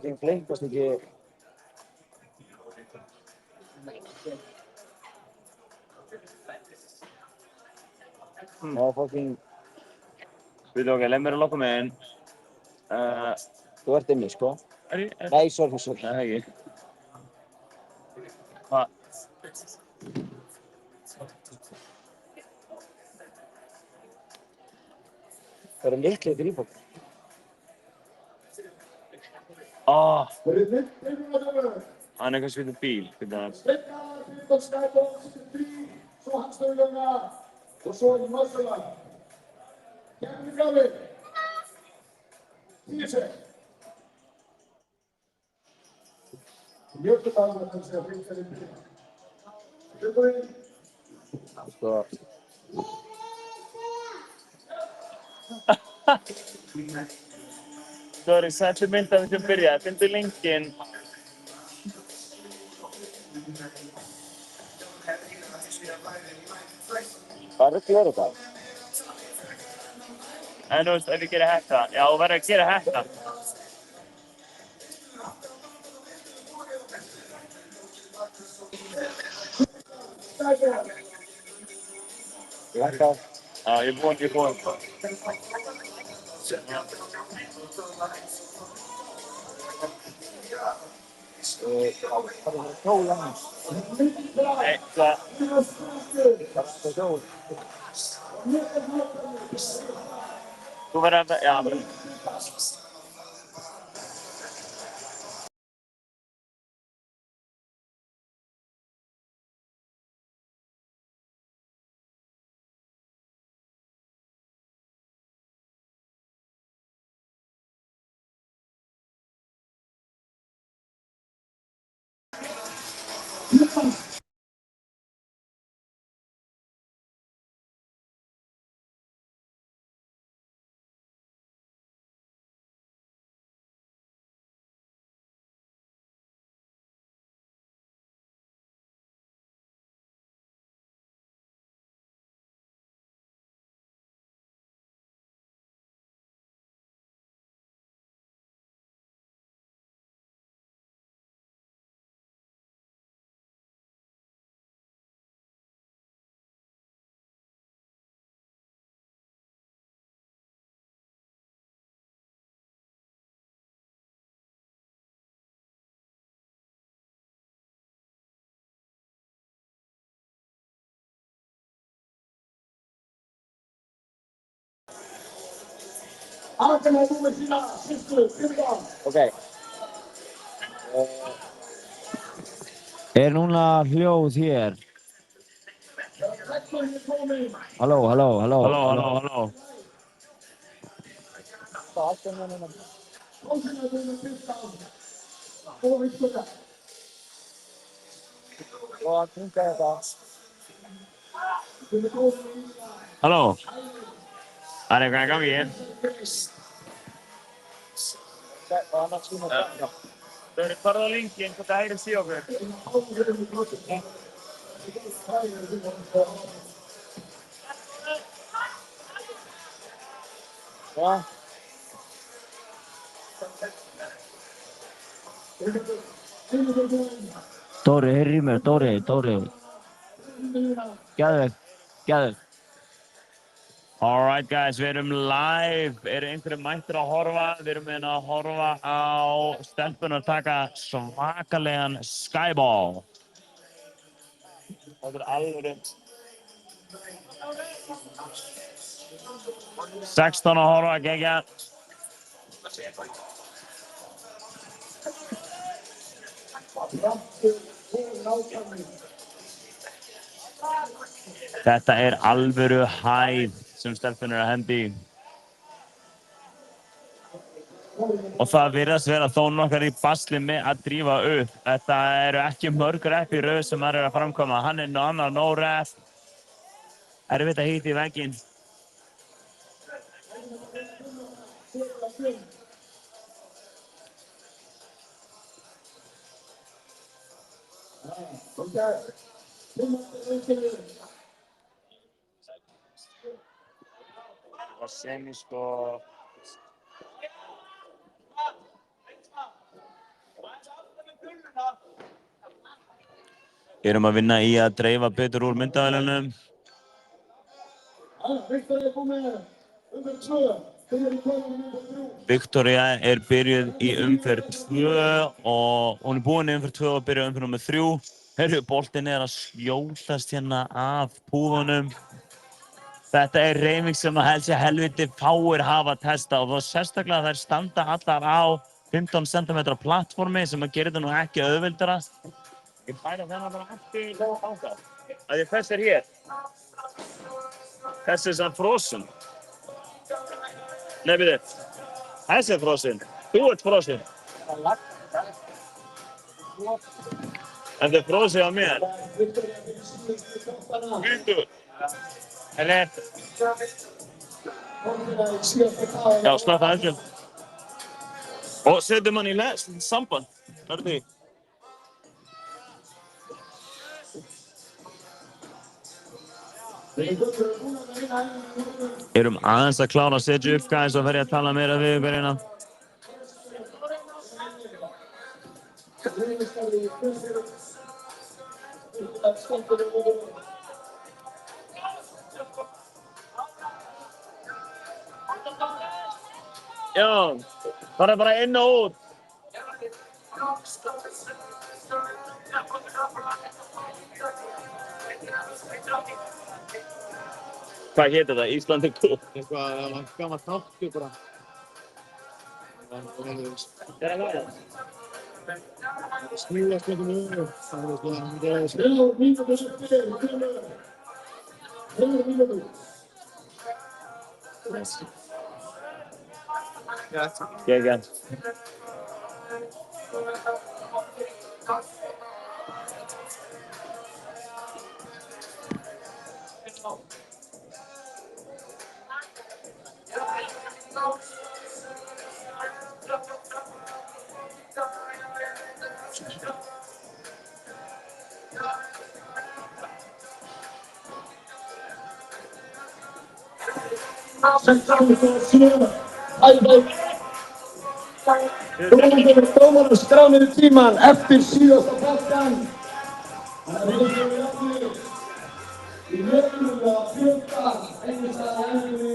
fucking flinkast ekki. Fucking... Við ok, leið mér að lokka mig inn. Þú ert inni, sko. Nei, sorry. Nei, ekki. Hvað? Það eru litlir grípokar. Hann er kannski við bíl. Svo Hamstöðulega og svo í Mörðsöla. Kemur Gabi. 10 sek. Mjög dagar að segja fylgja í bíl. Tilbúin. Sko. Sorry, sættu mynd af því sem byrjaði. Fyndu linkinn. Hvað rugl er þetta? En þú veist, ef ég gerir þetta. Já, þú verður að gera þetta. Þetta. Já, ég er búinn. Hvað er kjóla hans? Eitthvað. Það er kjól. Þú verður að... Já, bara... Ok. Er núna hljóð hér? Halló. Halló. Hvað er það núna? Hvað kringa þetta? Halló. Það er eitthvað í gangi hér. Hvað annars síma þetta? Þau eru farið á linkinn, hvort það heyrist í okkur. Hvað? Dóri, heyri í mér, Dóri. Gæðu. Alright guys, við erum live. Eru einhverjum mættir að horfa? Við erum að horfa á stelpunar taka svakalegan skyball. Þetta er alvöru. 16 að horfa, gegja. Þetta er alvöru hæð sem stelpunar er að hendi í. Og það virðast vera þó nokkar í basli með að drífa upp. Þetta eru ekki mörg rep í röð sem maður er að framkoma. Hann er annar no rep. Erfitt að hitta í vegginn. Það semi sko... Erum að vinna í að dreifa betur úr myndavélunum. Viktoría er komið umferð 2. Byrjar í kvöldum umferð 3. Viktoría er byrjuð í umferð 2 og hún er búin í umferð 2 og byrjuð umferð nummer 3. Herru, boltinn er að skjótast hérna af púðunum. Þetta er hreyfing sem að helviti fáir hafa testað og þá sérstaklega þær standa allar á 15 cm plattformi sem að gera þetta nú ekki auðveldara. Ég færa þennan bara aftur í þáka. Því þess er hér. Þessi er samt frosin. Nei, byrju. Þessi er frosin. Þú ert frosin. En það er frosið á mér. Hvítu. Eller? Já, slappa aðeins. Og setjum hann í samband. Það er því. Erum aðeins að klára að setja upp, guys, og verði að tala meira við ykkur hérna. Já, fara bara inn og út. Hvað hétt þetta? Íslandi kú? Eitthvað gammalt þáttur bara. Smíðast einhvern veginn. Mínútur sem fyrir, kemur. 3 mínútur. Geggjað. Dómarinn skránir tíman eftir síðasta boltann. Það er allir í lögum að fjölda einhverstaðar enni.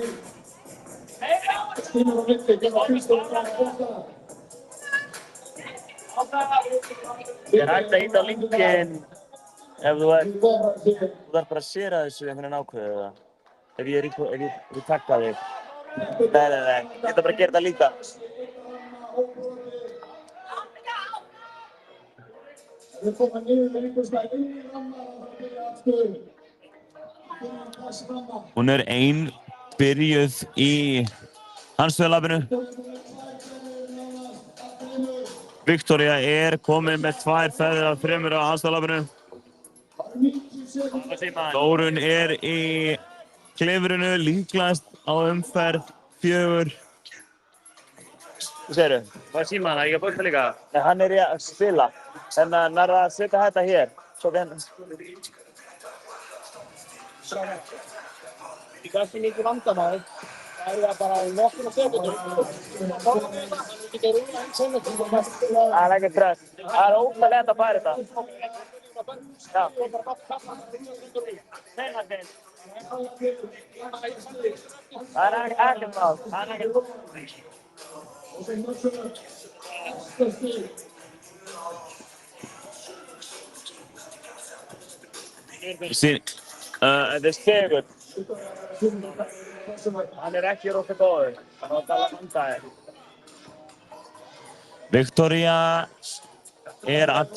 Tímar á milli, geta Kristján fram bolta. Ég er hægt að hitta linkinn ef þú þarf bara að sharea þessu einhvern veginn ákveðið eða ef ég takka þig. Nei, ég ætla bara að gera þetta líka. Við komum niður með einhverstaðar inni ramma og það byrja aftur. Hún er ein byrjuð í handstöðulabinu. Viktoría er komin með 2 ferðir af 3 á handstöðulabinu. Þórunn er í klifrinu, líklegast á umferð 4. Hvað segirðu? Hvað er símaðan? Ekki að bóta líka? Nei, hann er í að spila. En hann er að setja þetta hér. Svo við henni. Í kannski mikið vandamál. Það er bara nokkrum sekundum. Það getur rúlega einn sekund. Það er ekki stress. Það er ótrúlega lett að færa þetta. Já. Nei, Martin. Það er ekkert mál. Það er ekkert mál. Þetta er stegur. Hann er ekki rosa góður. Hann var að tala vandaði. Viktoría er að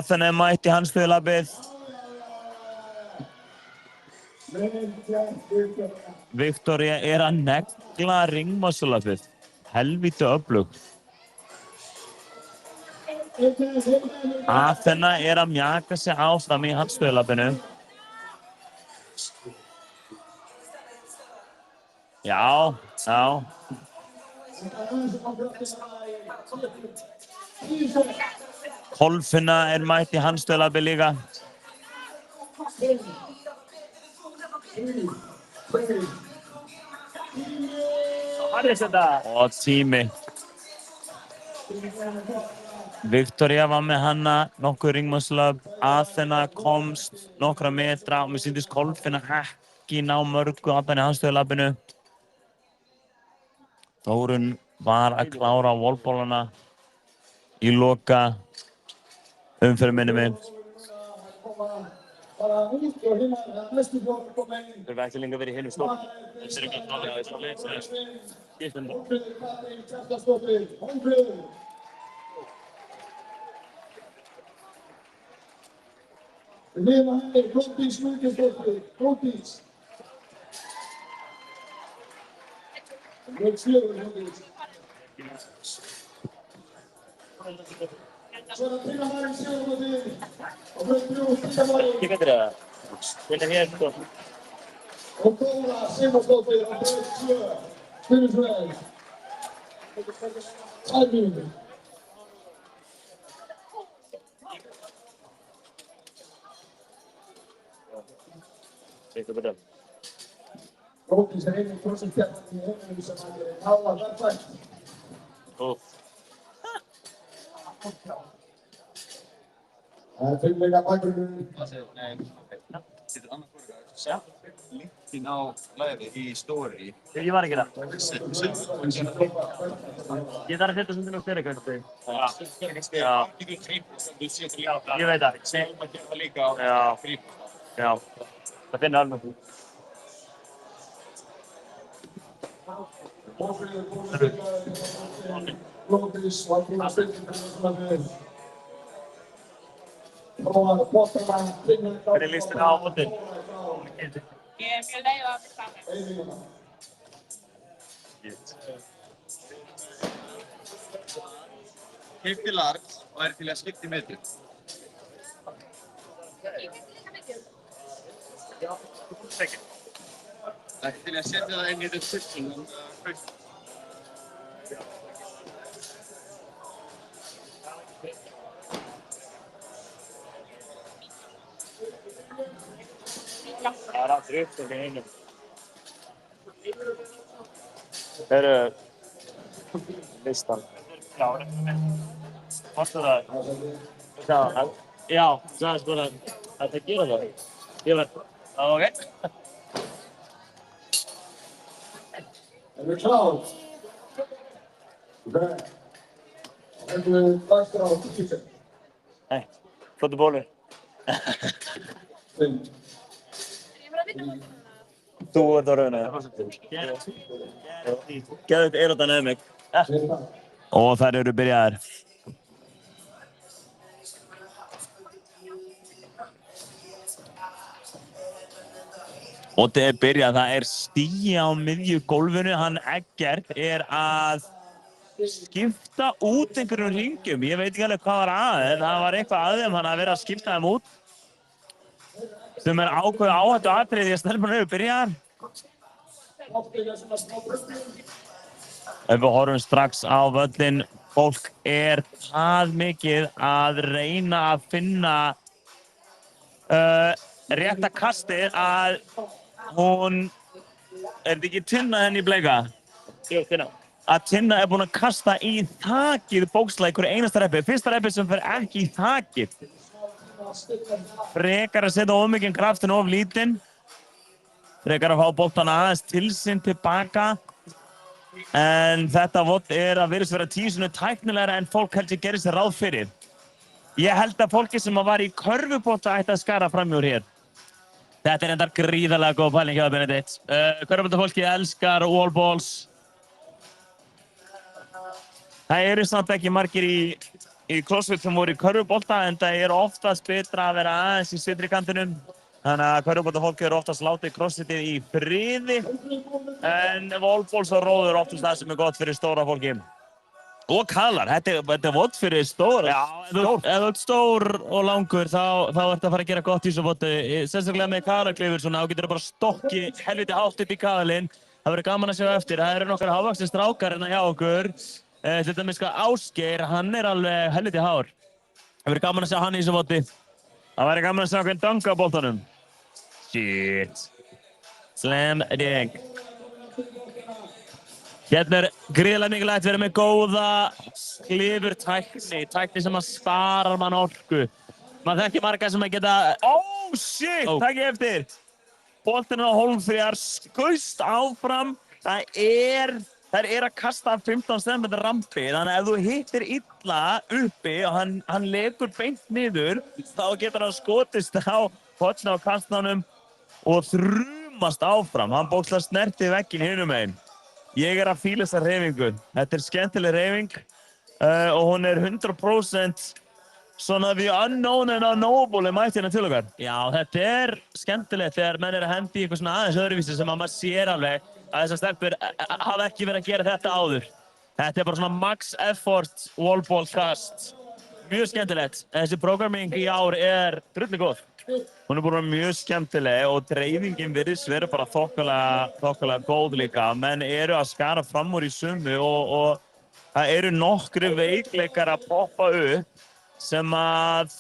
henni mætt í handstöðulabið. Viktoría er að negla ringmuscle-upið. Helvíti öflugt. Athena er að mjaka sig áfram í handstöðulabinu. Já. Kolfinna er mætt í handstöðulabið líka. Og tími. Victoria var með hana, nokkuð ringmannslöp, Athena komst nokkra metra og mér sýndist Kolfinna ekki ná mörgu allan í handstöðulabinu. Þórunn var að klára wallballana í loka umferð minni mig. Þurfum ekki lengur að vera í hinum stól. Þessi er ekki að tala, það er svolítið. Lena Henrik, Glódís Guðgeirsdóttir, Glódís. Braut 4, Glódís. Svo Tina Marín Sigurðardóttir á braut 3, Tina Marín. Ekki betri það? Hérna hér, sko. Og Dóra Sigmarsdóttir á braut 2, Styrmisveig. 2 mínútur. Glódís er einu krosskeppandi í heiminum sem er náða verðfætt. Það er fimmleika bakgrunnur. Linkin á live í story. Ég var ekki það. Ég þarf að setja svolítið á styrri kannski. Já. Ég veit það. Já. Það finnir alveg. Glódís var búin að styrkja það með prófaði bóttana. Hvernig líst þér á mótið? Ég er mjög leið að það. Keypti large og er til að skipta í metri. Ekki til að setja það inn í description en kaup. Það er aftur uppstökk í einum. Listan. Já, varstu það? Já, sagðist bara að það gera það. Ég var, ok. Er við klár? Ok. Þetta er dagskrá á tíu. Nei, flottu bólur. Fimm. Þú ert á rauninu. Geðveikt aerodynamic. Og þær eru byrjaðar. Og það er byrjað, það er Stigi á miðju gólfinu, hann Eggert er að skipta út einhverjum hringjum. Ég veit ekki alveg hvað var að, en það var eitthvað að þeim, hann að vera að skipta þeim út. Sem er ákveðið áhættu atriði því að stelpunar eru byrjaðar. Ef við horfum strax á völlinn, fólk er það mikið að reyna að finna rétta kastið að hún, er þetta ekki Tinna henni í bleika? Jú, Tinna. Að Tinna er búin að kasta í þakið bókslega í hverju einasta reppi. Fyrsta reppi sem fer ekki í þakið. Frekar að setja of mikinn kraft en of lítinn. Frekar að fá boltana aðeins til sín tilbaka. En þetta vott er að virðist vera 10 sinnum tæknilegra en fólk heldur gerir sér ráð fyrir. Ég held að fólki sem var í körfubolta ætti að skara framjúr hér. Þetta er endar gríðarlega góð pæling hjá Benedikt. Körfuboltafólki elskar wallballs. Það eru samt ekki margir í CrossFit sem voru í körfubolta en það er oftast betra að vera aðeins í sytri kantinum. Þannig að körfuboltafólki eru oftast látið CrossFitið í friði en wallballs og róður eru oftast það sem er gott fyrir stóra fólki. Og kaðlar, þetta er vott fyrir stóra. Já, ef þú ert stór og langur þá ertu að fara að gera gott í þessu votti. Sérstaklega með kaðlarklifur svona, þá getur það bara stokkið helviti hátt upp í kaðalinn. Það verður gaman að sjá eftir. Það eru nokkar hávaxnir strákar hérna hjá okkur. Til dæmis Ásgeir, hann er alveg helviti hár. Það verður gaman að sjá hann í þessu votti. Það verður gaman að sjá hvern danga á boltanum. Shit. Slam dunk. Hérna gríðarlega mikilvægt verið með góða klifurtækni sem að sparar mann orku. Maður þekkir marga sem að geta... Oh shit, takk ég eftir. Boltinn á Hólmfríðar skaust áfram. Þær er að kasta 15 cm rampi, þannig að ef þú hittir illa uppi og hann lekur beint niður, þá getur hann skotist á hotna á kastanum og þrumast áfram. Hann bókslega snerti vegginn hinum megin. Ég er að fíla þessa hreyfingu. Þetta er skemmtileg hreyfing og hún er 100% svona the unknown and unknowable mætt hérna til okkar. Já, þetta er skemmtilegt þegar menn er að hendi í eitthvað svona aðeins öðruvísi sem að maður sér alveg að þessar stelpur hafa ekki verið að gera þetta áður. Þetta er bara svona max effort wallball cast. Mjög skemmtilegt. Þessi programming í ár er drullu góð. Hún er búin að vera mjög skemmtileg og dreifingin virðist vera bara þokkalega góð líka. Menn eru að skara fram úr í sumu og það eru nokkri veikleikar að poppa upp sem að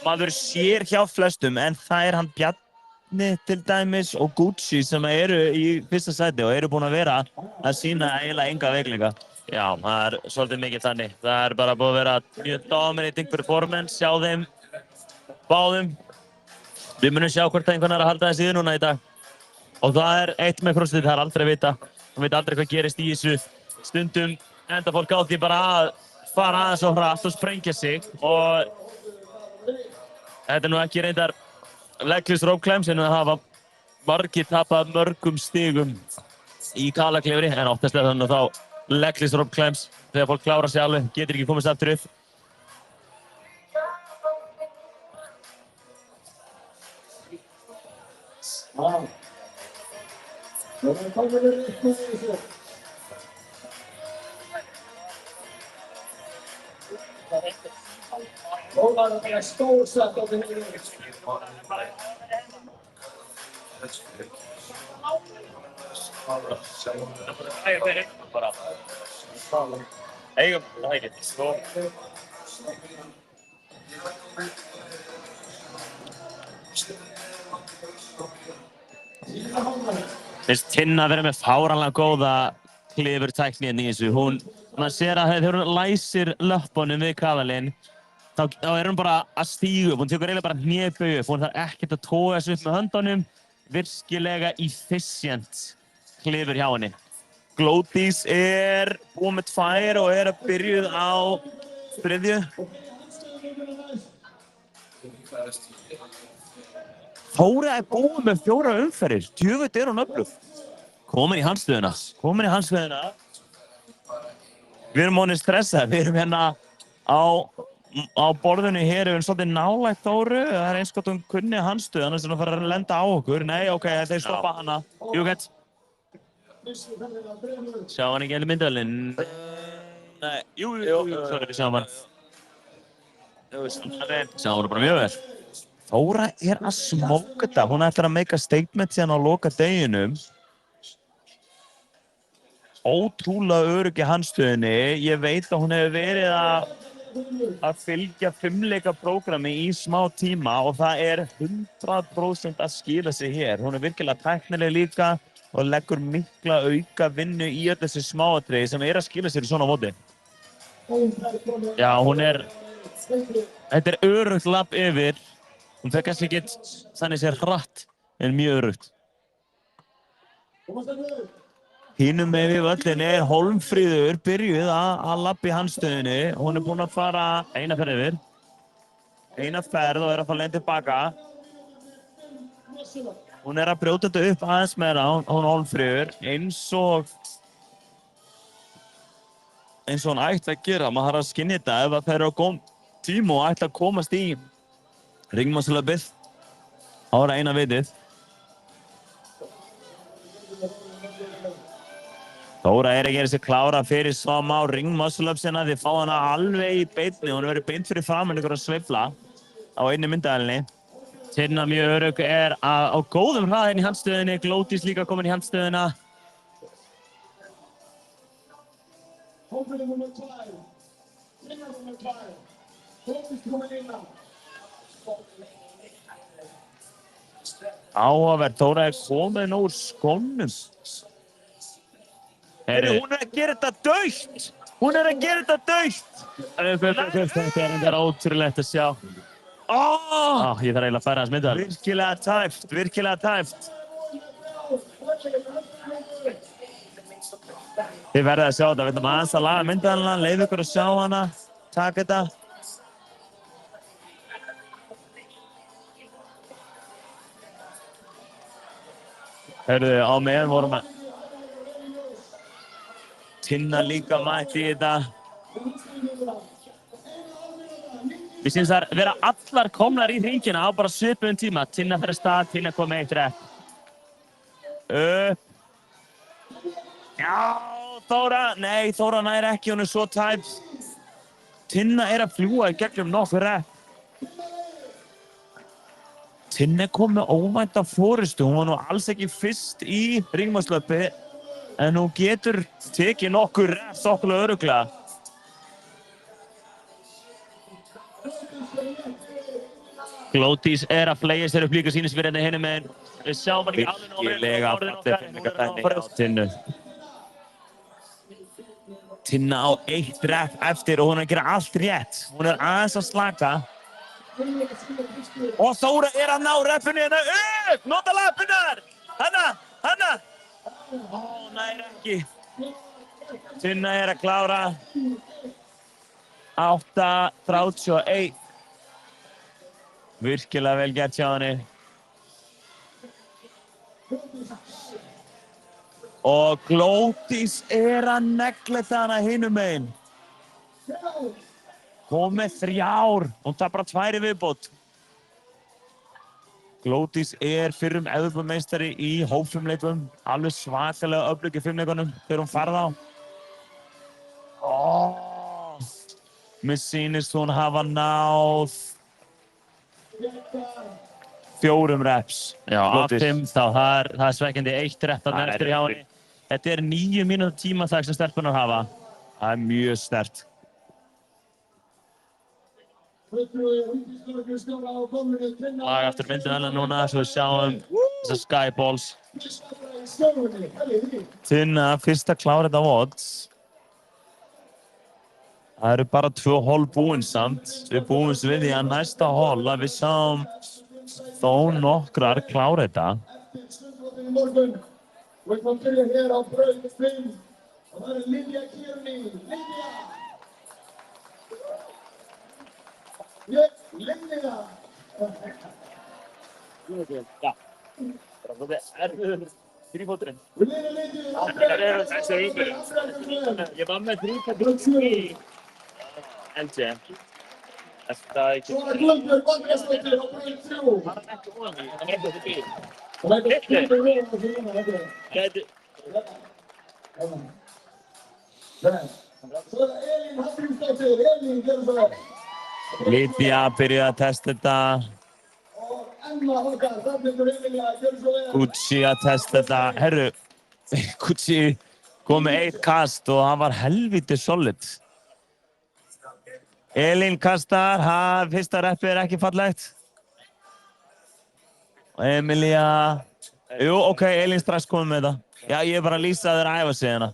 maður sér hjá flestum, en það er hann Bjarni til dæmis og Gucci sem eru í fyrsta sæti og eru búin að vera að sýna eiginlega enga veikleika. Já, það er svolítið mikið þannig. Það er bara búið að vera mjög dominating performance hjá þeim báðum. Við munum sjá hvort einhvern er að halda þessi í núna í dag. Og það er eitt með crossfit, það er aldrei að vita. Man veit aldrei hvað gerist í þessu. Stundum enda fólk á því bara að fara aðeins og hratt og sprengja sig. Og þetta er nú ekki reyndar legless rope climbs, en það hafa margir tapað mörgum stigum í kalaklifri. En oftast er þannig þá legless rope climbs þegar fólk klárar sig alveg, getur ekki komist aftur upp. Wow. Rólan er stórsett á því. Eigum, það ekki. Finnst Tinna vera með fáránlega góða klifurtækni hérna í þessu. Maður sér að þegar hún læsir löppunum við kaðalinn, þá er hún bara að stíga upp. Hún tekur eiginlega bara hnébauð upp. Hún þarf ekkert að toga þessu upp með höndunum. Virkilega efficient klifur hjá henni. Glódís er búin með 2 og er að byrjuð á 3. Þóra er búin með 4 umferðir. Djöfull er hún öflug. Komin í handstöðuna. Við erum honum stressaði. Við erum hérna á borðinu hér. Við erum svolítið nálægt Þóru. Það er eins gott hún kunni handstöðu, annars er hún að fara að lenda á okkur. Nei, ok, þeir stoppa hana. Júgett. Sjá hann ekki alveg myndavélinn? Nei, jú, sorry, sjá hann. Sjá hann bara mjög vel. Þóra er að smóka þetta. Hún ætlar að make a statement síðan á loka deginum. Ótrúlega örugg í handstöðunni. Ég veit að hún hefur verið að fylgja 5-leika prógrami í smá tíma og það er 100% að skila sig hér. Hún er virkilega tæknileg líka og leggur mikla auka vinnu í öll þessi smáatriði sem er að skila sér í svona móti. Já, þetta er örugt lapp yfir. Hún fekk kannski ekki þannig sér hratt, en mjög örugt. Hinum megin við völlinni er Hólmfríður byrjuð að labba í handstöðunni. Hún er búin að fara eina ferð yfir. Eina ferð og er að fara leið tilbaka. Hún er að brjóta þetta upp aðeins meira, hún Hólmfríður, eins og hún ætti að gera. Maður þarf að skynja þetta ef það er á góðum tíma og ætti að komast í ringmuscle-upið. Þá er eina vitið. Þóra er að gera sér klára fyrir smá ringmuscle-upsina. Þið fá hana alveg í beinni. Hún er verið beint fyrir framan ykkur að sveifla á einni myndavélinni. Tinna mjög örugg er á góðum hraða inn í handstöðunni. Glódís líka komin í handstöðuna. Áhugavert, Þóra er komin úr skónum. Heyrðu, hún er að gera þetta dautt! Hún er að gera þetta dautt! Þetta er engar ótrúlegt að sjá. Ég þarf eiginlega að færa hans myndar. Virkilega tæft, virkilega tæft. Þið verðið að sjá þetta, við ætlum aðeins að laga myndaðalina, leiðu ykkur að sjá hana, taka þetta. Heyrðu, á meðan vorum að Tinna líka mætti í þetta. Mér finnst það vera allar komnar í hringina á bara svipuðum tíma. Tinna fyrir stað, Tinna kom með 1 rep. Upp. Já, Þóra. Nei, Þóra nær ekki, hún er svo tæp. Tinna er að fljúga í gegnum nokkur rep. Tinna kom með óvænta forystu. Hún var nú alls ekki fyrst í ringmannslöpi, en hún getur tekið nokkur rep þokkulega örugglega. Glódís er að fleygja sér upp líka sýnisverðinni hinum megin. Við sjáum hann ekki alveg Virkilega falleg hreyfingadæmi hjá Tinnu. Tinna á 1 rep eftir og hún er að gera allt rétt. Hún er aðeins að slaka. Og Þóra er að ná repinu hérna upp! Nota lappirnar! Hanna! Nær ekki. Tinna er að klára. 8:31. Virkilega vel gert hjá henni. Og Glódís er að negla hana hinum megin. Kom með 3. Hún tapar 2 í viðbót. Glódís er fyrrum Evrópumeistari í hópfimleikum. Alveg svakalega öflug í fimleikunum þegar hún farði á. Mér sýnist hún hafa náð 4 reps. Já, af Glódís. 5 þá. Það er svekkjandi 1 rep þarna eftir hjá henni. Þetta er 9 mínútur tímaþak sem stelpunar hafa. Það er mjög sterkt. Laga aftur myndina núna svo við sjáum þessar skyballs. Tinna fyrst að klára þetta odds. Það eru bara 2 hol búin samt. Við búumst við því að næsta hol að við sjáum þó nokkrar klára þetta. Við komum byrja hér á braut 5 og það er Lilja Kearney. Lilja! Já. Það er erfiður þrífóturinn. Það eru þessar umhverfið. Ég var með þrífóturinn í LG. Það er ekki... Svo er Guðbjörg Valgeirsdóttir á braut 3. Það er ekki vonandi. Það er ekki bíl. Og þetta er skipið við á þessu rúna, Gæti... Svo er það Elín Hallgrímsdóttir. Elín, gerðu svo vel. Lydia byrjaði að testa þetta. Og Emma Håkar, Hrafnhildur Emilía, gerðu svo vel. Gucci að testa þetta. Herru, Gucci kom með 1 kast og hann var helviti solid. Elín kastar, fyrsta reppið er ekki fallegt. Og Emilía... Jú, ok, Elín strax komið með þetta. Já, ég er bara að lýsa að þeir æfa sig hérna.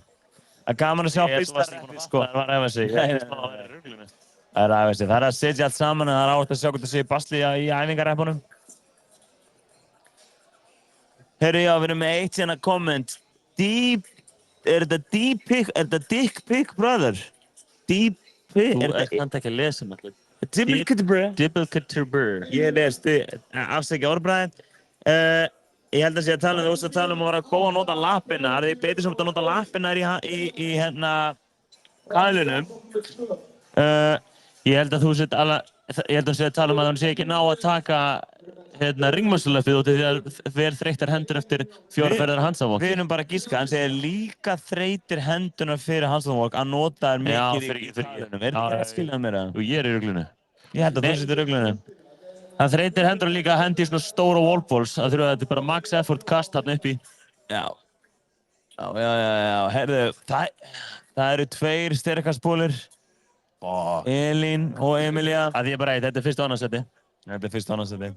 Það er gaman að sjá fyrsta reppið, sko. Það var að æfa sig. Ég smá að vera ruglunni. Það er að æfa sig. Það er að setja allt saman en það er átt að sjá hvort það sé basli í æfingarreppunum. Herru, já, við erum með 1 hérna komment. Er þetta Dick Pic Brother? Deep Pic? Þú ert ekki að lesa með þetta. Dibblecatbrr. Ég lesti, afsækja orðbræði. Ég held að sé að tala um þú veist að tala um að vera góð að nota lappina. Það er betur sem að nota lappina í hérna kælunum. Ég held að þú sé að tala um að hann sé ekki ná að taka hérna ringmössulöfið út af því að þér þreyttar hendur eftir 4 ferðar handstandsvok. Við erum bara að giska, hann segir líka þreytir hendurna fyrir handstandsvok að nota þær mikið í kælunum. Er þetta að skilja mér það? Ég er í ruglunu. Ég held að þú sért í ruglunu. Það þreytir hendur líka að hendi í svona stóra wallballs. Það þurfa að þetta er bara max effort kast þarna uppi. Já. Herðu, það eru 2 sterkastbólir. Elín og Emilía. Það er bara 1, þetta er fyrst og annarsæti. Þetta er fyrst og annarsæti.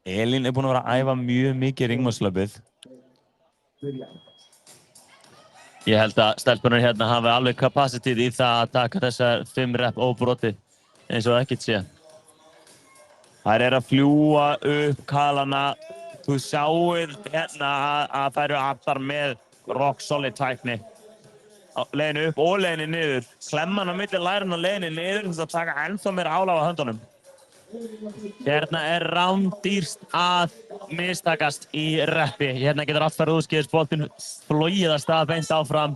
Elín er búin að vera að æfa mjög mikið ringmannslöpið. Ég held að stelpunar hérna hafi alveg kapasitet í það að taka þessar 5 rep óbrotið eins og ekkert sé. Þær eru að fljúga upp kalana. Þú sjáir hérna að þær eru allar með rock solid tækni. Leiðinu upp og leiðinu niður. Klemman á milli lærinu og leiðinu niður til að taka ennþá meira álag á höndunum. Hérna er rándýrst að mistakast í reppi. Hérna getur allt farið útskeiðis, boltinn flogið að stað beint áfram.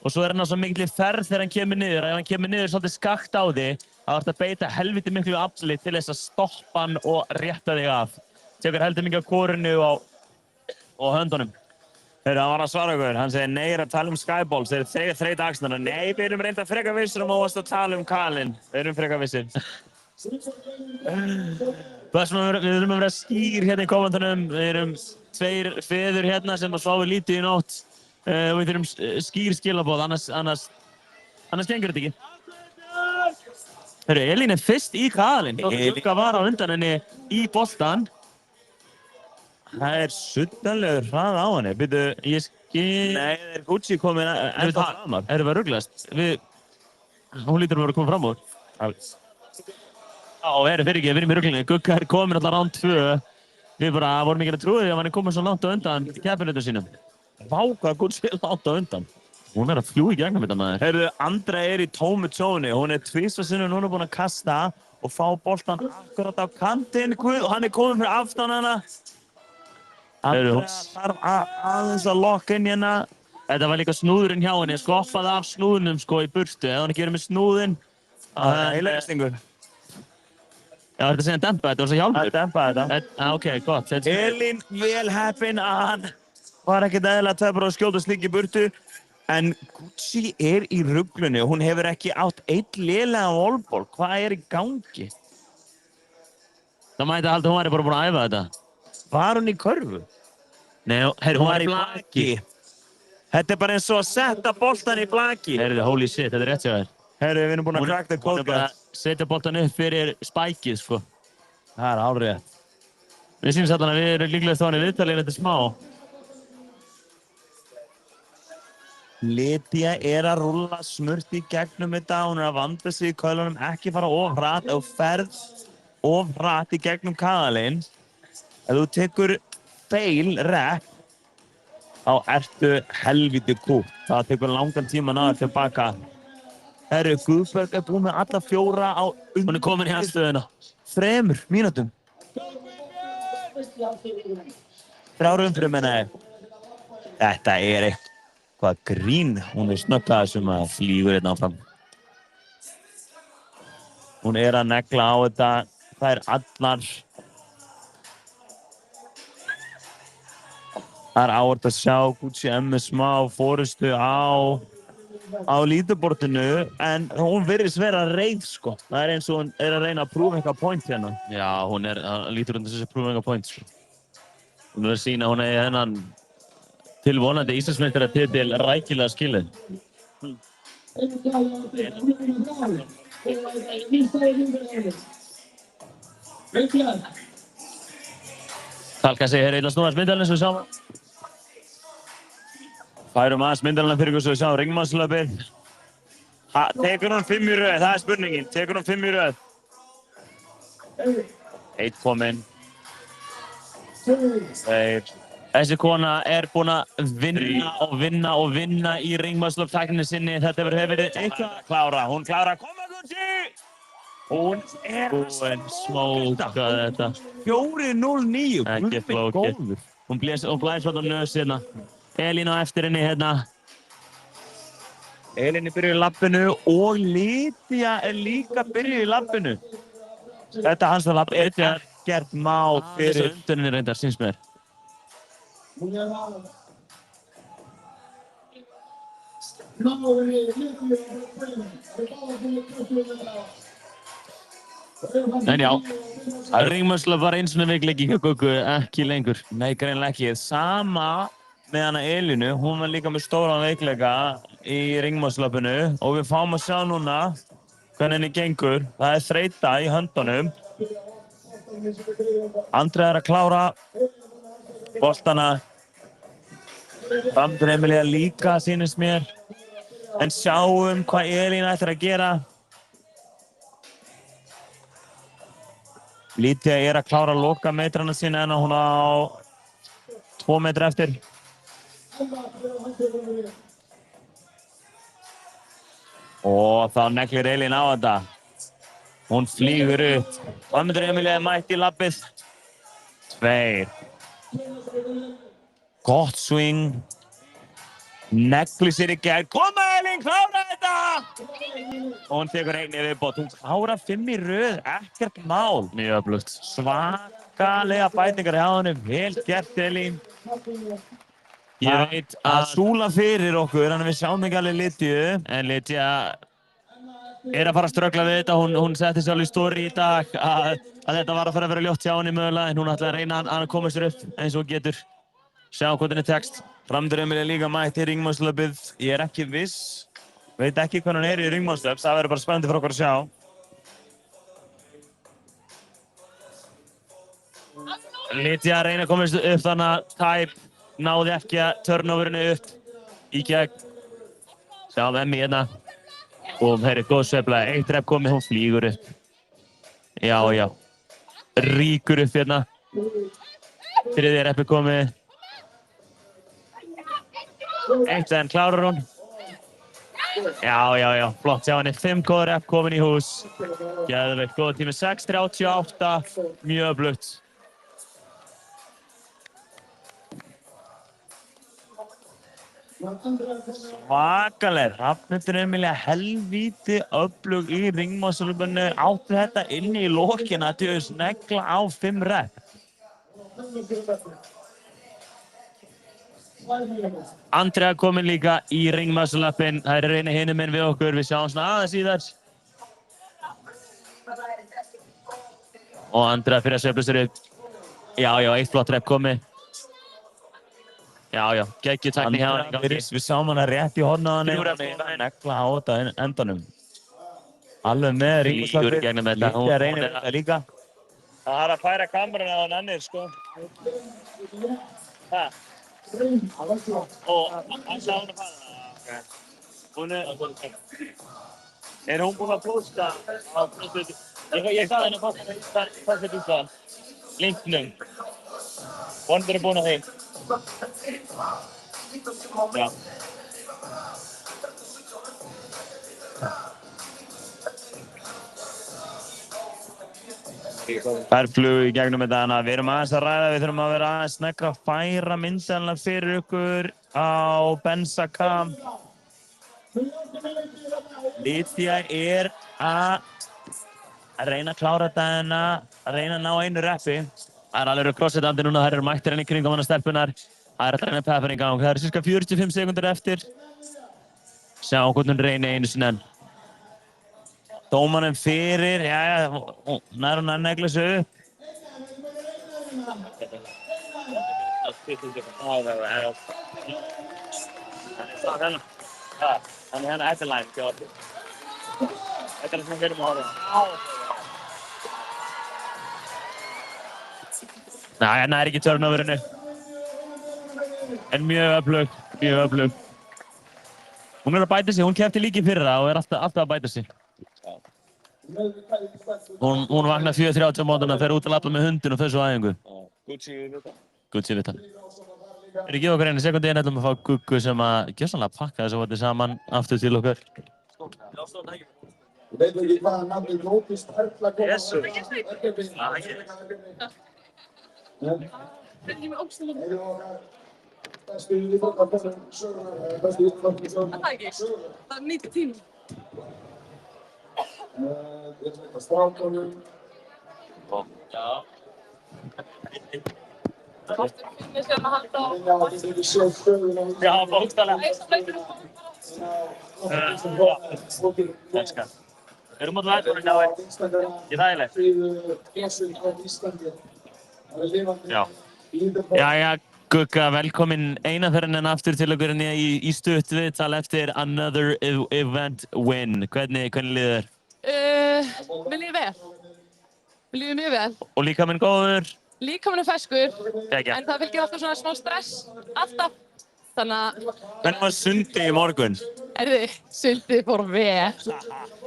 Og svo er hann á svo mikilli ferð þegar hann kemur niður. Ef hann kemur niður svolítið skakt á því, þá þarftu að beita helviti miklu afli til þess að stoppa hann og rétta þig af. Tekur heldur mikið á kórinu og höndunum. Heyrðu, hann var að svara ykkur. Hann segir, nei, að tala Skyballs. Þeir þreyta axlana. Nei, við erum reynda frekar vissir að varst að tala Kalin. Við erum frekar vissir. Við erum að vera skýr hérna í kommentunum. Við erum 2 feður hérna sem að sváfu lítið í nótt. Og við þurfum skýr skilaboð, annars gengur þetta ekki. Heyrðu, Elín er fyrst í Kalin. Lukka var á undan henni í boltan. Það er suddanlegur hrað á henni. Býtu, ég skil... Nei, það er Gucci komin ennþá framar. Erum við að ruglast? Hún lítur að vera að koma fram úr. Já, við erum í ruglunni. Gugga er komin allar án 2. Við bara vorum ekki að trúi því að hann er komin svo langt á undan keppinautum sínum. Vá, hvað Gucci er langt á undan. Hún er að fljúga í gegnum þetta maður. Heyrðu, Andra er í tómu tjóni. Hún er tvisvar sinnum núna búin að kasta og fá boltan akkurat á kantinn. Og hann er komin fyrir aftan hana. Andra þarf aðeins að lokka inn hérna. Þetta var líka snúðurinn hjá henni. Skoppaði af snúðunum sko í burtu. Ef hann ekki verið með snúðinn, það er heilagstingur. Já, þetta segja að dempa þetta, var svo hjálpur. Að dempa þetta. Ok, gott. Elín vel heppin að hann var ekkert eðlilega töfra og skjóta slík í burtu. En Gucci er í ruglunni og hún hefur ekki átt einn lélegan wallball. Hvað er í gangi? Það mætti að halda hún væri bara búin að æfa þetta. Var hún í körfu? Nei, hún var í blaki. Þetta er bara eins og að setja boltan í blaki. Heyrðu, holy shit, þetta er rétt hjá þér. Heyrðu, við erum búin að krakta kóðgat. Hún er bara að setja boltan upp fyrir spækið, sko. Það er hárrétt. Við sýnum allan að við erum líklega stóðan í viðtalið þetta smá. Lydia er að rúlla smurt í gegnum þetta. Hún er að vanda sig í köðlunum, ekki fara of hratt. Ef þú ferð of hratt í gegnum kaðalinn, ef þú tekur feil rep, þá ertu helviti kúpt. Það tekur langan tíma að ná þér tilbaka. Herru, Guðberg er búinn með alla 4 á undir. Hún er komin í handstöðuna. 3 mínútum. 3 umfyrir menna ég. Þetta er eitthvað grín. Hún er snöggt að þessum að flýgur hérna áfram. Hún er að negla á þetta. Það er allar. Það er áhört að sjá Gucci með smá forystu á lítubortinu, en hún virðist vera reið, sko. Það er eins og hún er að reyna að prúfa eitthvað point hérna. Já, hún lítur undir þessi prúfa eitthvað point, sko. Hún er að sýna hún eigi þennan tilvonandi Íslandsmeistaratitil rækilega skilið. Talka segir hér eitthvað snúðast myndalinn sem við sjáum. Færum aðeins myndalina fyrir ykkur svo við sjáum ringmannslöpið. Tekur hún 5 í röð, það er spurningin. Tekur hún 5 í röð. 1 kominn. 2. Þessi kona er búin að vinna í ringmannslöptækninni sinni. Þetta hefur verið eitthvað klára. Hún klára. Koma Gucci! Hún er búin smóka þetta. 4:09. Ekki flókið. Hún blæs svona nös hérna. Elín á eftir henni hérna. Elín er byrjuð í lappinu og Lydia er líka byrjuð í lappinu. Þetta hans að lapp er ekkert mál fyrir unduninni reyndar, syns mér. En já, ringmörsla var eins og veikleiki hjá Guggu, ekki lengur. Nei, greinilega ekki. Sama með hana Elínu, hún var líka með stóran veikleika í ringmörslöpunu og við fáum að sjá núna hvernig henni gengur. Það er þreyta í höndunum. Andrea er að klára boltana. Framdur Emilia líka, sýnist mér. En sjáum hvað Elín ætlar að gera. Lítið er að klára að loka metrana sína en hún á 2 metra eftir. Og þá neglir Elín á þetta. Hún flýgur upp. Framdur Emilia er mætt í labbið. 2. Gott swing. Negli sér í gegn. Koma Elín, klára þetta! Og hún tekur einni viðbót. Hún klára 5 í röð, ekkert mál. Mjög öflugt. Svakalega bætingar hjá henni. Vel gert, Elín. Ég veit að súla fyrir okkur, þannig við sjáum ekki alveg Lydiu. En Lydia er að fara að ströggla við þetta. Hún setti sér alveg í story í dag að þetta var að fara að vera ljótt hjá henni mögulega. En hún ætlaði að reyna að koma sér upp eins og getur. Sjá hvernig er text. Framdur Emilia líka mætt í ringmannslöpið. Ég er ekki viss. Veit ekki hvernig hann er í ringmannslöps. Það verður bara spennandi fyrir okkur að sjá. Lydia að reyna að komast upp þannig að Type náði ekki að turnoverinu upp í gegn. Sjáum Emmi hérna. Og herri, góð sveifla. 1 rep komið, hún flýgur upp. Já. Ríkur upp hérna. 3. reppi komið. 1 en klárar hún. Já. Flott hjá henni. 5 góð rep komin í hús. Geðveikt góð tími. 6.38. Mjög öflugt. Svakaleg. Hrafnhildur Emilia helvíti öflug í ringmannslöpinu. Átti þetta inni í lokina til að negla á 5 rep. Andrea komin líka í ringmannslöpin. Það er reyna hinum inn við okkur. Við sjáum svona aðeins í þess. Og Andrea fyrir að sveifla sér upp. Já, 1 flott rep komið. Já, geggjur tækni hjá henni. Við sjáum hana rétt í horna á henni. Negla á þetta endanum. Alveg með ringmannslöpin. Líka reynir þetta líka. Það er að færa kameruna á hann ennir, sko. Hæ? Og hann sá hún að fara það. Hún er hún búin að posta á Facebook? Ég sagði henni að posta Facebook á linknum. Vonandi er búin að því. Já. Þær flugu í gegnum þetta, þannig að við erum aðeins að ræða, við þurfum að vera aðeins snöggra að færa myndalega fyrir ykkur á Bensacam. Lydia er að reyna að klára þetta en að reyna að ná 1 reppi. Það er alveg crossfit-andi núna, þær eru mættir henni kringum hana stelpunar. Það er að reyna pepparinn í gang, það eru cirka 45 sekundur eftir. Sjá hvort hún reyni einu sinni enn. Dómarinn fyrir, nær hún að negla sig upp. Hann er hérna eftirlæn, Þetta er það sem við erum að horfa. Hérna er ekki turnoverinu. En mjög öflug. Hún er að bæta sig, hún keppti líka í fyrra og er alltaf að bæta sig. Hún vaknar 4:30 á mótana, fer út að labba með hundin og fer svo æfingu. Gucci við það. Við gefa okkur einu sekundi en ætlum að fá Guggu sem að gjörsamlega pakka þessu hóti saman aftur til okkar. Ég veit ekki hvaða nafni Lókist Erla kom. Jessu. Bestu íþróttafólk sögunar, bestu íþróttafólk sögunar. Það ekki. Það er 90 tíma. Ég veit að strákunum. Já. Það er finnir sem að halda á. Já, þetta er ekki séð sögunar. Já, bókstaflega. Elskar. Erum við að læta hérna í þægilegt? Já. Jæja, Gugga, velkomin eina ferðin en aftur til okkur í stutt viðtal eftir Another Event Win. Hvernig líður þér? Mér líður vel. Mér líður mjög vel. Og líkaminn góður? Líkaminn er ferskur, Geggjað. en það fylgir alltaf svona smá stress. Alltaf. Þannig að, Hvernig var sundi í morgun? sundið fór vel.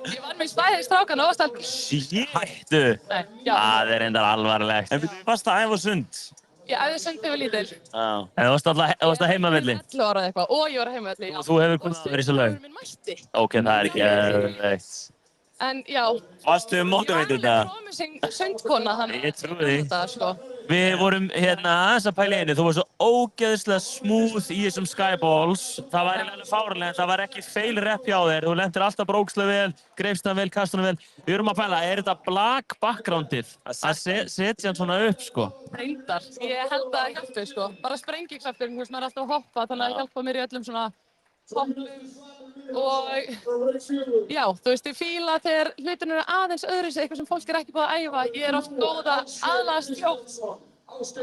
Ég var með spæðið í strákana og varst Hættu! Nei, já. Það er reyndar alvarlegt. En þú varst að æfa sund? Ég æfði sundið við lítil. Já. En þú varst að heimavelli? 11 ára eða eitthvað og ég var að heimavelli. Þú hefur komið að vera í svo lög? Minn mætti. Ok, það er ekki erfitt. En já. Varstu motivated þetta? Ég var alveg promising sundkona, þannig Ég trúi því. þetta, sko. Við vorum aðeins að pæla í einu, þú var svo ógeðslega smooth í þessum skyballs. Það var alveg fáránlegt, það var ekki fail rep hjá þér. Þú lentir alltaf brókslega vel, greifst hann vel, kastar hann vel. Við erum að pæla, er þetta black backgroundið að setja hann svona upp, sko? Reyndar. Ég held að það hjálpi, sko. Bara sprengikraftur, þú veist, maður er alltaf að hoppa, þannig að það hjálpa mér í öllum svona hoppum. Og já, þú veist, ég fíla þegar hlutin eru aðeins öðru sig, eitthvað sem fólk er ekki búið að æfa. Ég er oft góð að aðlagast fljótt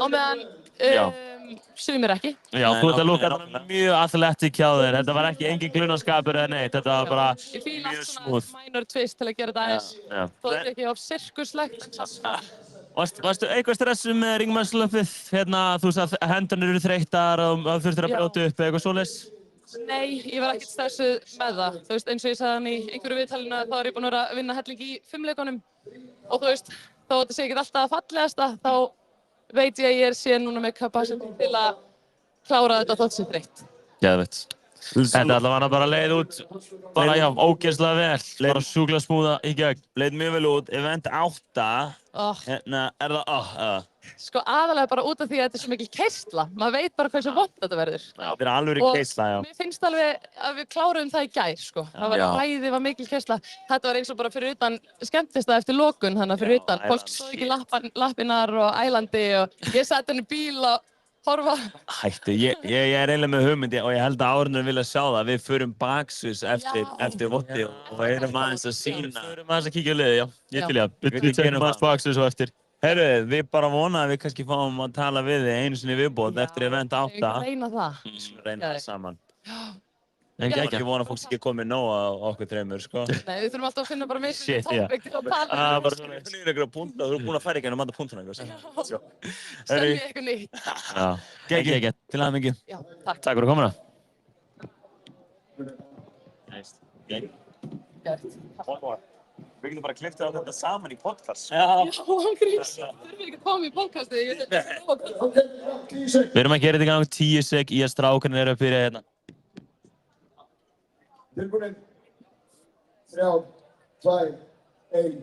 á meðan sumir ekki. Já, þú ert að lúka mjög athletic hjá þér. Þetta var ekki engin glunaskapur eða neitt, þetta var bara mjög smooth. Ég fíla allt svona minor twist til að gera þetta aðeins. Þó þetta er ekki of sirkuslegt. Varstu eitthvað stressuð með ringmannslöpið? Þú sagði að hendurnar eru þreyttar og þurftir að brjóta upp eitthvað svoleiðis? Nei, ég var ekkert stressuð með það. Þú veist, eins og ég sagði hann í einhverju viðtalinu þá er ég búin að vera að vinna helling í 5-leikunum og þú veist, þó þetta sé ekki alltaf að fallegasta, þá veit ég að ég er síðan núna með capacity til að klára þetta þótt sér þreytt. Geðveikt. Þetta allavega bara leið út, bara já, ógeðslega vel, bara sjúklega smúða í gegn. Leið mjög vel út, event 8, er það Sko aðalega bara út af því að þetta er svo mikil keyrsla. Maður veit bara hversu vont þetta verður. Já, þetta er alveg keyrsla, já. Og mér finnst alveg að við kláruðum það í gær, sko. Það var hræðið, var mikil keyrsla. Þetta var eins og bara fyrir utan skemmtistað eftir lokun, þannig að fyrir utan. Fólk stóð ekki lappirnar og ælandi og ég sat henni í bíl og horfa. Hættu, ég er eiginlega með hugmyndi og ég held að áhorfendur vilja sjá það. Við förum baksus eftir votti og erum aðeins að sýna. Við erum aðeins að kíkja á liðið, já. Ég til ég. Við tegnum aðeins baksus og eftir. Herru, við bara vona að við kannski fáum að tala við þig einu sinni viðbót eftir event 8. Ég reyna það. Við skulum reyna það saman. En ekki vona að fólk ekki komið nóg á okkur þreymur, sko. Nei, við þurfum alltaf að finna bara mismunandi topic til að tala um. Bara svona einhverja púnta, þú ert búin að færa ekki en að manda púntuna eitthvað. Stemmi eitthvað nýtt. Já, geggjað, til aðeins. Já, takk. Takk fyrir komuna. Við getum bara klipptið á þetta saman í podcast. Já, ángríns. Þurfum við ekki að koma í podcastið. Við erum að gera þetta í gang 10 sek í að strákarnir eru að byrja hérna. Tilbúinir. 3, 2, 1,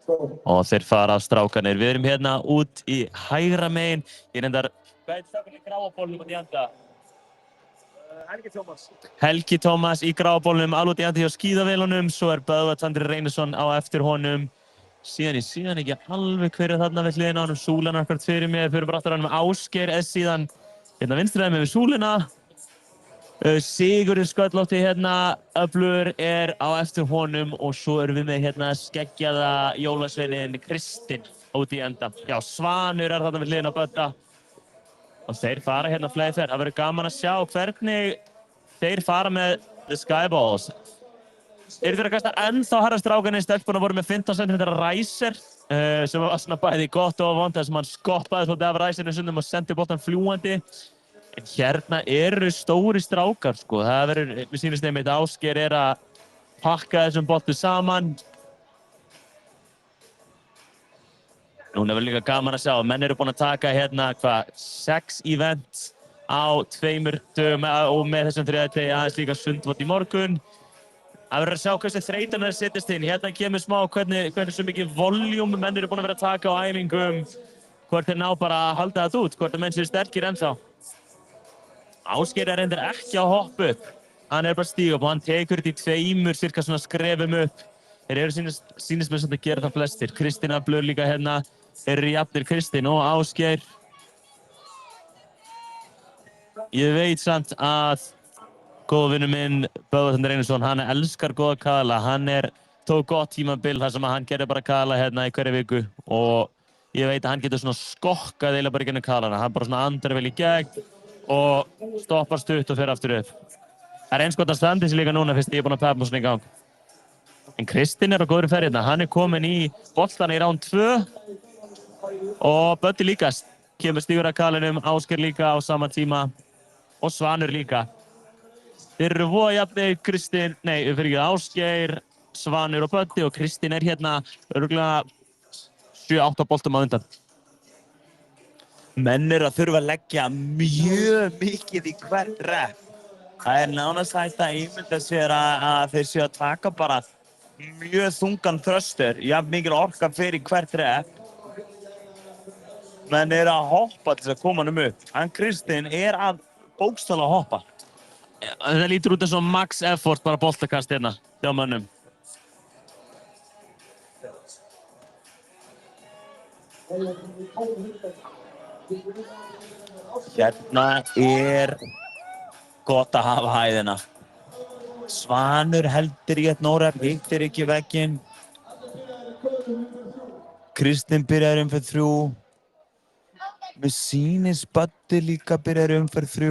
go. Og þeir fara af strákarnir. Við erum hérna út í hægra megin. Ég reyndar... Hvað er strákarnir í gráabólnum út í enda? Helgi Tómas. Helgi Tómas í gráabólnum, alveg út í enda hjá skíðavélunum. Svo er Böðvar Tandri Reynisson á eftir honum. Síðan ekki alveg hverju þarna við hliðina á honum. Súlan er akkord fyrir mér. Fyrir bara aftur hann með Ásgeir síðan hérna vinstriðið með Súlina. Sigurður Sköllótti hérna, öflugur er á eftir honum og svo erum við með hérna skeggjaða jólasveinin Kristinn út í enda. Já, Svanur er þarna við hliðina á Bödda og þeir fara hérna fleiri ferð. Það verður gaman að sjá hvernig þeir fara með The Skyballs. Eru þeir að kasta ennþá harra strákarnir, stelpurnar voru með 15 cm ræser sem var svona bæði gott og vont þar sem hann skoppaði svolítið af ræsinu sundum og sendi boltan fljúgandi. En hérna eru stóri strákar, sko. Það verður, við sýnist einmitt Ásgeir er að pakka þessum boltu saman. Núna er líka gaman að sjá að menn eru búin að taka hérna, 6 event á 2 dögum og með þessum 3. degi aðeins líka sundvott í morgun. Það verður að sjá hversu þreytan er að setjast inn. Hérna kemur smá hvernig svo mikið voljúm menn eru búin að vera að taka á æfingum. Hvort þeir ná bara að halda þetta út, hvort að menn séu sterkir ennþá. Ásgeir er reyndar ekki að hoppa upp. Hann er bara að stíga upp og hann tekur þetta í 2 cirka svona skrefum upp. Þeir eru sýnist með svona að gera það flestir. Kristinn Blöð líka hérna. Þeir eru jafnir Kristinn og Ásgeir. Ég veit samt að góðvinur minn, Böðvar Tandri Reynisson, hann elskar góða kaðla. Hann tók gott tímabil þar sem hann gerði bara kaðla hérna í hverju viku og ég veit að hann getur svona skokkað eiginlega bara í gennum kaðlana. Hann bara svona andar vel í gegn og stoppar stutt og fer aftur upp. Það er eins gott að standa sig líka núna fyrst ég er búinn að peppa svona í gang. En Kristinn er á góðri ferð hérna. Hann er kominn í boltana í round 2 og Böddi líka kemur stígur að kaðlinum, Ásgeir líka á sama tíma. og Svanur líka. Þeir eru voða jafnir, Kristinn, nei, fyrir ekki Ásgeir, Svanur og Böddi og Kristinn hérna örugglega 7-8 boltum á undan. Menn eru að þurfa að leggja mjög mikið í hvert rep. Það nánast hægt að ímynda sér að þeir séu að taka bara mjög þungan þröstur, jafn mikil orka fyrir hvert rep. Menn eru að hoppa til að koma upp. Kristinn að bókstaflega hoppa. Það lítur út eins og max effort bara boltakast hérna hjá mönnum. Hérna gott að hafa hæðina. Svanur heldur í eitt no-rep, hittir ekki vegginn. Kristinn byrjar umferð 3. Mér sýnist Böddi líka byrjar umferð 3.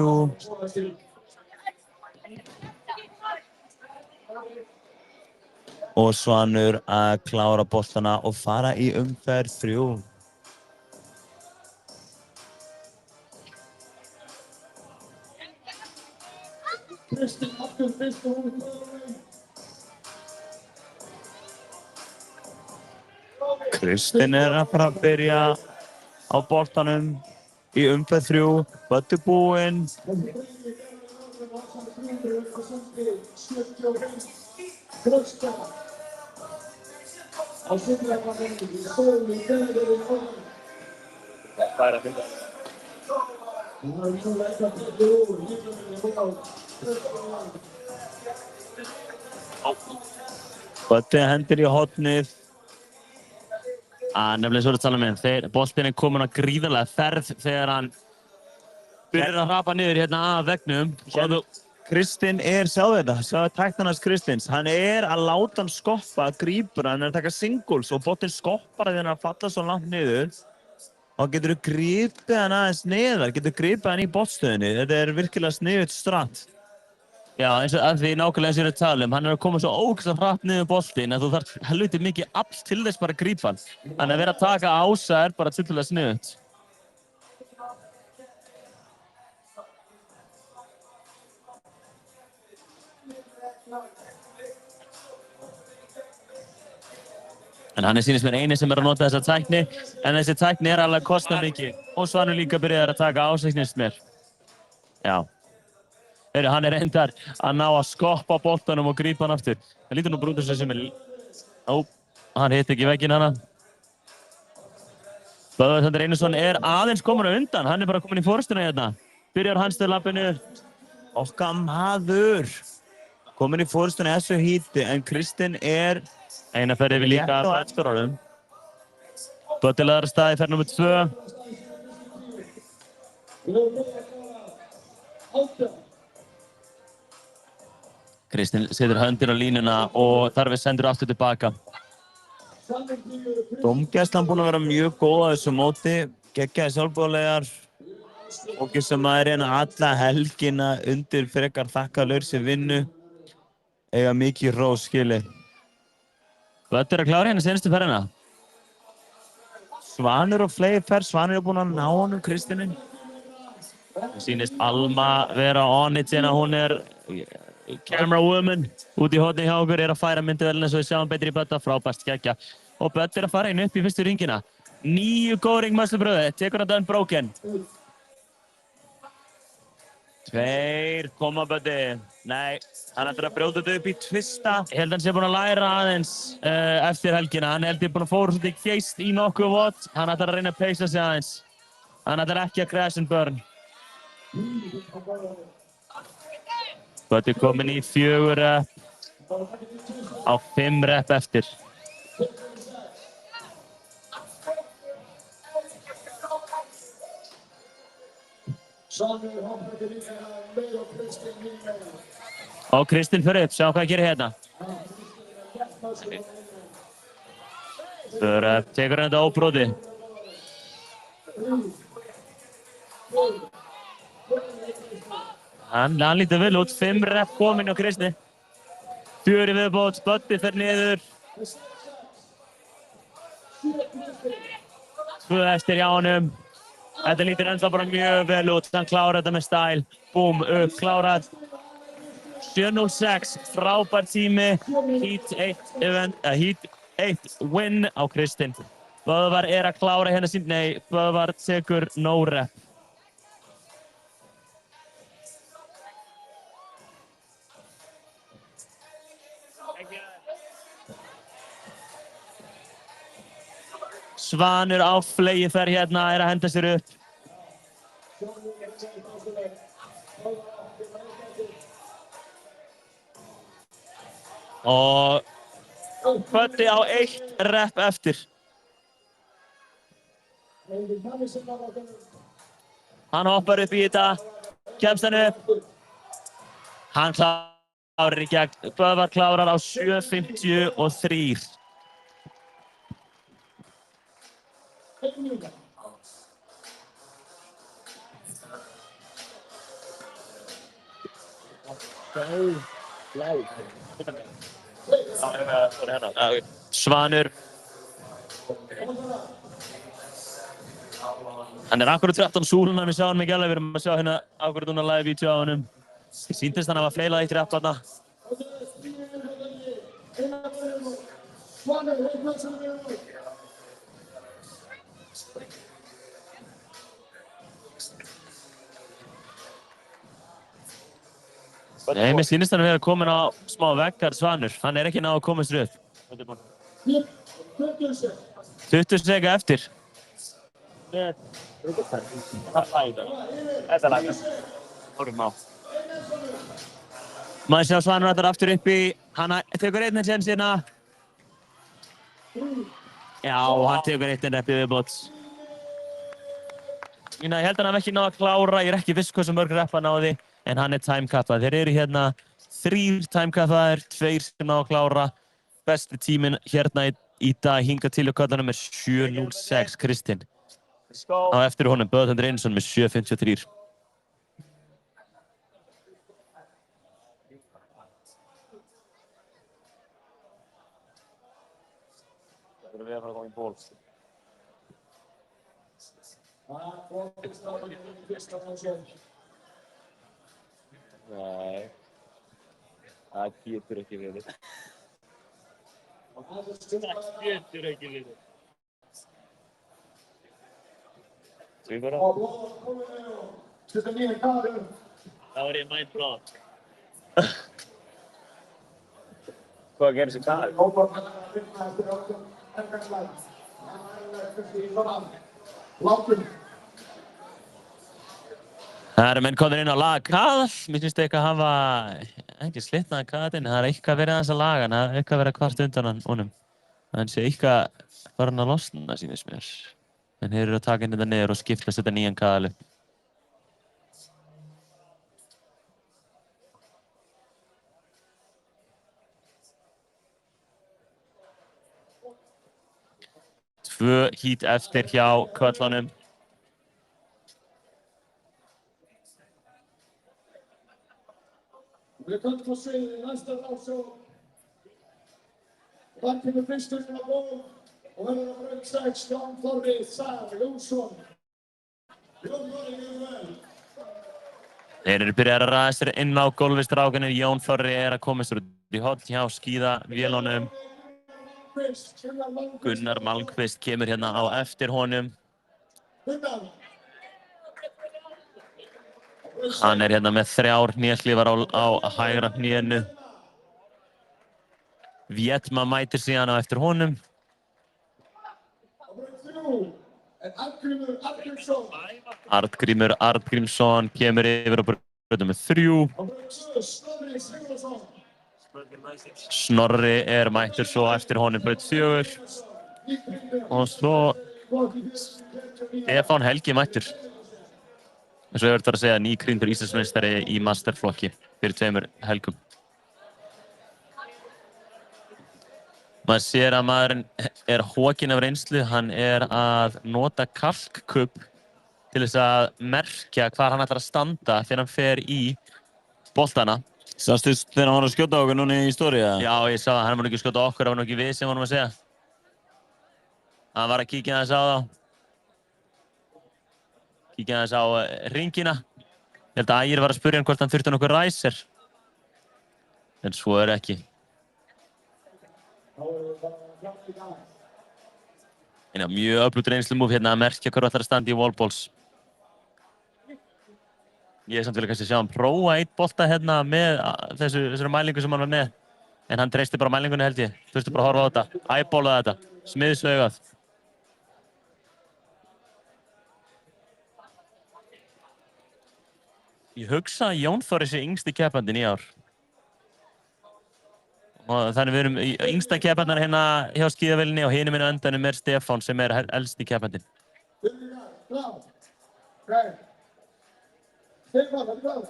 Og Svanur að klára boltana og fara í umferð 3. Kristinn að fara að byrja á boltanum í umferð 3. Böddi búinn. Böddi hendir í hornið. Nefnilega svo að tala með boltinn kominn á gríðarlega ferð þegar hann byrjar að hrapa niður hérna af veggnum. Kristinn sjáðu þetta, sjáðu tæknarnas Kristinns. Hann að láta hann skoppa, grípur hann, að taka singles og boltinn skoppar þegar hann falla svo langt niður. Og getur þú gripið hann aðeins neðar, getur gripið hann í boltstöðinni. Þetta virkilega sniðugt stratt. Já, eins og því nákvæmlega eins og ég að tala hann að koma svo ógeðslega hratt niður boltinn að þú þarf helviti mikið afl til þess bara að grípa hann. Þannig að vera að taka ása bara tiltölulega sniðugt. En hann sýnist mér eini sem að nota þessa tækni, en þessi tækni alveg að kosta mikið. Og Svanur líka byrjaði að taka ásæknist mér. Já. Hann reyndar að ná að skoppa boltanum og grípa hann aftur. Það lítur nú brúður sem hann hitt ekki vegginn hana. Böðvar Sander Einarsson aðeins komin á undan. Hann bara komin í forystuna hérna. Byrjar hans til lappinu. Okkar maður. Komin í forystuna þessu híti, en Kristinn eina ferði við líka að fættstórarum. Böddi laðar stað í ferð nr. 2. Kristinn setur höndir á línuna og þarf sendur aftur tilbaka. Dómgæslan búin að vera mjög góð á þessu móti. Geggjaði sjálfboðaliðar. Fólki sem alla helgina undir frekar þakkalaur sem vinnu. Eiga mikið hrós skilið. Böddi að klára hérna seinustu ferðina. Svanur og fleiri ferð. Svanur búin að ná honum Kristinni. Það sýnist Alma vera on it síðan að hún camera woman út í horni hjá okkur að færa myndavélina svo við sjáum betri í Bödda, frábært skeggja. Og Böddi að fara inn upp í fyrstu ringina. 9 góð ringmæslubröði, tekur hann unbroken. 2 koma Böddi. Nei, hann ætlar að brjóta þetta upp í tvista. Ég held hann sé búinn að læra aðeins eftir helgina. Hann held ég búinn að fóra svolítið geist í nokkuð vott. Hann ætlar að reyna að peysa sig aðeins. Hann ætlar ekki að crash and burn. Böddi kominn í 4 rep á 5 rep eftir. Og Kristinn fyrir upp, sjá hvað gerir hérna. Tekur hann þetta óbróti. Hann lítur vel út, 5 rep kominn á Kristinn. 4 viðbót, Böddi fer niður. 2 eftir hjá honum. Þetta lítur ennþá bara mjög vel út. Hann klárar þetta með stæl. Búm, upp, klárað. 7:06, frábær tími. Heat 1 win á Kristinn. Böðvar að klára hérna sín. Nei, Böðvar tekur no rep. Svanur á fleygiferð hérna að henda sér upp. Og Böddi á 1 rep eftir. Hann hoppar upp í þetta, kemst hann upp. Hann klárar í gegn. Böðvar klárar á 7:53. Svanur. Hann akkurat 13 súluna, við sjáum ekki alveg, við erum að sjá hérna akkurat núna live vídeo á honum. Sýndist hann að hafa fleilað 1 rep þarna. Nei, mér sýnist hann að vera komin á smá veggar Svanur. Hann ekki náð að koma sér upp. 20 seka eftir. Þetta lagar. Horfum á. Maður sjá Svanur allar aftur upp í. Hann tekur einn séns hérna. Já, hann tekur einn rep í viðbót. Ég held hann hafi ekki náð að klára. Ég ekki viss hversu mörg rep hann náði. En hann timekappað. Þeir eru hérna 3 timekappaðir, 2 sem ná að klára. Besti tíminn hérna í dag hingað til og kallanum er 7:06 Kristinn. Á eftir honum Böðvar Einarsson með 7:53. Það eru við að fara að koma í ból. Nei, það getur ekki verið. Það getur ekki verið. Við bara. Það var ég mindblown. Hvað gerði þessi kall? Það eru menn komnir inn á lag Kaðal. Mér finnst eitthvað að hafa ekki slitnaði Kaðalinn. Það eitthvað verið aðeins að laga hann. Það eitthvað verið að kvart undan honum. Hann sé eitthvað farin að losna, sýnist mér. En þeir eru að taka inn þetta niður og skipta þetta nýjan Kaðal upp. Tvö hít eftir hjá köllunum. Við komum til að segja í næsta rásjó. Þar kemur fyrsturinn á ból og verður á braut 6, Jón Þorri Sær Jónsson. Jón Þorri, mjög vel. Þeir eru byrjað að ræða sér inn á gólfið strákanir. Jón Þorri að koma sér út í horn hjá skíðavélunum. Gunnar Malmqvist kemur hérna á eftir honum. Hann hérna með 3 hnéklifar á hægra hnénu. Vietma mætir síðan á eftir honum. Arngrímur Arngrímsson kemur yfir á braut númer 3. Snorri mættur svo eftir honum braut 4. Og svo Stefán Helgi mættur. Eins og ég verður að segja nýkrýndur Íslandsmeistari í masterflokki fyrir 2 helgum. Maður sér að maðurinn hokinn af reynslu. Hann að nota kalkkubb til þess að merkja hvar hann ætlar að standa þegar hann fer í boltana. Sástu þegar hann var að skjóta okkur núna í stóri? Já, ég sá það. Hann var ekki að skjóta okkur, það var nú ekki við sem vorum að segja. Hann var að kíkja aðeins á þá. Kíkja aðeins á hringina. Ég held að Ægir var að spyrja hann hvort hann þurfti nokkuð ræser. En svo ekki. En já, mjög öflugt reynslumúf hérna að merkja hver ætlar að standa í wallballs. Ég samt vilja kannski sjá hann prófa eitt bolta hérna með þessari mælingu sem hann var með. En hann treysti bara mælingunni held ég. Þurfti bara að horfa á þetta. Eyeballaði þetta. Smiðsaugað. Ég hugsa að Jón Þór sé yngsti keppandinn í ár. Og þannig við erum yngsta keppandar hérna hjá skíðavélinni og hinum inn á endanum Stefán sem elsti keppandinn. Stefán, er du klar?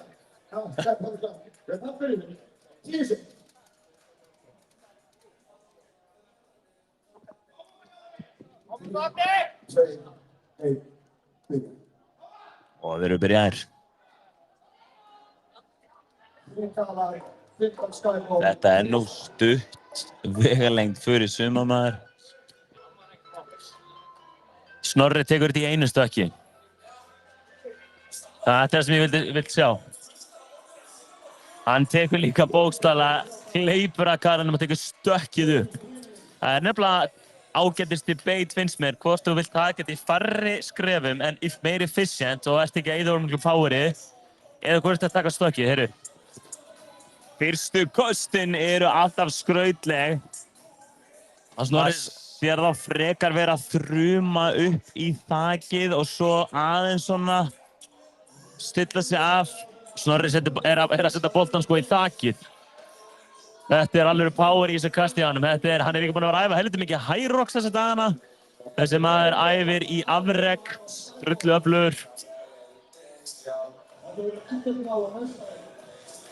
Ja, Stefán er klar. Vänta för dig. 10 sekunder. Og við erum byrjaðir. Þetta nú stutt vegalengd fyrir sumarmaður. Snorri tekur þetta í einu stökki. Það er það sem ég vildi sjá. Hann tekur líka bókstaflega, hleypur að karanum og tekur stökkið upp. Það er nefnilega ágætis debate finnst mér, hvort þú vilt taka þetta í færri skrefum en meiri efficient og ert ekki að eyða orðmiklu poweri, eða hvort þetta taka stökkið, heyrðu. Fyrstu kostin eru alltaf skrautleg. Það sér þá frekar vera að þruma upp í þakið og svo aðeins svona stilla sig af. Snorri er að setja boltan sko í þakið. Þetta er alveg power í þessu kasti á honum. Hann er líka búinn að vera að æfa heldur mikið high rocks þessa dagana. Þessi maður æfir í afrek, drullu öflugur.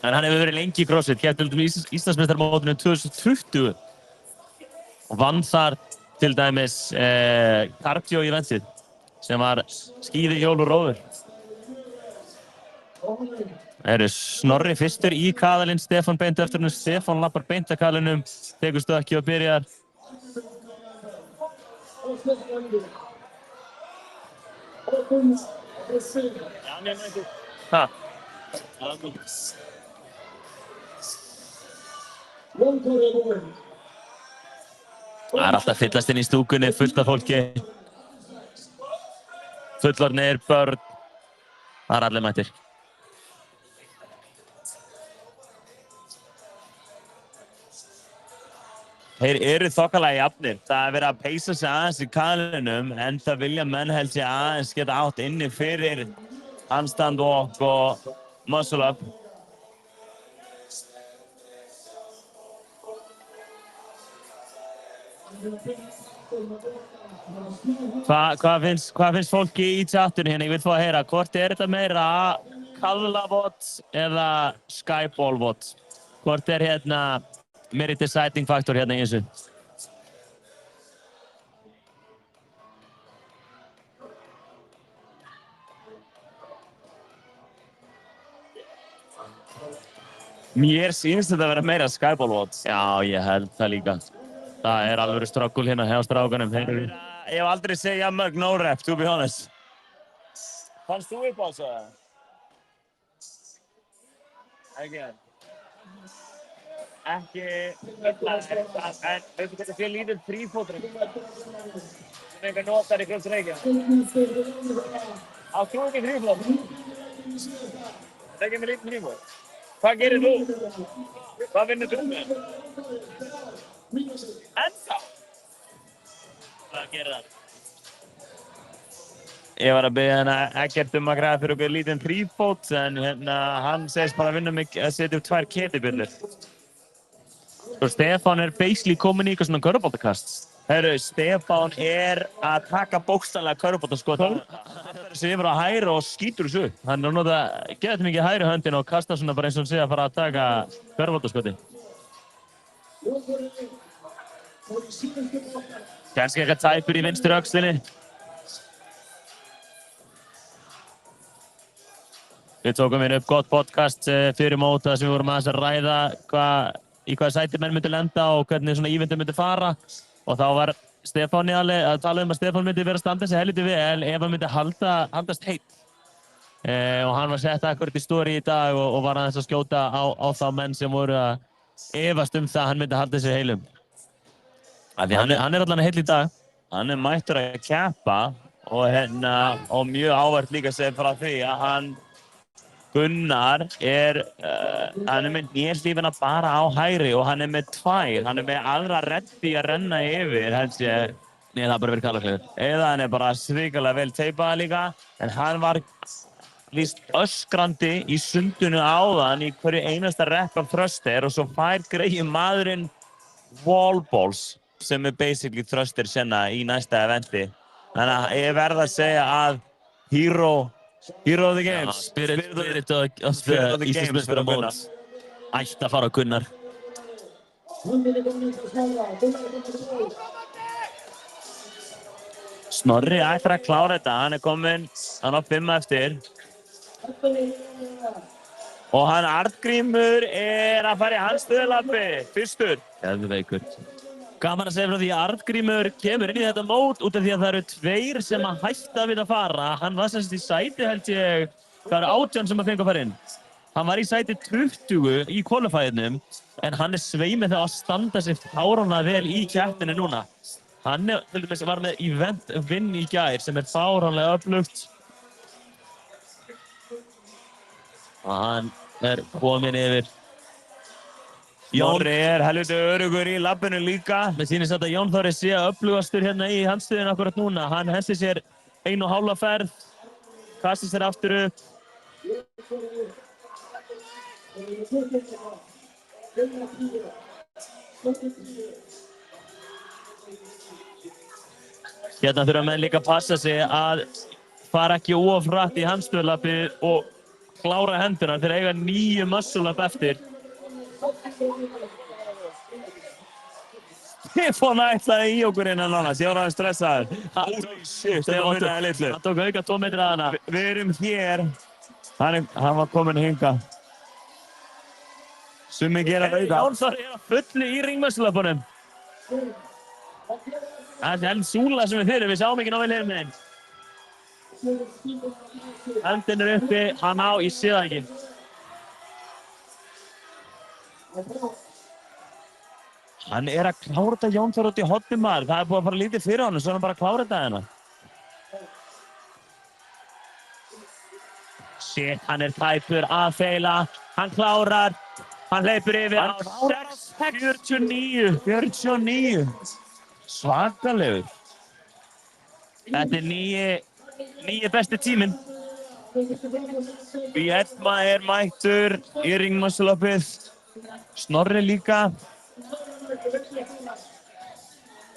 En hann hefur verið lengi í CrossFit, keppti Íslandsmeistaramótinu 2020 og vann þar til dæmis cardio eventið sem var skíði, hjól og róður. Það eru Snorri fyrstur í kaðalinn, Stefán beint eftir hennum, Stefán lappar beint að kaðalinnum, tekur stökki og byrjar. Ha? Það er alltaf fyllast inn í stúkunni, fullt af fólki. Fullorðnir, börn, það er allir mættir. Þeir eru þokkalega jafnir. Það er verið að peysa sig aðeins í kaðlinum en það vilja menn held sig aðeins geta átt inni fyrir handstand walk og muscle up. Hvað finnst fólki í chatinu hérna? Ég vil fá að heyra, hvort er þetta meira kaðlavot eða skyballvot? Hvort er hérna meiri deciding factor hérna í þessu? Mér sýnst þetta að vera meira skyballvot. Já, ég held það líka. Það er alveg struggle hérna hjá strákunum. Ég hef aldrei segið jafn mörg no rep, to be honest. Fannst þú upp á þessu? Ekki. Ekki illa, en veistu hvað þetta lítill þrífótur sem einhver notar í Krossreykja? Á þú ekki þrífótur? Það er ekki með lítinn þrífót. Hvað gerir þú? Hvað vinnur þú með? Ennþá? Hvað gerir það? Ég var að biðja hérna Eggert að græða fyrir okkur lítinn þrífót en hann segist bara að vinna mig að setja upp 2 ketibjöllur. Svo Stefán er basically komin í eitthvað svona körfuboltakast. Heyrðu, Stefán er að taka bókstaflega körfuboltaskot. Hann hættar sig yfir á hægri og skýtur þessu upp. Hann er að nota geðvægt mikið hægri höndin og kasta svona bara eins og hann sé að fara að taka körfuboltaskoti. Kannski eitthvað tæpur í vinstri öxlinni. Við tókum hérna upp gott podcast fyrir mót þar sem við vorum aðeins að ræða í hvaða sæti menn myndi lenda og hvernig svona íventið myndi fara. Og þá var Stefáni að tala að Stefán myndi vera að standa sig helviti vel ef hann myndi haldast heill. og hann var sett akkurat í story í dag og var aðeins að skjóta á þá menn sem voru að efast það að hann myndi halda sér heilum. Hann er allan heill í dag. Hann er mættur að keppa og mjög ávært líka segir frá því að hann Gunnar hann er með nýrslífina bara á hægri og hann er með tvær. Hann er með aðra reddi að renna yfir, held ég. Nei, það har bara verið kalaklegur. Eða hann er bara svikalega vel teipaður líka. En hann var víst öskrandi í sundinu áðan í hverju einasta rep af thruster og svo fær greiði maðurinn wallballs sem er basically thruster senna í næsta eventi. Þannig að ég verð að segja að Hero of the Games. Spirit of the Games fyrir mót. Ætti að fara á Gunnar. Snorri ætlar að klára þetta, hann er kominn, hann á 5 eftir. Og hann Arngrímur er að fara í hans stöðlappi, fyrstur. Geðveikur. Gaman að segja frá því að Arngrímur kemur inn í þetta mót út af því að það eru 2 sem að hætta við að fara. Hann var semst í sæti held ég, það eru 18 sem að fengu að fara inn. Hann var í sæti 20 í qualifierunum en hann er sveimið þegar að standa sig fáránlega vel í keppninni núna. Hann til dæmis var með event win í gær sem er fáránlega öflugt. Og hann er kominn yfir. Jónri er helviti örugur í labbinu líka. Mér sýnist að Jón Þóri sé öflugastur hérna í handstöðinu akkurat núna. Hann hendi sér 1,5 ferð, kasti sér aftur upp. Hérna þurfa menn líka að passa sig að fara ekki of hratt í handstöðulappið og klára hendurna þegar eiga 9 muscle-up eftir. Stefán ætlaði í okkur innan annars, ég var aðeins stressaður. Stefán hundaði litlu. Hann tók auka 2 metra að hana. Við erum hér. Hann var kominn hingað. Summi gera auka. Jón Þór er á fullu í ringmuscle-upunum. Það er súla sem við við sáum ekki nóg vel hérna einn. Hendin er uppi, hann á, ég sé það ekki. Hann er að klára þetta Jón Þór út í hornið maður. Það er búið að fara lítið fyrir honum, svo hann bara að klára þetta hérna. Shit, hann er tæpur að feila. Hann klárar. Hann hleypur yfir á 49. Svakalegur. Þetta er nýji besti tíminn. Bjarma er mættur í ringmuscle-upið. Snorri líka.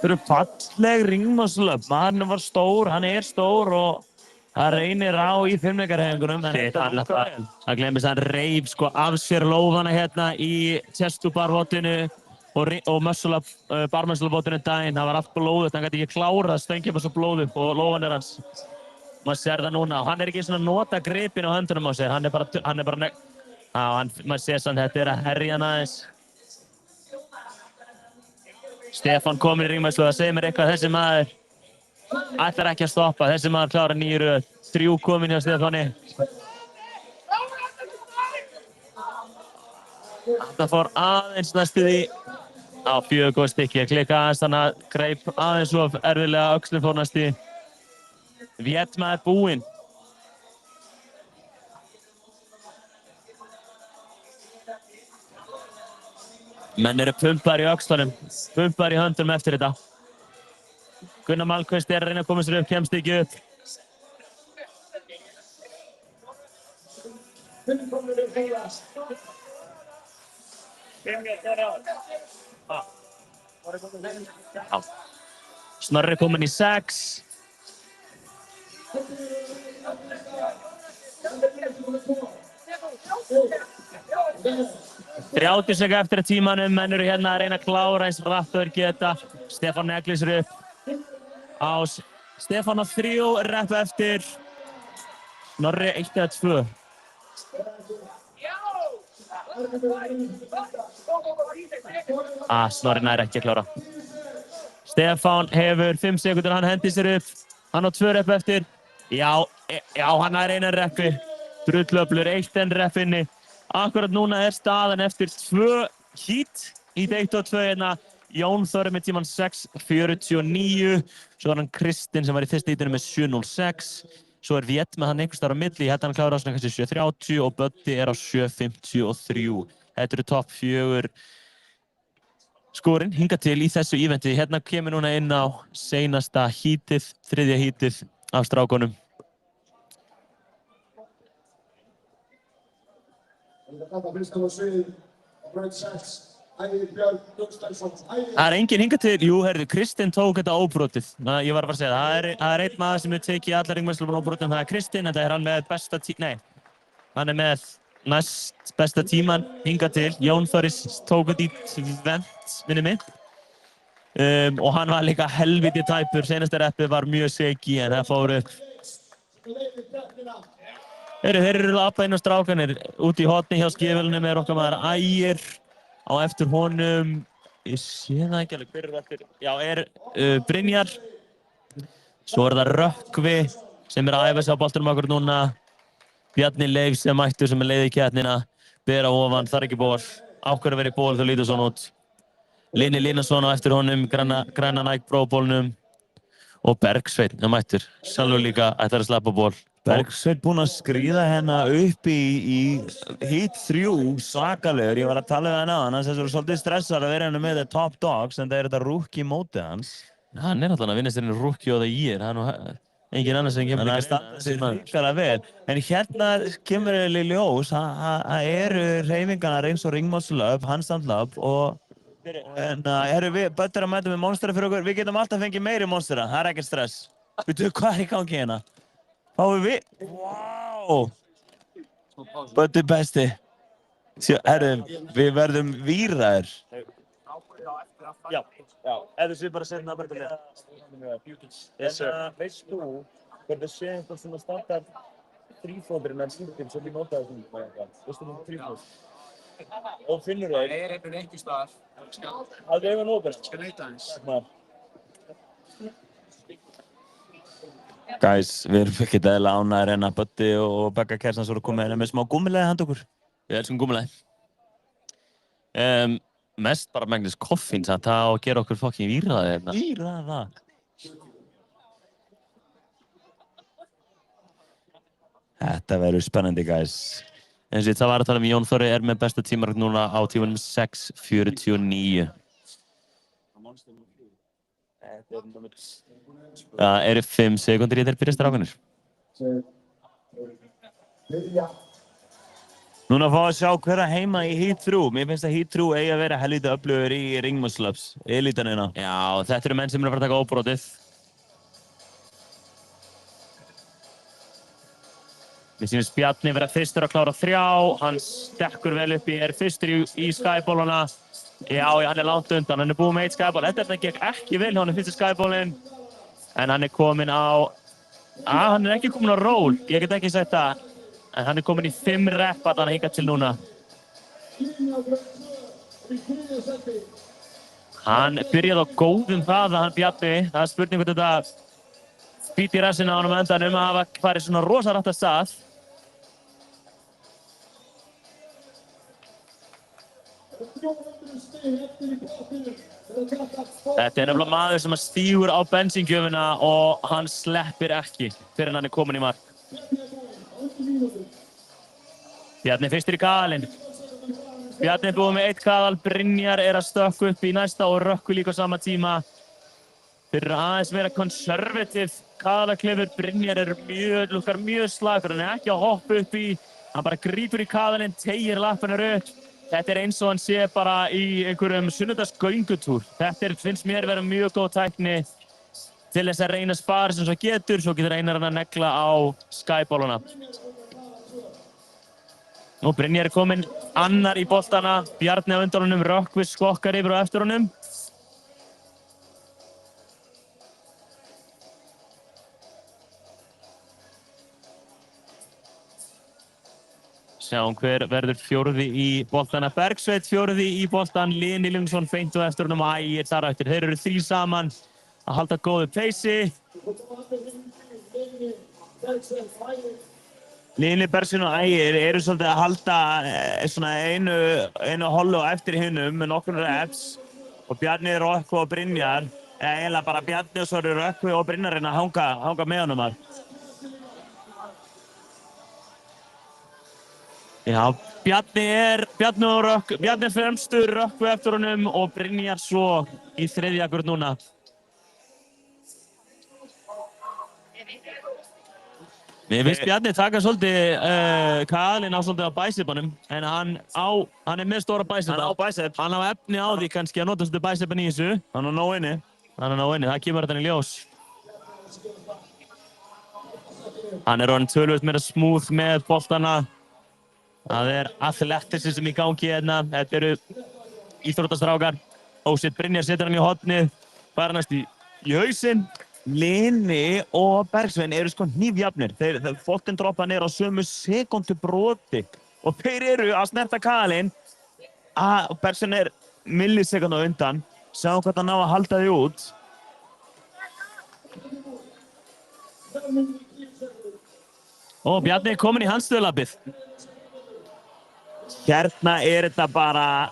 Það eru falleg ringmuscle-up. Maðurinn var stór, hann er stór og það reynir á í fimmleikarhefingunum. Það glemist að hann reif sko af sér lófana hérna í chest-to-bar-votinu og muscle-up, bar-muscle-votinu daginn. Það var allt blóðugt, hann gæti ekki klárað að stöngja bara svo blóð upp og lófan er hans. Maður sér það núna og hann er ekki svona að nota gripin á höndunum á sér. Hann er bara maður sér samt þetta er að herja hann aðeins. Stefán kominn í ringmæslu, það segir mér eitthvað þessi maður ætlar ekki að stoppa. Þessi maður klárar 9 röð. 3 komin hjá Stefáni. Þetta fór aðeins næstu því á 4 góð stykki. Ég klikka aðeins þannig að greip aðeins of erfiðlega öxlinn fór næstu því. Vietma er búinn. Menn eru pumpar í öxlunum, pumpar í höndunum eftir þetta. Gunnar Malmqvist er að reyna að koma sér upp, kemst ekki upp. Snorri kominn í 6. 30 sekúndur eftir að tímanum, menn eru hérna að reyna að klára eins hratt og þeir geta. Stefán neglir sér upp. Stefán á 3 rep eftir. Snorri 1 eða 2. Snorri nær ekki að klára. Stefán hefur 5 sekúndur, hann hendi sér upp. Hann á 2 rep eftir. Já, hann nær 1 repi. drullöflur 1N-rep inni. Akkurat núna er staðan eftir 2 heat í 1 og 2 hérna. Jón Þór með tíman 6:49. Svo er hann Kristinn sem var í fyrsta heatinu með 7:06. Svo er Viet með hann einhvers staðar á milli. Ég held að hann klárar á svona kannski 7:30 og Böddi er á 7:53. Þetta eru topp 4 skorin hingað til í þessu eventi. Hérna kemur núna inn á seinasta heatið, 3. heatið af strákunum. Það er enginn hingað til. Jú, herðu, Kristinn tók þetta óbrotið. Ég var bara að segja, það er einn maður sem hefur tekið allar ringmeistarana óbrotið, það er Kristinn. Þetta er hann með besta hann er með næst besta tíman hingað til. Jón Þóris tók þetta í 20, minni mig. Og hann var líka helviti tæpur. Seinasta reppið var mjög shaky en það fór upp. Þeir eru lappa inn á strákanir. Út í hotni hjá skifilunum er okkar maður Ægir. Á eftir honum, ég sé það ekki alveg, hver er eftir? Já, er Brynjar. Svo er það Rökkvi sem er að æfa sig á boltanum okkur núna. Bjarni Leifs sem mættur sem er leið í keppnina. Bera ofan, þarf ekki ból. Ákveður að vera í ból, þau lítur svona út. Linni Linason á eftir honum, græna Nike Pro-bólnum. Og Bergsveinn er mættur. Sjálfur líka ætlar að slappa ból. Bergsveinn búinn að skríða hérna upp í heat 3 svakalegur. Ég var að tala við hann á hann. Hann er svolítið stressar að vera hérna með the top dogs en það er þetta rookie mótið hans. Hann er alltaf að vinnast hérna rookie og það ég. Það er nú engin annar sem kemur til greina. Þannig að standa sig ríkala vel. En hérna kemur í ljós að eru hreyfingarnar eins og ringmálslöp, handstandlöp og erum við Böddur að mæta með monstera fyrir okkur. Við getum alltaf fengið meiri monstera, það er ekkert stress. Veitu hvað er í gangi hérna? Fáum við? Wow! Böddi besti. Herru, við verðum víraðir. Já. Ef þú séu bara að setja það bara til það. Yes, sir. Veist þú hvernig sé eitthvað svona standard þrífóðurinn en slítum sem við notaði svona eitthvað? Veistu þú þrífóð? Og finnur þeir? Það er einhver staðar. Haldið eiga nóbel? Skal leita eins. Guys, við erum ekkert eðlilega ánægðir en að Böddi og Begga Kersans voru komið hérna með smá gúmmilega handa okkur. Við elskum gúmmilega. Mest bara megnis koffín samt það og gera okkur fucking víraði hérna. Víraða? Þetta verður spennandi, guys. Eins og það var að tala um Jón Þóri er með besta tímarækt núna á tímanum 6:49. Það eru 5 sekundir í þeir byrja strákanir. Núna fáum við að sjá hverja heima í Heat 3. Mér finnst að Heat 3 eigi að vera helviti öflugur í ringmusslöps, elitanina. Já, þetta eru menn sem eru að fara að taka óbrotið. Mér sýnist Bjarni vera fyrstur að klára 3. Hann stekkur vel upp er fyrstur í skybólana. Já, hann er langt undan. Hann er búinn með 1 skyból. Þetta gekk ekki vel, hann er fyrsti skybólinn. En hann er kominn á... hann er ekki kominn á ról. Ég get ekki sagt það. En hann er kominn í 5 rep að hann hingað til núna. Hann byrjaði á góðum hraða, hann Bjarni. Það er spurning hvort þetta bít í rassinn á honum endanum að hafa farið svona rosa rætt af stað. Þetta er nefnilega maður sem stígur á bensíngjöfina og hann sleppir ekki fyrir hann er kominn í mark. Bjarni fyrstur í kaðalinn. Bjarni er búinn með 1 kaðal, Brynjar er að stökkva upp í næsta og Rökkvi líka á sama tíma. Þeir eru aðeins meira konservativ kaðalaklifur. Brynjar lukkar mjög slagur, hann er ekki að hoppa upp í. Hann bara grípur í kaðalinn, teygir lappanar upp. Þetta er eins og hann sé bara í einhverjum sunnudagsgöngutúr. Þetta finnst mér vera mjög góð tækni til þess að reyna að spara sem svo getur. Svo getur einar hann að negla á skybóluna. Nú Brynjar er kominn annar í boltana. Bjarni á undan honum, Rökkvi skokkar yfir á eftir honum. Sjáum hver verður 4. í boltana. Bergsveinn 4. í boltan, Linni Lungsson feint og eftir honum og Ægir þar eftir. Þeir eru 3 saman að halda góðu peysi. Lini Bergsveinn og Ægir eru svolítið að halda svona einu hollu á eftir hinnum með nokkur reps og Bjarni, Rökkvi og Brynjar, eiginlega bara Bjarni og svo eru Rökkvi og Brynjar að hanga með honum þar. Já, Bjarni er fremstur, Rökkvi eftir honum og Brynjar svo í þriðja gurt núna. Mér finnst Bjarni taka svolítið kalinn á svolítið á bæsipunum, en hann er með stóra bæsipa. Hann á bæsip. Hann á efni á því kannski að nota svolítið bæsipin í þessu. Hann á nóg inni. Það kemur þetta í ljós. Hann er orðinn töluvert meira smooth með boltana. Það er athleticism í gangi hérna. Þetta eru íþróttastrákar. Shit, Brynjar setur hann í hornið. Fær næst í hausinn. Lini og Bergsveinn eru sko hnífjafnir. Boltinn droppa niður á sömu sekúndu broti og þeir eru að snerta kalinn. Bergsveinn er millisekúndu á undan. Sjáum hvað hann ná að halda því út. Bjarni er kominn í handstöðulabbið. Hérna er þetta bara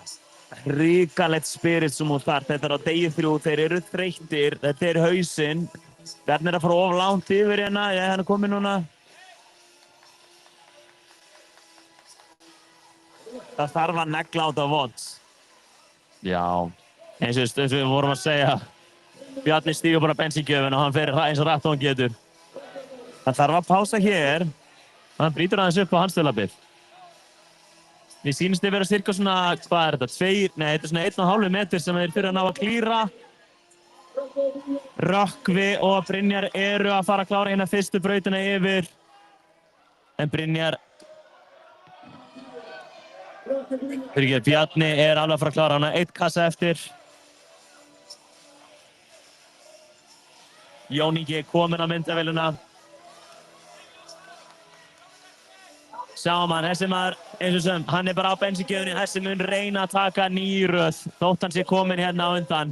hrikalegt spirit sem hún þarf. Þetta er á degi 3, þeir eru þreyttir, þetta er hausinn. Bjarni er að fara of langt yfir hérna, hann er kominn núna. Það þarf að negla á þetta vott. Já, eins og við vorum að segja, Bjarni stígur bara bensíngjöfin og hann fer eins og rætt og hann getur. Það þarf að pása hér, hann brýtur aðeins upp á handstöðulabbið. Mér sýnist þið vera cirka svona, hvað er þetta, þetta er svona 1,5 metr sem þeir fyrir að ná að klíra. Rökkvi og Brynjar eru að fara að klára hérna fyrstu brautina yfir. En Brynjar... Bjarni er alveg að fara að klára hana, 1 kassa eftir. Jón Ingi er kominn á myndavélina. Sjáum hann, þessi maður, eins og sem, hann er bara á bensíngjöfinni, þessi mun reyna að taka nýröð, þótt hann sé kominn hérna á undan.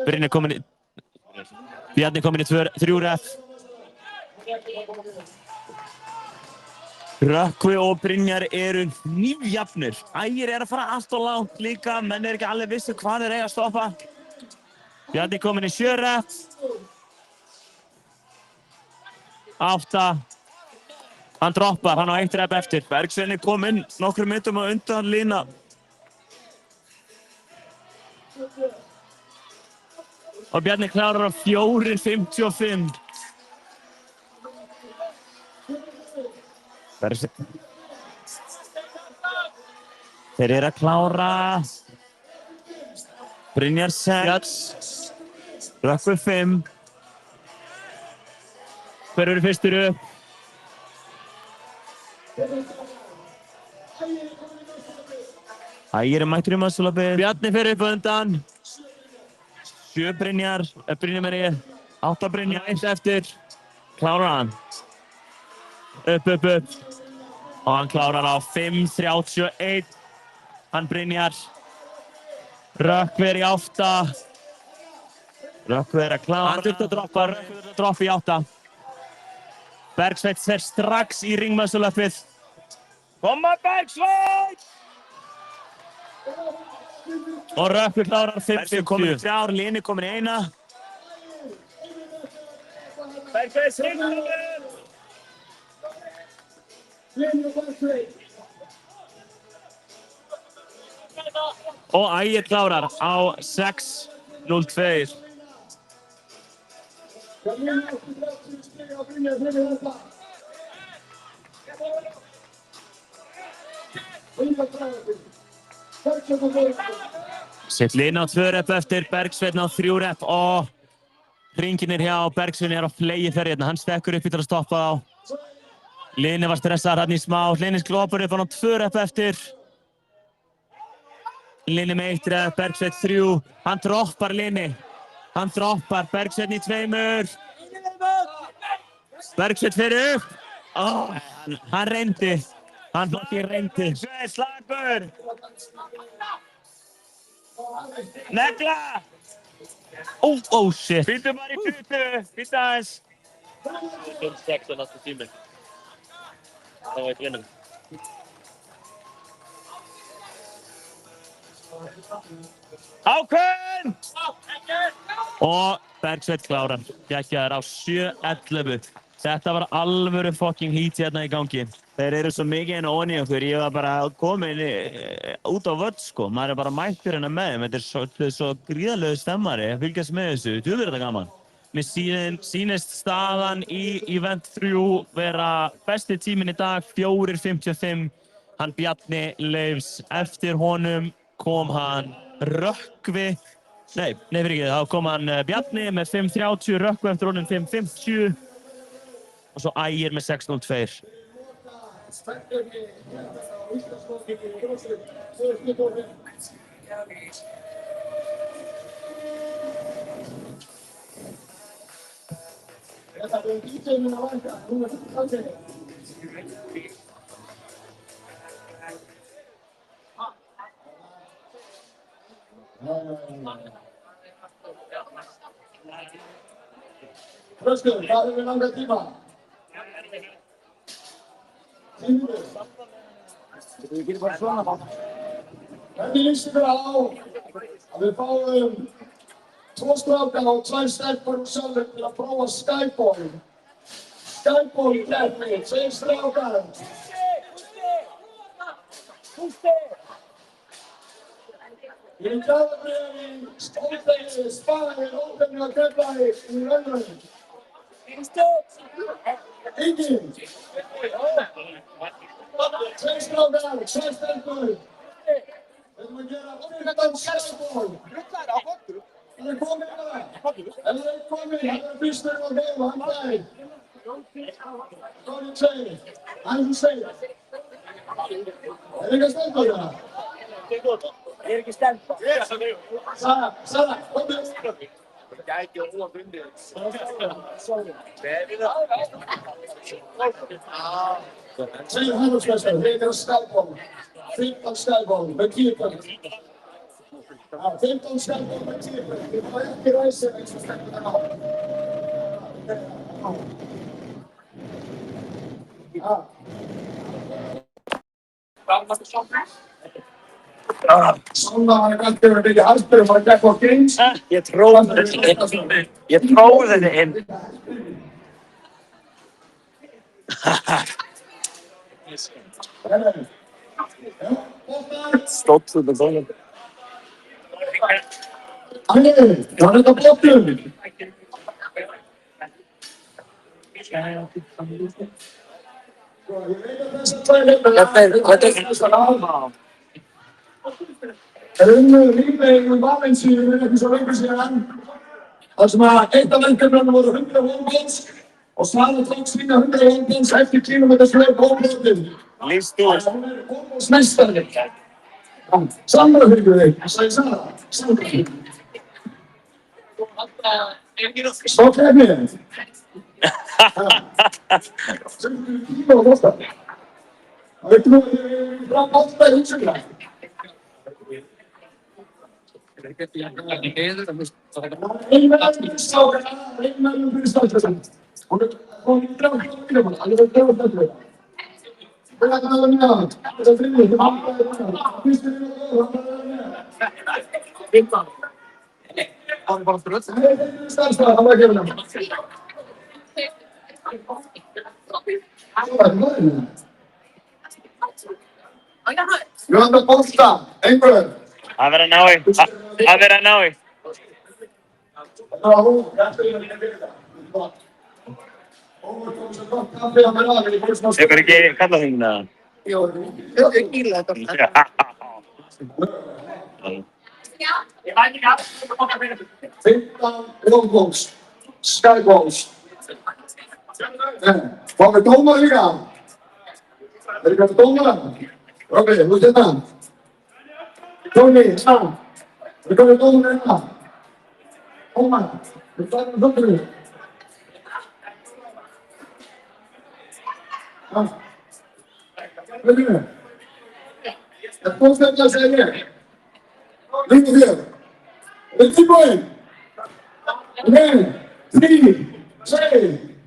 Bjarni kominn í 3 ref. Rökkvi og Brynjar eru hnífjafnir. Ægir er að fara allt og langt líka, menn er ekki alveg vissu hvað þeir eiga að stoppa. Bjarni kominn í 7 ref. 8. Hann droppar, hann á 1 rep eftir. Bergsveinn er kominn nokkrum myndum á undan lína. Og Bjarni klárar á 4.55. Þeir eru að klára. Brynjar 6. Rökkvi 5. Hver eru fyrstur upp? Ægir er mættur í handstöðulabbið. Bjarni fer upp á undan. 7 Brynjar, Brynjar 8 Brynjar, 1 eftir. Klárar hann. Upp. Og hann klárar á 5.31. Hann Brynjar. Rökkvi er í 8. Rökkvi er að klára. Hann þurfti að droppa, Rökkvi þurfti að droppa í 8. Bergsveinn fer strax í ringhandstöðulabbið. Koma Bergsveinn! Og Rökkvi klárar 5.50. Bergsveinn kominn í 3, Lini kominn í 1. Bergsveinn ringhandstöðulabbið! Og Ægir klárar á 6.02. Sitt Lini á 2 rep eftir, Bergsveinn á 3 rep og hringirnir hjá Bergsveinn er á flegi þeirri hérna. Hann stekkur upp í til að stoppa þá. Lini var stressaður hann í smá. Lini glópar upp, hann á 2 rep eftir. Lini með 1 rep, Bergsveinn 3. Hann droppar Lini. Hann droppar, Bergsveinn í 2. Bergsveinn fyrir upp. Hann reyndi. Hann flokki reyndi. Bergsveinn slagur. Negla. Shit. Býttu bara í putu. Býttu aðeins. 5-6 á næstu tíminn. þá veit vinnum. Hákon! Og Bergsveinn klárar. Geggjaður á 7-11. Þetta var alvöru fucking heat hérna í gangi. Þeir eru svo mikið inn ofan í okkur. Ég var bara komin út á völl, sko. Maður er bara mættur hérna með þeim. Þetta er svo gríðarlegu stemmari að fylgjast með þessu. Þú verður þetta gaman. Mér sýnist staðan í Event 3 vera besti tíminn í dag, 4:55. Hann Bjarni Leifs. Eftir honum kom hann Rökkvi. Nei, fyrir ekki. Þá kom hann Bjarni með 5:30, Rökkvi eftir honum 5:50. Og svo Ægir með 6:02. Röskur, hvað er við langa tíma? 10 mínútur. Við getum bara svona bara. Hvernig lýst ykkur á að við fáum 2 strákar og 2 stelpur úr salnum til að prófa skyball? Skyball keppni, 2 strákar. Ég gæðabréfi Stóltegi, Spáni, ópenni að keppa í raunröðinu. Engin. 2 strákar, 2 stelpur. Við erum að gera 15 skyball. Það er komið það. Það er komið, það er fyrstur og gefa, hann dæg. Hvað er það að segja? Hann er að segja. Er ekki að stelpa það? Ég er ekki stelpa. Sara, komið. Gæti og hún fundið. Segir hann og skæstar, við erum skyball. 15 skyball með kýrpöld. 15 skyball með kýrpöld. Við fáum ekki ræsir eins og stelpur það á. Svona var ekki alltaf verið mikið harspyrum að keppa á games. Ég tróði þetta inn. Stótt þetta góðum. Ægir, var þetta bóttum? Ég veit að þess að tvæ Lífeyri Valensíu fyrir ekki svo lengur síðan. Þar sem að eitt af verkefnunum voru 100 wallballs og Sara tók sína 100 wallballs eftir kílómetershlaup wallballin. Lýst úr. Hún er wallballsmeistari. Sandra fyrir þig, sagði Sara. Sandra fyrir þig. Svo kemur. Sem fyrir tíma og bósta. Það veitum við að við erum frá bósta í húsuglega. Einmælum fyrir stáðsvæðan. Hún er komið 30 kílómetra, alveg 30 kílómetra. Við erum að vera með það. Það er friðið, við erum að vera með það. Fyrstu við erum að vera með það. Bindan. Það er bara ströð. Það er fyrir stáðsvæðan, það var að gefa það. Það er góðið. Við erum að bósta, einhverjum. Það verður að ná í. Það verður að ná í. Ykkur ekki kalla þín eða? Jú, ég gíla þetta. 15 wallballs, skyballs. Fáum við dómar líka? Er ekki að dómar? Robby, þú veist þetta? Tony, við komum dómar hérna. Dómar, við færum dómar. Veitum við? Það komst ekki að segja ég. Líka þér. Er þið búinn? 1, 3, 2,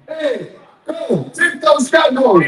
1, go! 15 skyball!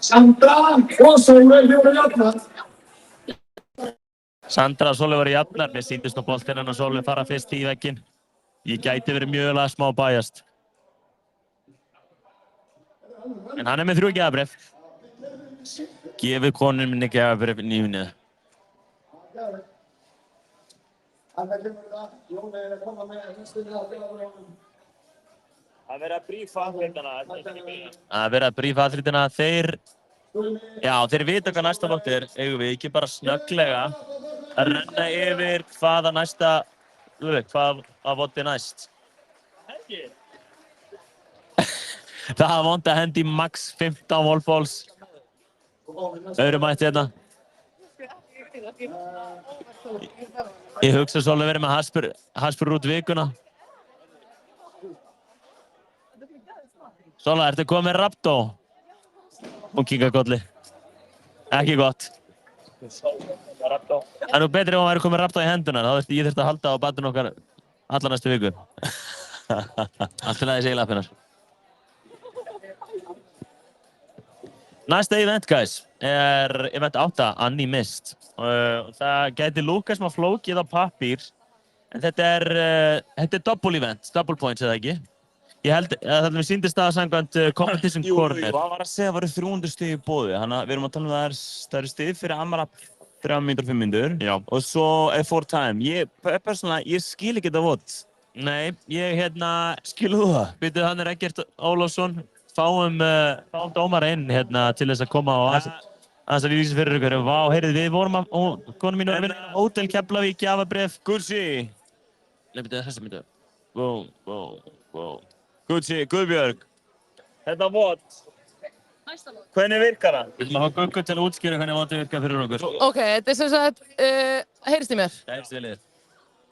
Sandra og Sóli voru jafnar. Mér sýndist nú boltinn hennar Sóli fara fyrst í vegginn. Ég gæti verið mjög smá bæjast. En hann með 3 gjafabréf. Gefið konunni minni gjafabréf í nýjunni. Það verið að brífa athletina. Þeir vita hvað næsta vott er. Eigum við ekki bara snögglega að renna yfir hvaða næsta, hvað vott er næst? Það var vont að hendi max 15 wallballs. Öðru mætti hérna. Ég hugsa svolítið verið með Haspur út vikuna. Sola, ertu komið með Raptó? Hún kingar kolli. Ekki gott. Það er nú betri ef hún væri komið Raptó í hendunar. Þá ég þurfti að halda á batinu okkar alla næstu viku. Allt til aðeins eiginlappinnar. Næsta event, guys, er event 8, Annie Mist. Það gæti lúkað smá flókið á pappír, en þetta er double event, double points eða ekki. Ég held að það sýndist það samkvæmt competition corner. Hvað var að segja að það eru 300 stig í boði, þannig að við erum að tala um að það eru stig fyrir AMRAP 3 mínútur og 5 mínútur. Já. Og svo er 4 time. Ég skil ekki þetta vott. Nei, skilu þú það? Býtu, hann er Eggert Ólafsson. Fáum dómara inn til þess að koma og aðeins að lýsa fyrir ykkur. Vá, heyrðu, við vorum konum mínu að vinna Hótel Keflavík, gjafabréf. Gursi. Nei, býtu, þessi myndu. Wow. Gursi, Guðbjörg. Þetta vott. Hvernig virkar það? Við ætlum að hafa Guggu til að útskýra hvernig vottið virkar fyrir okkur. Ok, þetta er sem sagt, heyrist í mér? Það heyrist í liðið.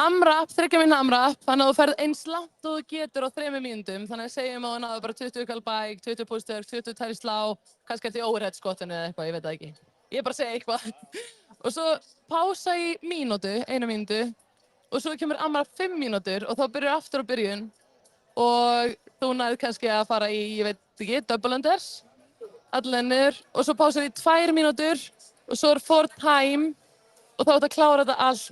AMRAP, 3 mínúna AMRAP, þannig að þú ferð eins langt og þú getur á 3 mínútum. Þannig að segjum að þú náðu bara 20 kallbæk, 20 pústur, 20 tæri slá, kannski eftir overhead skottinu eða eitthvað, ég veit það ekki. Ég er bara að segja eitthvað. Og svo pása í mínútu, 1 mínútu, og svo kemur AMRAP 5 mínútur og þá byrjar aftur á byrjun. Og þú nærð kannski að fara í, ég veit ekki, double unders, allir niður, og svo pásar í 2 mínútur og svo er 4 time og þá ert að klára þetta allt.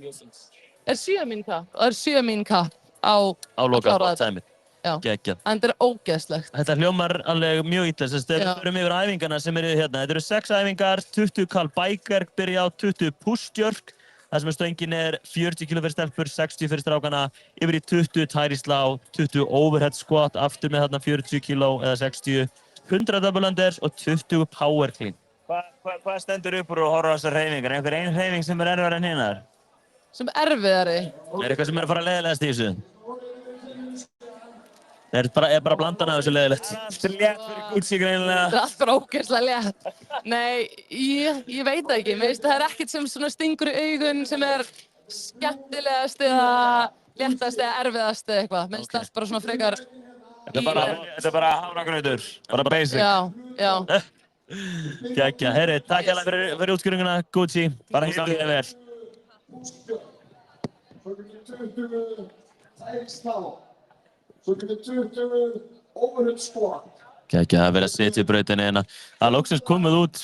Er 7 mín kapp? Það er 7 mín kapp á lokatæmið. Já. Geggjað. En þetta er ógeðslegt. Þetta hljómar alveg mjög illa. Við erum yfir æfingarna sem eru hérna. Þetta eru 6 æfingar, 20 kall bæker byrja á, 20 push-jerk. Það sem stöngin er 40 kg fyrir stelpur, 60 fyrir strákana, yfir í 20 tæri slá, 20 overhead squat, aftur með þarna 40 kg eða 60, 100 double unders og 20 power clean. Hvað stendur upp úr og horfa á þessar hreyfingar? Er einhver ein hreyfing sem er erfiðari en hinnar? Sem erfiðari? Er eitthvað sem er að fara leiðilegast í þessu? Er bara blandan af þessu leiðilegt? Allt er létt fyrir Gucci greinilega. Það er allt bara ógeðslega létt. Nei, ég veit það ekki. Mér finnst það er ekkert sem svona stingur í augun sem er skemmtilegast eða léttast eða erfiðast eða eitthvað. Mér finnst allt bara svona frekar Þetta er bara hafragrautur, bara basic. Já. Gekkja, herri, takk hérlega fyrir útskýringuna, Gucci, bara hýrlega vel. Svo getur 20 tækslá. Svo getur 20 overhead squat. Gekkja, það verið að setja í brautinni en það er loksins komið út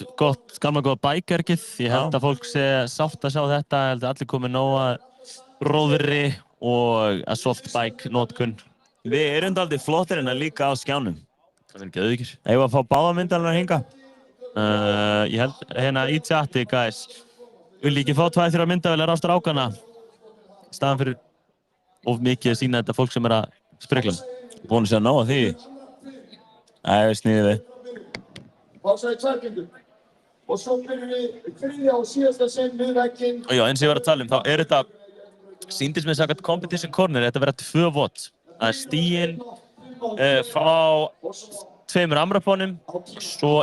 gamla góða bækerkið. Ég held að fólk sé sátt að sjá þetta, ég held að allir komið nóga róðri og assault bike notkun. Við erum dálítið flottir en líka á skjánum. Það verður geðvikir. Eigum við að fá báða myndavélar hinga? Ég held hérna í chati, guys. Vil ekki fá 2-3 myndavélar á strákana? Í staðan fyrir of mikið að sýna þetta fólk sem að sprikla. Búin að segja ná að því. Æ, sniðið við. Pása í tverkingu. Og svo byrjum við þriðja og síðasta sinn við vegginn. Já, eins og ég var að tala þá er þetta, sýndist mér samkvæmt competition corner, þetta verða 2 watt. Það er stíginn frá 2 amraponum, svo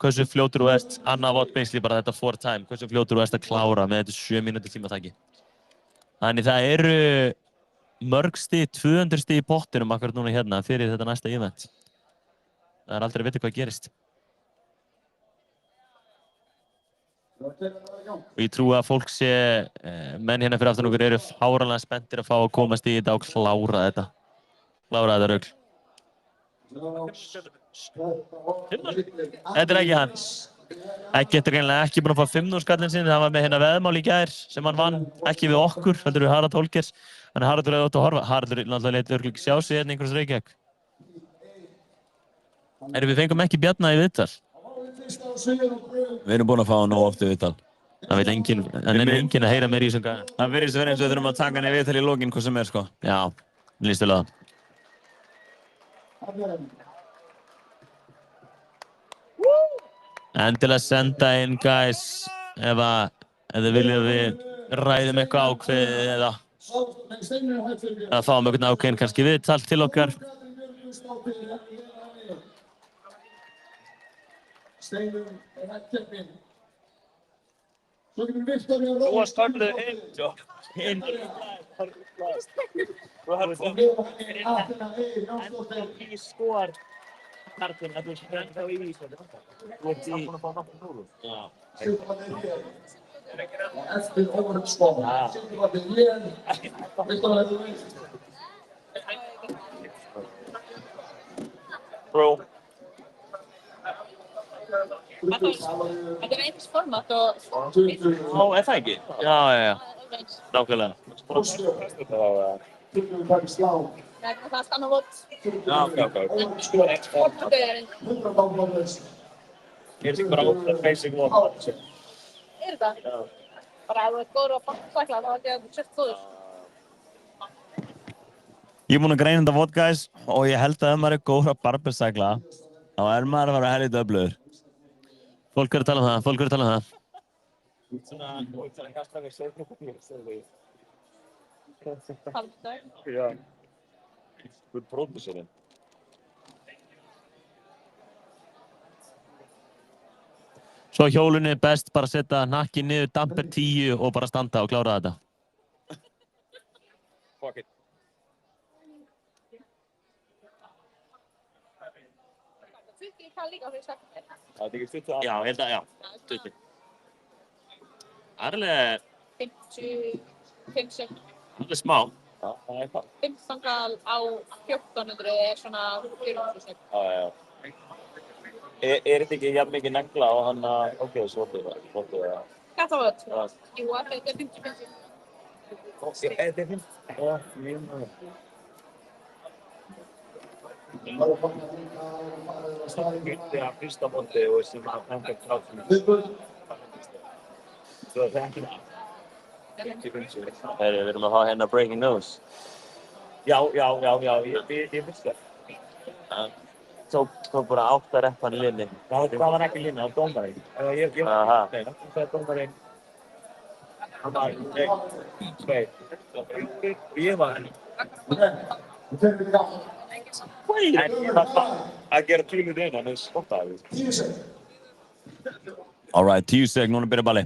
hversu fljótur þú ert, annað watt basically bara þetta 4 time, hversu fljótur þú ert að klára með þetta 7 mínútur tímataki. Þannig það eru mörg stig, 200 stig í pottinum akkurat núna hérna fyrir þetta næsta event. Það er aldrei að vita hvað gerist. Og ég trúi að fólk sé, menn hérna fyrir aftan okkur eru fáránlega spenntir að fá að komast í þetta og klára þetta. Klára þetta rugl. Þetta er ekki hann. Ekki er greinilega ekki búinn að fá 5.000 skallinn sinn, það var með hérna veðmál í gær sem hann vann, ekki við okkur, heldur við Harald Holgers. Þannig að Haraldur hefði átt að horfa. Haraldur náttúrulega leit örugglega ekki sjá sig hérna einhvers Reykjavík. Við fengum ekki Bjarna í viðtal. Við erum búin að fá hann oft í viðtal. Það veit enginn, en enginn að heyra meir í þessum gæja. Það virðist vera eins og við þurfum að taka hann í viðtal í lokin hvað sem er, sko. Já, líst vel á það. Endilega senda inn, guys, ef þið viljið við ræðum eitthvað ákveðið eða fáum eitthvað ákveðin kannski viðtal til okkar. Steinum er hættkeppnin. Svo getur Viktor í að róa. Þú startið inn, Jó. Inn. Þú hefði í skor. Kartinn, að þú sprengið þá í Íslandi. Þú ert búin að fá náttúrulega prófum. Já. Eftir overhead squat. Sýttu ég. Viktor hefði veist. Bro. Þetta er eins format og... Já, það ekki? Já. Nákvæmlega. Nei, það er stann og vott. Já. Sportbútið er einn. Ég er bara ótrúlega basic one. Er það? Já. Bara ef þú ert góður á bakksækla, þá er þetta sett góður. Ég er búinn að greina þetta vott, guys, og ég held að ef maður er góður á barbersækla, þá er maður að fara helviti öflugur. Fólk er að tala um það. Svona kastrakar segðu. Halvdag. Já. Good producerinn. Svo hjólunni er best bara að setja hnakki niður, damper 10 og bara standa og klára þetta. Fuck it. Það líka fyrir sakna. Það er ekki stutt að... Já, ég held að, já. 20. Arlega... 50. Alveg smá. Já, það er það. 15 á 1400 er svona 400. Já. Er þetta ekki jafn mikið negla á hann að... Ok, svotið það. Kattavöld? Já. Jú, þetta er 50. Þetta er 50. Já, mjög mjög. Gildi að fyrsta móti og sem að fengi klátt. Svo það er ekki það. Við erum að fá hérna breaking news. Já, ég finnst það. Tók bara 8 reppan í linni. Það var ekki linni, það var dómarinn. Það er dómarinn. Það var 1, 2, ég var henni. En ég var að gera 2 minútur inn, hann er spottaði. 10 sek. Alright, 10 sek, núna byrja balli.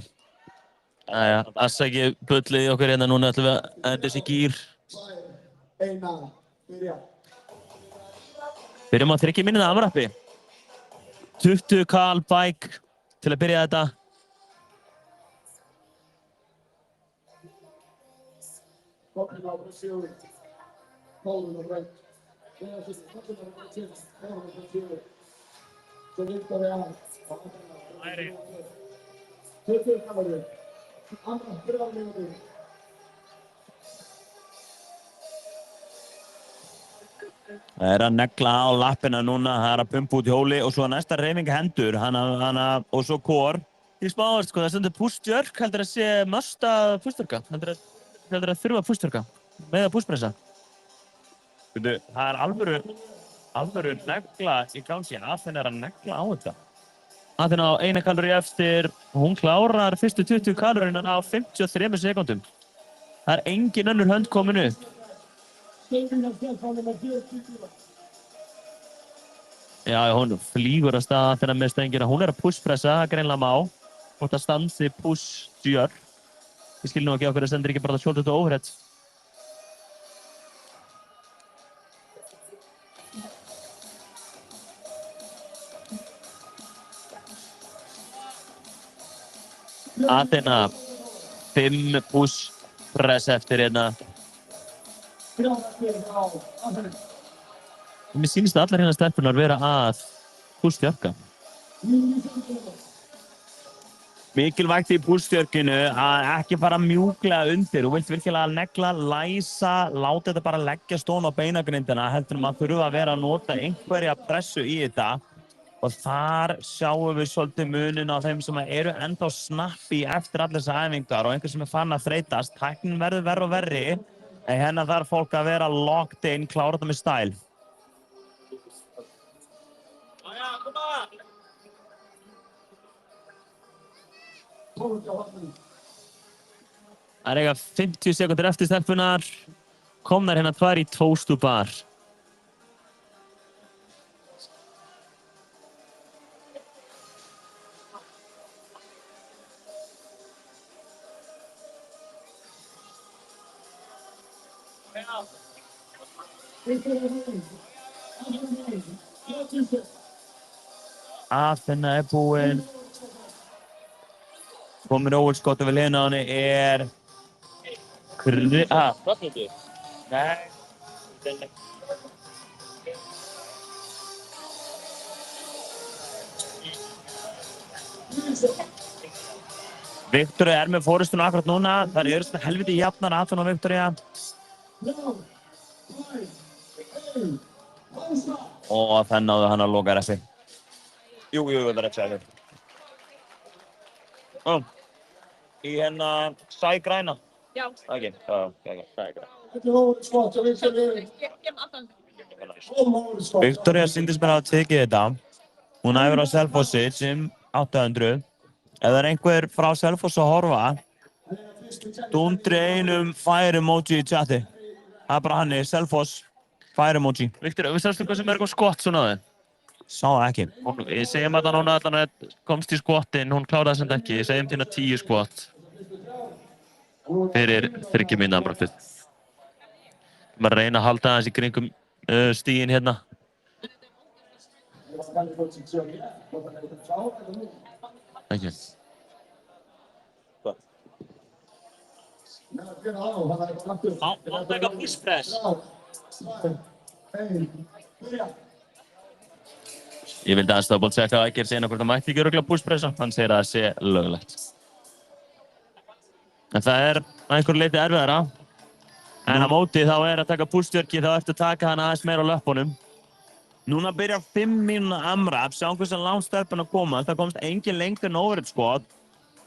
Jæja, afsakið bullið í okkur hérna núna ætlum við að enda þessi gýr. 2, 1, byrja. Byrjum á 30 mínútna amrappi. 20 kal bike til að byrja þetta. Það er að negla á lappina núna, það er að pumpa út hjóli og svo næsta hreyfing hendur, og svo core. Ég spáðast sko, það stendur push-jerk, heldur að sé must að push-jerka, heldur að þurfa push-jerka með að push-pressa. Það er alvöru negla í gangi, Aþena er að negla á þetta. Aþena á 1 kalóri eftir, hún klárar fyrstu 20 kalórinar á 53 sekúndum. Það er engin önnur hönd komin upp. Já, hún flýgur að stað þegar með stengina. Hún er að push-pressa, það greinlega má. Og það stansi push-jerk. Ég skil nú ekki á hverju það stendur ekki bara að shoulder to overhead. Aþena, 5 push-press eftir hérna. Mér sýnist að allar hérna stelpunar vera að push-jerka. Mikilvægt í push-jerkinu að ekki fara mjúklega undir. Þú vilt virkilega negla, læsa, láta þetta bara leggjast ofan á beinagrindina, heldur maður þurfa að vera að nota einhverja pressu í þetta. Og þar sjáum við svolítið munin á þeim sem eru ennþá snappi eftir allar þessar æfingar og einhver sem er farin að þreytast. Tæknin verður verri og verri, en hérna þarf fólk að vera locked in, klára þetta með stæl. Það er eiga 50 sekundur eftir stelpunar. Komnar hérna 2 í toast to bar. Aþena er búinn. Komin óvölskott og við hliðina á henni er... Drottningi? Nei. Viktoría er með fórustuna akkurat núna. Það eru svona helviti jafnar Aþena og Viktoría. Og þannig náðu hann að loka refsi. Jú, það er refsi. Í hérna sægræna. Já. Ok, sægræna. Viktoría sýndist mér að hafa tekið þetta. Hún æfir á Selfossi sem 800. Ef það er einhver frá Selfoss að horfa, dúndri einum fire emoji í chati. Það er bara hann, Selfoss, fire emoji. Viktoría, við sástu hvað sem er eitthvað skott svona á þig? Sá það ekki. Ég segjum að hún allan komst í skottin, hún kláraði sem ekki. Ég segjum þína 10 skott. Fyrir 30 mínútna amrappið. Maður reyna að halda aðeins í kringum stíginn hérna. Ekki. Það taka push-press. Ég vildi aðeins það búin að segja að Ægir segja hvort það mætti ekki örugglega push-pressa. Hann segir að það sé löglegt. En það er að einhverju leyti erfiðara. En á móti þá er að taka push-jerki, þá ertu að taka hann aðeins meira á löppunum. Núna byrjar 5 mínútna amrap, sjáum hversu langt stelpan að komast. Það komst engin lengur en overhead squat.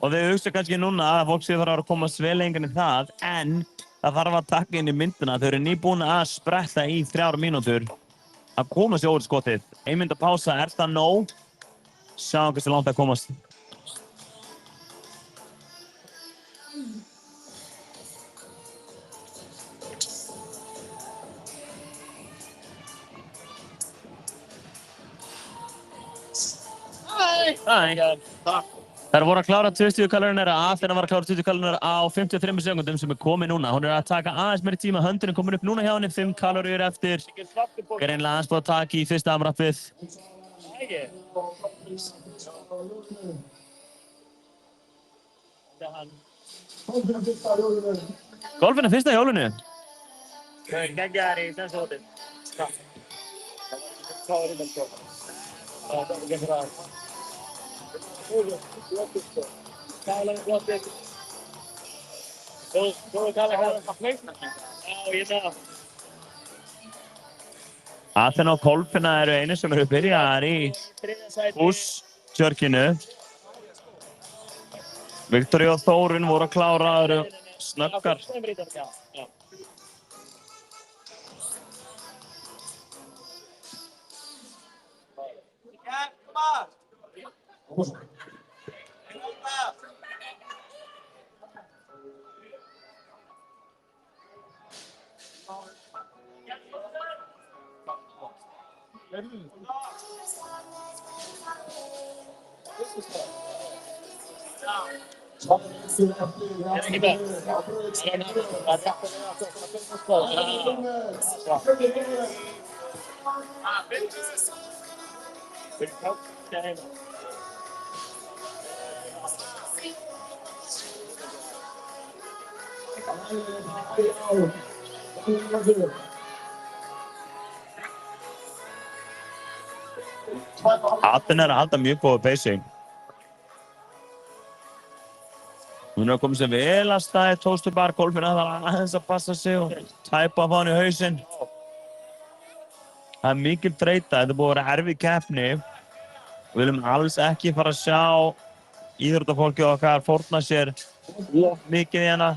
Og þau hugsa kannski núna að fólk sé þarf að komast vel lengur en það, en það þarf að taka inn í myndina. Þau eru nýbúin að spretta í 3 mínútur að komast í overhead squatið. 1 mínúta pása, er það nóg? Sjáum hversu langt það komast. Hi. Takk. Þær voru að klára 20 kalóriur af, þegar var að klára 20 kalóriur á 53 sekúndum sem komið núna. Hún að taka aðeins meiri tíma, höndurinn komin upp núna hjá henni, 5 kalóriur eftir. Greinilega aðeins búið að taka í fyrsta AMRAPið. Golfinn fyrsta hjólinu. Geggjaðar í sensorotið. Athena og Kolfinna eru einu sem eru byrjaðar í push-tjörkinu. Viktoría og Þórunn voru að klára, eru snöggar. Athena að halda mjög góða pacing. Hún að koma sér vel að staði toaster bar, Kolfinna þarf aðeins að passa sig og tæpa á hann í hausinn. Það mikil þreyta, þetta búið að vera erfið keppni. Við viljum alls ekki fara að sjá íþróttafólkið okkar fórna sér mikið í hana.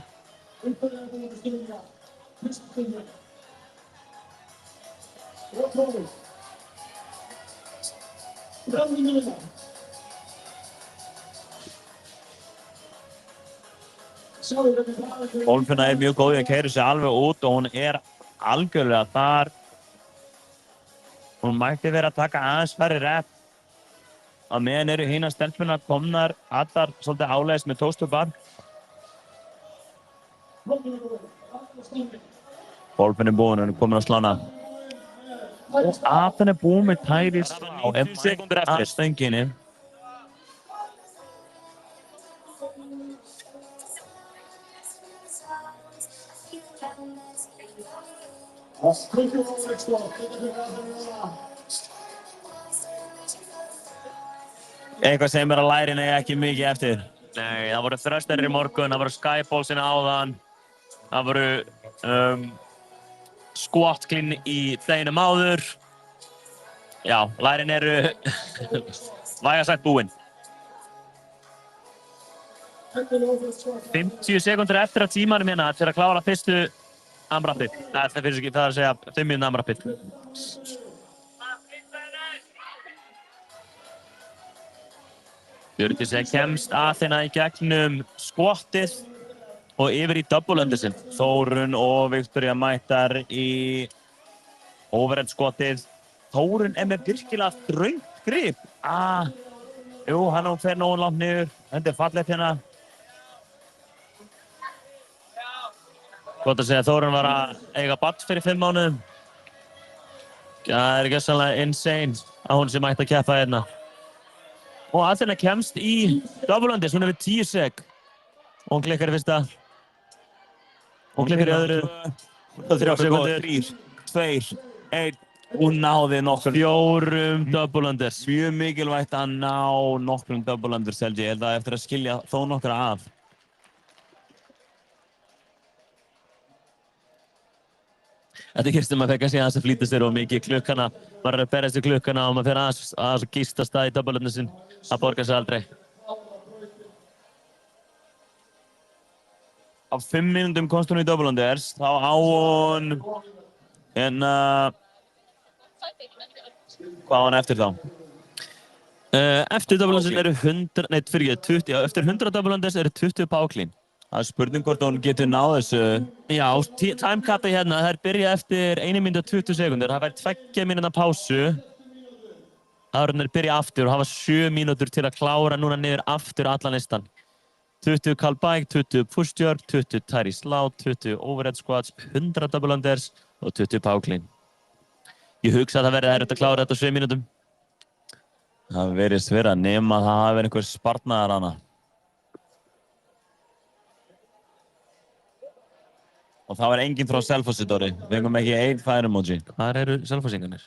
Kolfinna mjög góð í að keyra sig alveg út og hún algjörlega þar. Hún mætti vera að taka aðeins færri rep. Á meðan eru hinar stelpurnar komnar allar svolítið áleiðis með toaster bar. Kolfinna búinn, hún komin að slána. Athena búinn með tæri slá, 90 sekúndur eftir stönginni. Eitthvað sem að lærin ekki mikið eftir. Nei, það voru þrösterir í morgun, það voru skyballs áðan, það voru squat clean í deginum áður. Já, lærin eru vægast sagt búin. 50 sekúndur eftir af tímanum hérna til að klára fyrstu AMRAPið. Það er að segja 5 mínúna AMRAPið. Björgis kemst Athena í gegnum squatið og yfir í double undersinn. Þórunn og Viktoría mættar í overhead squatið. Þórunn með virkilega þröngt grip. Jú, hann fer nógu langt niður. Þetta fallegt hérna. Gott að segja að Þórunn var að eiga barn fyrir 5 mánuðum. Það gjörsamlega insane að hún sé mætt að keppa hérna. Og Athena kemst í double unders, hún við 10 sek. Og hún klikkar í fyrsta. Hún klikkar í öðru. 3 sekundur. 3, 2, 1. Hún náði nokkrum 4 double unders. Mjög mikilvægt að ná nokkrum double unders, held ég. Það eftir að skilja þó nokkra af. Þetta gerst maður fekk að segja að flýta sér og mikið klukkana. Maður að berjast í klukkana og maður fer að gístast það í double undersin. Það borgar sig aldrei. Á 5 mínútum komst hún í double unders. Þá á hún hvað á hún eftir þá? Eftir double undersin eru 20, eftir 100 double unders eru 20 powerclean. Það er spurning hvort hún getur náð þessu. Já, timecapið hérna, það byrja eftir 1 mínúta 20 sekundur. Það væri 2 mínúta pásu. Hafrarnir byrja aftur og hafa 7 mínútur til að klára núna niður aftur allan listan. 20 Carl Bike, 20 push jerk, 20 Tyrese Loud, 20 overhead squats, 100 double unders og 20 power clean. Ég hugsa að það verði erfitt að klára þetta á 7 mínútum. Það verðist vera nema að það hafi verið einhver sparnaðar hana. Og það var enginn frá Selfossi, Dóri. Við fengum ekki einn fire emoji. Hvar eru Selfossingarnir?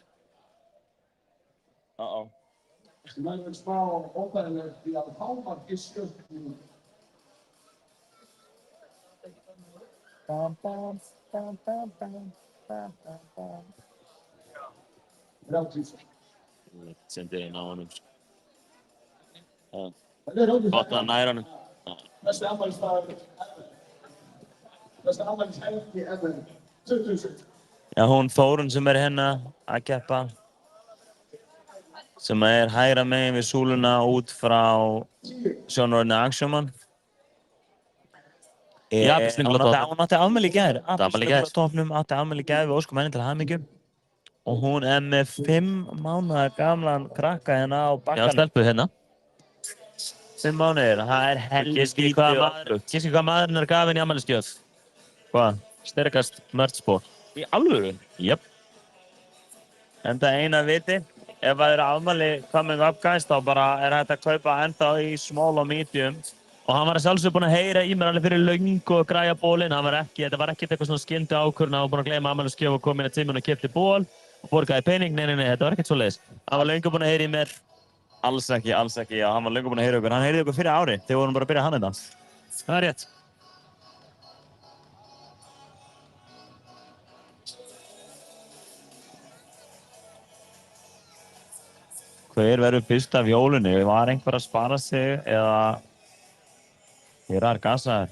Það er smá óbærilegt því að hámarki skjöldum. Sendi inn á honum. Gott að næra honum. Besti afmælisdagur. Besti afmælishelgi ever. 2000. Já, hún Þórunn sem er hérna að keppa. Sem er hægra megin við súluna út frá sjónarhorni Axjóman. Já, hún átti afmæli í gær. Afmæli í gær. Átti afmæli í gær við óskum henni til hamingju. Og hún er með 5 mánaða gamlan krakka hérna á bakkanum. Já, stelpu hérna. 5 mánuðir, það er helviti Giski hvað maðurinn er gaf henni í afmælisgjöf. Hvað? Sterkast merchspor. Í alvöru? Jöp. Enda eina viti, ef það eru afmæli coming up guys, þá bara er hægt að kaupa enda í small og medium. Og hann var sjálfsög búinn að heyra í mér alveg fyrir löngu og græja bólinn. Þetta var ekkert eitthvað svona skyndu ákvörðun. Hann var búinn að gleyma afmælisgjöf og kom inn að tíminn og keypti ból og borgaði pening. Nei, þetta var ekkert svoleiðis. Hann var löngu búinn að heyra í mér. Alls ekki, já, hann var löngu búinn að heyra ykkur. Hann heyrði ykkur fyrir ári, þegar vorum bara að byrja hann þetta. Það er rétt. Hver verður fyrst af jólunni? Var einhver að spara sig eða hérar gasaðir?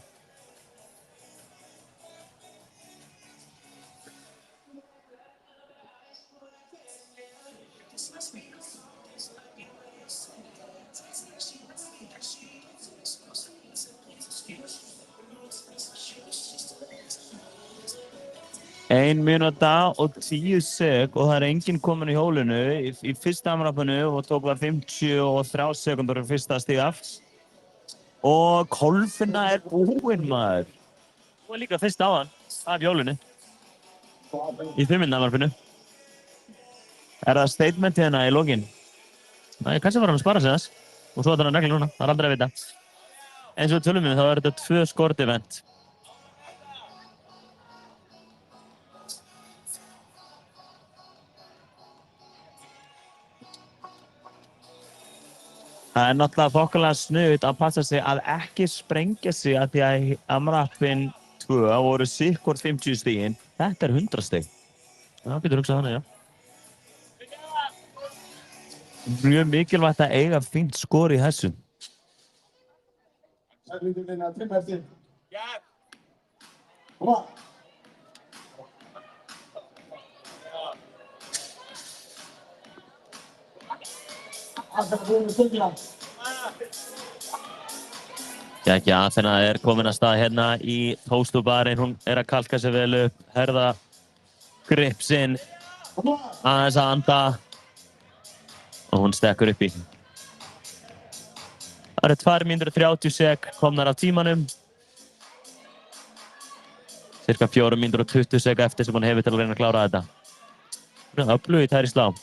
Ein mínúta og 10 sek og það er enginn komin í hjólinu í fyrsta amrappinu og tók það 53 sekundur í fyrsta stiga. Og kolfinna er búinn, maður. Og líka fyrst áðan af hjólinu í 5. amrappinu. Er það statement hérna í lokin? Nei, kannski var hann að spara sig þess og svo er það negli núna, það er aldrei að vita. Eins og tölum við þá er þetta 2 skort event. Það er náttúrulega þokkalega snuðt að passa sig að ekki sprengja sig að því að amrappin 2 voru sikkort 50 stigin. Þetta er 100 stig. Já, getur hugsað þannig, já. Mjög mikilvægt að eiga fínt skor í þessu. Það er lítið minna 5 eftir. Já! Koma! Jæja, Athena er komin að stað hérna í tóstubarinn. Hún er að kalka sig vel upp, herða gripsinn, aðeins að anda og hún stekkur upp í. Það eru 2 mínútur og 30 sek komnar af tímanum. Cirka 4 mínútur og 20 sek eftir sem hún hefur til að reyna að klára þetta. Hún er öflug í Tyrese Loud.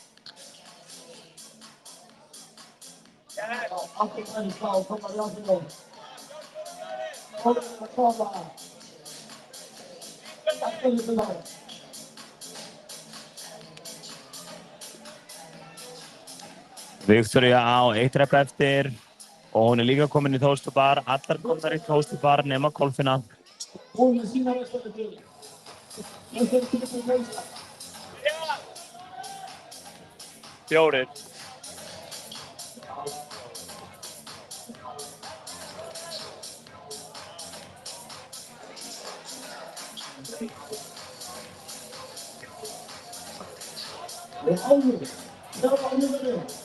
Viktoría á 1 rep eftir og hún er líka komin í tóstubar. Allar komnar í tóstubar nema kolfinna. Fjórir.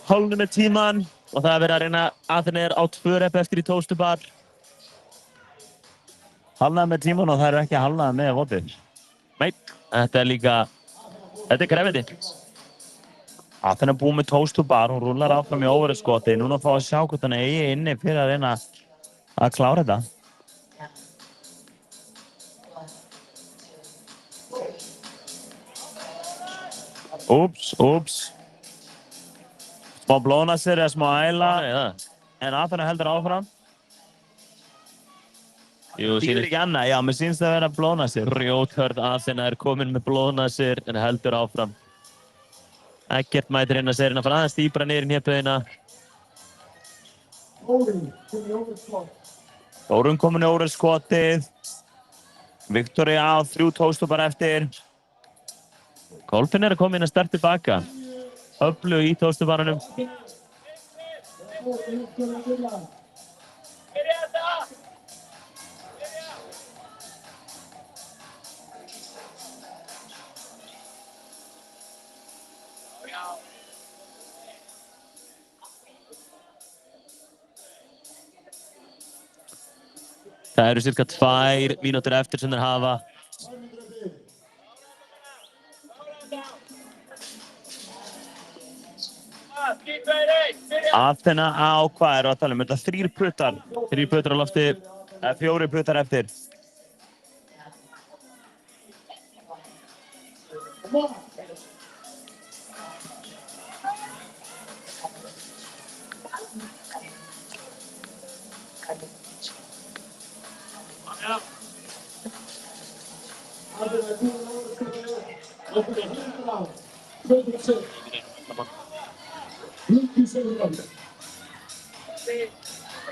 Hálfnu með tíman og það er verið að reyna Athena er á 2 rep eftir í tóstubar. Hálfnaði með tíman og það eru ekki hálfnaði með vopið. Nei, þetta er líka, þetta er krefindi. Athena er búin með toast to bar, hún rúlar áfram í overhead skoti. Núna fá að sjá hvort hann eigi inni fyrir að reyna að klára þetta. Úps. Smá blóðnasir eða smá æla, en Athena heldur áfram. Jú, Þýðir ekki annað, já, mér sýnst það að vera blóðnasir. Grjóthörð Athena er komin með blóðnasir en heldur áfram. Ekkert mætir inn að segja að fara aðeins dýpra niður í hnéppauðina. Þórunn komin í overhead skotið. Victoria á 3 toast-to-bar eftir. Kolfinn er að koma inn að sterkt tilbaka. Öflug í toast-to-barunum. Það eru cirka 2 mínútur eftir sem þeir hafa. Athena á, hvað eru að tala um? Þetta 3 puttar. 3 puttar á lofti. 4 puttar eftir.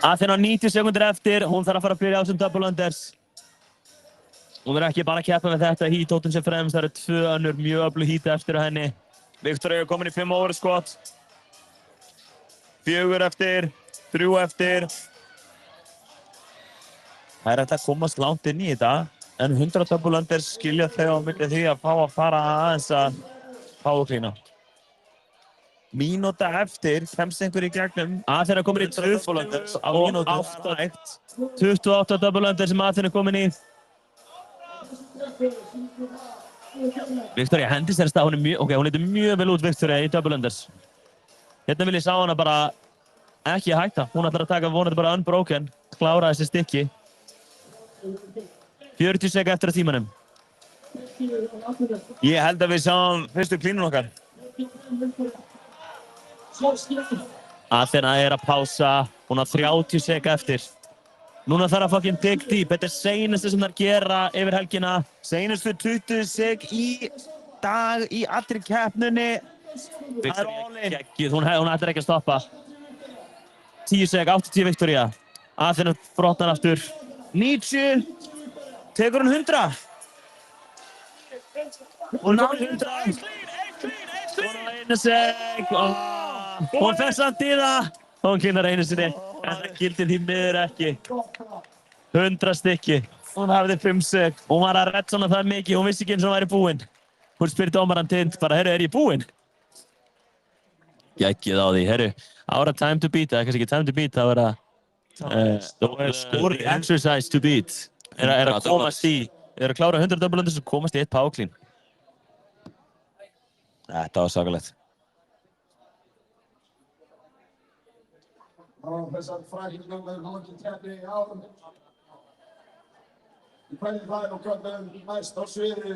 Athena á 90 sekúndur eftir, hún þarf að fara að byrja á sem double unders. Hún er ekki bara að keppa með þetta heat, Ótun sem fremst, það eru 2 önnur mjög öflug heat eftir á henni. Victoria er komin í 5 overhead skot. 4 eftir, 3 eftir. Það er hægt að komast langt inn í þetta, en 100 double unders skilja þau á milli því að fá að fara aðeins að power cleana. Mínúta eftir, kemst einhver í gegnum. Athena er komin í 2 double unders á mínútu. 28 double unders sem Athena er komin í. Victoria hendist þess að hún lítur mjög vel út, Victoria, í double unders. Hérna vil ég sá hana bara ekki hætta. Hún ætlar að taka vonandi bara unbroken, klára þessi stykki. 40 sek eftir að tímanum. Ég held að við sjáum fyrstu klínun okkar. Athena er að pása, hún á 30 sek eftir. Núna þarf að fucking dig deep. Þetta er seinustu sem þær gera yfir helgina. Seinustu 20 sek í dag í allri keppninni. Það er all in. Hún ætlar ekki að stoppa. 10 sek, 80 Victoria. Athena brotnar aftur. 90. Tekur hún 100. Hún náði 100. Hún á 1 sek. Hún fer samt í það. Hún klínar einu sinni, en það gildir því miður ekki. 100 stykki. Hún hafði 5 sek. Hún var að redda svona það mikið, hún vissi ekki eins og hún væri búinn. Hún spyrir dómarann Tind bara, herru, er ég búinn? Gæggið á því, herru, ára time to beat, það er kannski ekki time to beat, það var að exercise to beat. Er að komast í, er að klára 100 double unders og komast í 1 power clean. Þetta var sakalegt. Þessar frækjum við lokið keppni í ár. Í kveðjufæðinu köllum næst á sviði.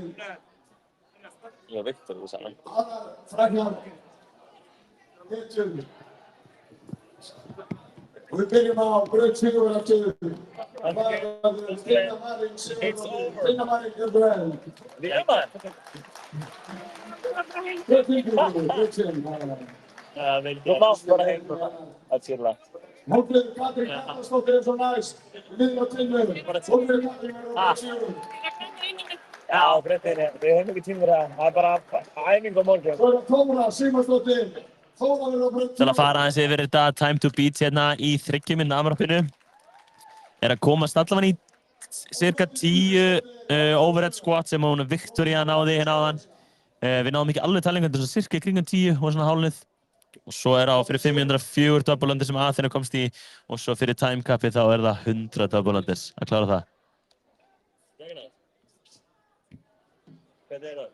Já, Victor, þú sagði. Aðrar frækjar hitjum. Og við byrjum á braut sigurverðartöðu. Það verður Stina Marín sigurverðartöðu. Stina Marín Gjörbrell. Þú mást bara heim að sýrla. Hóflið Katrín Karlsdóttir er svo næst. Við niður á tilvöðu. Hóflið Katrín er á sigur. Já, breyttinni. Við höfum ekki tíma fyrir það. Það er bara æfing á morgun. Svo er það Þóra Sigmarsdóttir. Þóra er á braut Til að fara aðeins yfir þetta time to beat hérna í 30 mínútna amrappinu. Er að komast allavega í cirka 10 overhead squat sem hún Victoria náði hérna áðan. Við náðum ekki alveg talningu, þetta er svo cirka í kringum 10 og svona hálfnuð. Og svo er á fyrir 504 double unders sem Athena komst í og svo fyrir time capið þá er það 100 double unders að klára það. Hvernig er það?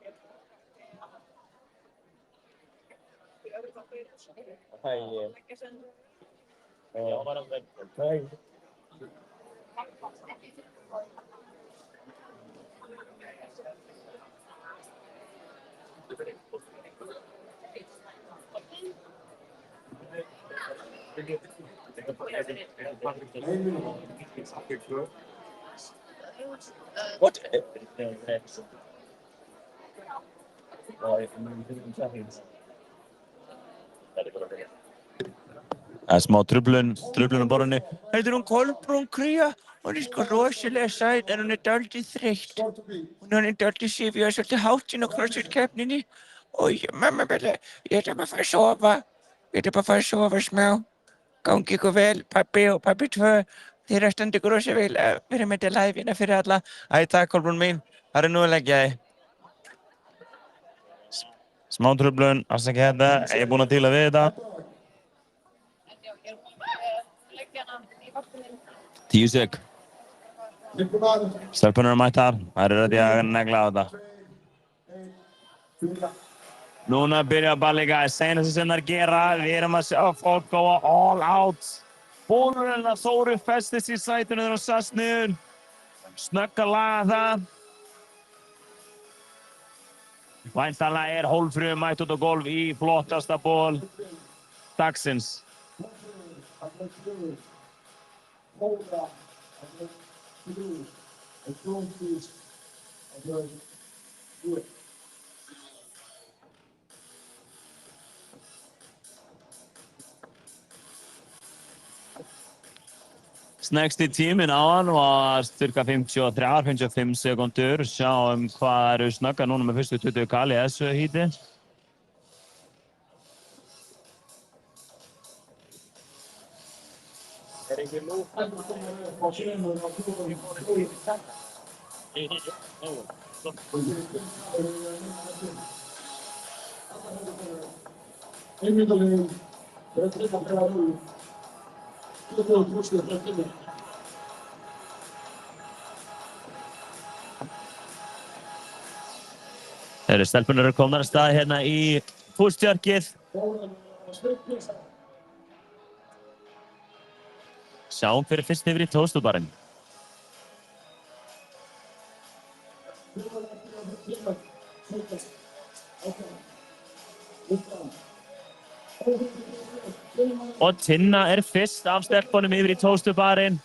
What? Það er smá truflun á borðinu. Heitir hún Kolbrún Kría? Hún er sko rosalega sæt en hún er dálítið þreytt. Hún er dálítið sif, ég var svolítið hátt inn á crossfit-keppninni. Og mamma bara, ég ætla bara að fara að sofa. Ég ætla bara að fara að sofa smá. Gangi ykkur vel, pabbi og pabbi 2. Þið að standa ykkur rosa vel að vera með þetta live hérna fyrir alla. Æ, takk Kolbrún mín. Það er nú að leggja þig. Smá truflun, afsakið þetta. Ég er búinn að díla við þetta. 10 sek. Stelpunar mættar. Það eru rétt að negla á þetta. Núna byrja ballið, guys. Seinasta sem þær gera. Við erum að sjá fólk góða all out. Bólurinn að Þóru festist í sætinu þegar hún sast niður. Snögg að laga það. Væntanlega er Hólmfríður mætt út á gólf í flottasta ból dagsins. Snegsti tíminn á hann var styrka 53-55 sekundur. Sjáum hvað eru snögga núna með fyrstu 20 kali í þessu híti. Stelpunar eru komnar að stað hérna í push-jerkið. Sjáum fyrir fyrst yfir í toastubarinn. Og Tinna er fyrst af stelpunum yfir í toastubarinn.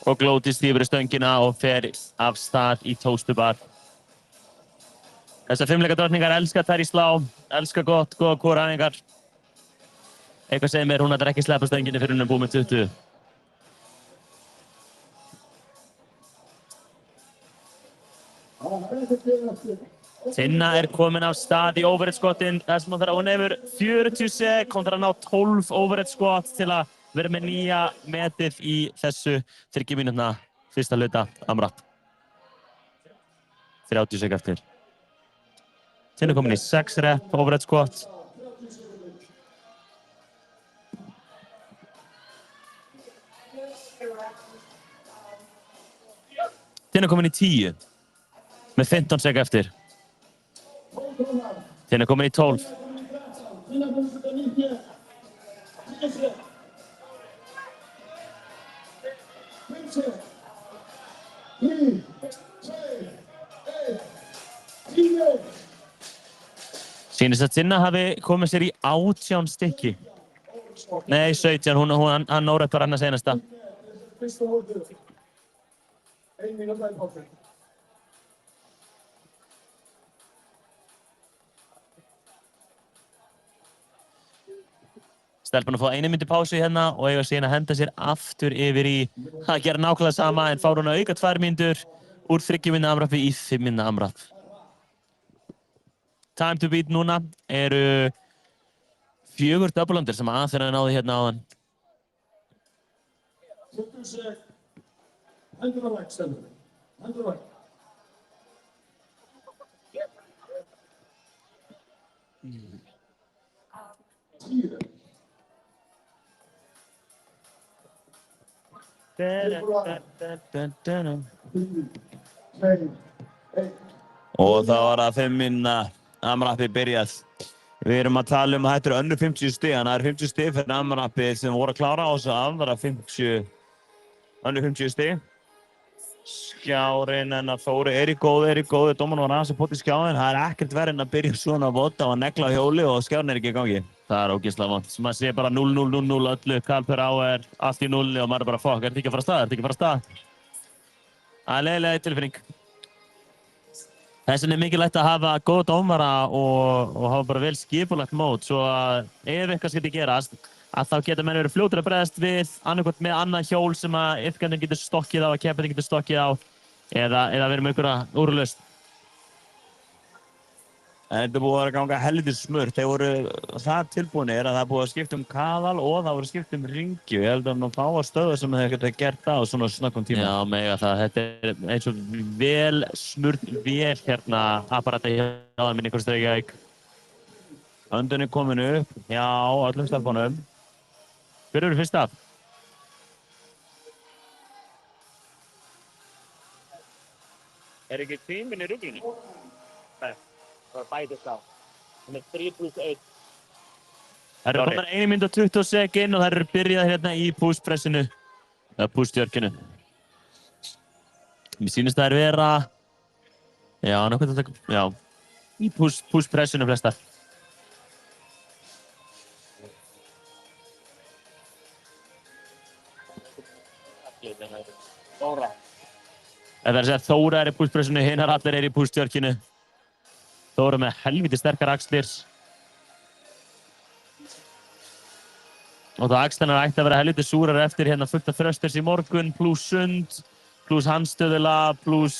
Og glótist yfir stöngina og fer af stað í toastubar. Þessar fimleikadrottningar elska þær í slá, elska góða kóræfingar. Eitthvað segir mér hún ætlar ekki sleppa stönginni fyrir hún er búið með 20. Tinna er komin af stað í overhead skottin. Þess að hún hefur 40 sek, hún þarf að ná 12 overhead skott til að vera með nýja metið í þessu 30 mínútna fyrsta hluta AMRAP. 30 sek eftir. Tinna komin í 6 rep overhead skott. Tinna komin í 10 með 15 sek eftir. Tinna komin í 12. Sýnist að Tinna hafi komið sér í 18 stykki. Nei, 17. Hann órætt var annars einasta. Stelpan að fá 1 mínútu pásu hérna og eiga síðan að henda sér aftur yfir í að gera nákvæmlega sama en fá hún að auka 2 mínútur úr 30 mínúna AMRAP í 5 mínúna AMRAP. Time to beat núna eru 4 double-under sem Aþena náði hérna áðan. Og það var að 5 mínútna AMRAP byrjað. Við erum að tala að þetta önnur 50 stig, þannig að það 50 stig fyrir AMRAP sem voru að klára á þessu aðra 50, önnur 50 stig. Skjárinn en að Þóri er í góðu, dómarinn var aðeins að pota í skjáinn. Það ekkert verið en að byrja svona að vota og negla á hjóli og skjárinn ekki í gangi. Það ógeðslega vont. Maður sé bara 0-0-0-0 öllu, Karl per áer, allt í 0 og maður bara fuck, þetta ekki að fara af stað? Það leiðilega tilfinning. Þess vegna mikilvægt að hafa góða dómara og hafa bara vel skipulagt mót svo að ef eitthvað skyldi gerast að þá geta menn verið fljótir að bregðast við annarkvæmt með annað hjól sem að iðkandinn getur stokkið á og keppandinn getur stokkið á eða verið með einhverja úrlausn. En þetta búið að ganga helvítið smurt. Þeir voru það tilbúinir að það búið að skipta kaðal og það voru skipt ringju. Ég held að nú fá að stöðu sem þeir geta gert það á svona snöggum tíma. Já, mega það. Þetta eins og vel smurt vel hérna apparata hjá það minni hvort Reykjavík. Öndun komin upp hjá öllum stelpunum. Hver eru fyrst af? Ekki tíminn í ruglunni? Nei. Það bætist á. Það 3+1. Það eru komnar 1 mínúta og 20 sekund og það eru byrjað hérna í pushpressinu. Eða pushtjörkinu. Mér sýnist það vera... Já, nákvæmt þetta... Já. Í pushpressinu flestar. Þóra. Það er að segja að Þóra í pushpressinu, hinnar allir í pushtjörkinu. Þóra með helviti sterkar axlir. Og það axlarnar ætti að vera helviti súrar eftir hérna fullt af thrusters í morgun, pluss sund, pluss handstöðula, pluss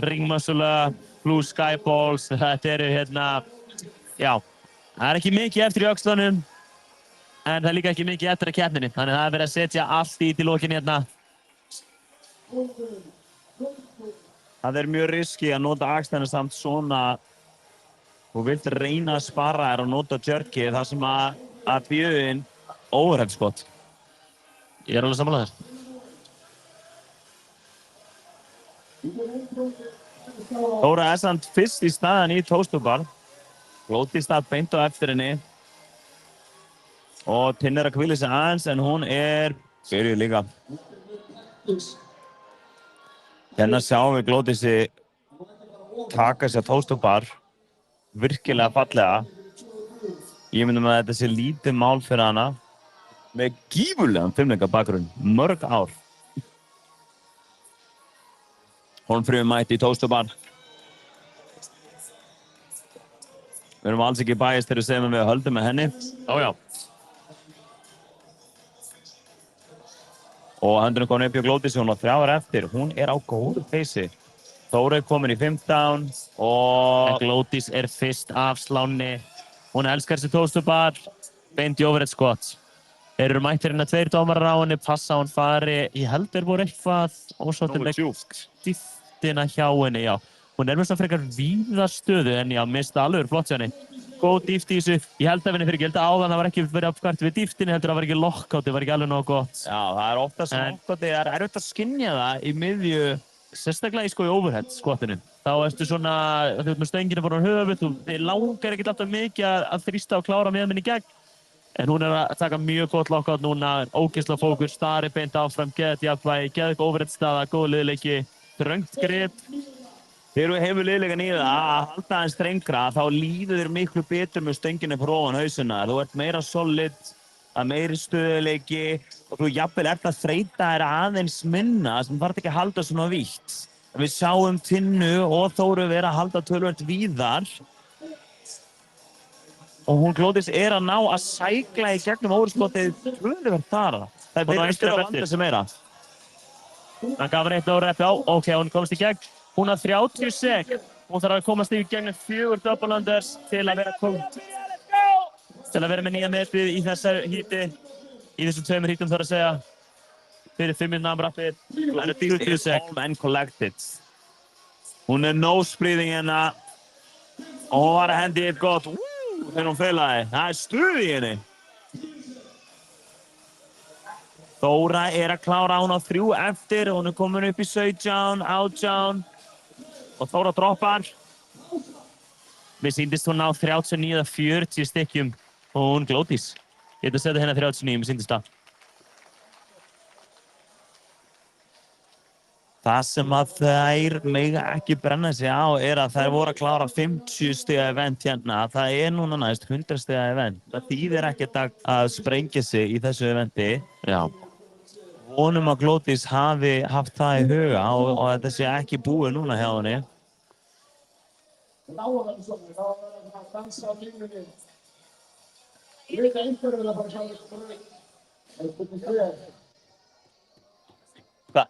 ringmuscula, pluss skyballs. Þetta eru hérna, já, það er ekki mikið eftir í öxlunum, en það er líka ekki mikið eftir að keppninni. Þannig að það er verið að setja allt í lokin hérna. Það er mjög riski að nota axlarnar samt svona. Þú vilt reyna að spara þér og nota jerky þar sem að bjöðin overhead skot. Ég alveg sammála þér. Þóra er samt fyrst í staðan í toasterbar. Glóti í stað beint á eftir henni. Og Tinnir að hvíla sig aðeins en hún byrjuð líka. Hérna sjáum við Glótisi taka sér toasterbar. Virkilega fallega. Ég myndum að þetta sé lítið mál fyrir hana. Með gífurlegan fimleika bakgrunn. Mörg ár. Hólmfríður mætti í toasterbar. Við erum alls ekki bæjast þegar við segjum að við höldum með henni. Já. Og höndurinn komin upp hjá Glótisi, hún á 3 ára eftir. Hún á góðu peysi. Þóra komin í 15 og Glótis fyrst af slánni. Hún elskar þessi toasterbar, beint í overhead squat. Þeir eru mættir hérna 2 dómarar á henni, passa hún fari. Ég held þeir voru eitthvað ósáttir með dýftina hjá henni, já. Hún með svona frekar víða stöðu en já, mista alveg flott hjá henni. Góð dýft í þessu. Ég held að henni fyrir ekki, ég held að áðan það var ekki verið afkvæmt við dýftinni, heldur það var ekki lockout, það var ekki alveg nógu gott. Já, það ofta sem lockout, það erfitt að skynja það í miðju. Sérstaklega í overhead squatinu. Þá ertu svona, þú ert með stöngina fyrir höfuð, þið langar ekkert alltaf mikið að þrýsta og klára með henni í gegn. En hún að taka mjög gott lockout núna, ógeðslega fókus, stari beint áfram, geðt jafnvægi, geðt overhead staða, góð liðleiki, þröngt grip. Þegar þú hefur liðleikan í það að halda aðeins strengra, þá líður þér miklu betur með stöngina fyrir ofan hausina. Þú ert meira solid, að meiri stöðuleiki og þú jafnvel ert að þreyta þér aðeins minna sem þarf ekki að halda svona vítt. Við sjáum Tinnu og Þóru vera að halda töluvert víðar og hún Glótis að ná að sækla í gegnum overskotið töluvert þar. Það virðist að vanda sig meira. Hann gaf henni 1 rep á, ok, hún komst í gegn. Hún 30 sek. Hún þarf að komast í gegnum 4 double unders til að vera með nýja metið í þessar híti, í þessum 2 hítum þarf að segja, fyrir 5 mínútna AMRAP-ið. Það eru 20 sek. Calm and collected. Hún nose breathing hérna og hún var að hendi eitt gott Þegar hún feilaði. Það er stuð í henni. Þóra er að klára, hún á 3 eftir. Hún er komin upp í 17, 18. Og Þóra droppar. Mér sýndist hún á 39 eða 40 stykkjum. Og hún Glódís. Ég ætla að setja hérna 39, mér sýndist það. Það sem að þær mega ekki brenna sig á er að þær voru að klára 50 stiga event hérna. Það er núna næst 100 stiga event. Það þýðir ekkert að sprengja sig í þessu eventi. Já. Vonum að Glódís hafi haft það í huga og þetta sé ekki búið núna hjá henni. Það á að vera svona, það á að vera að dansa á línunni. Ég veit að einhverju vilja bara sjá þessu bröð. Það er spurning hver. Hvað?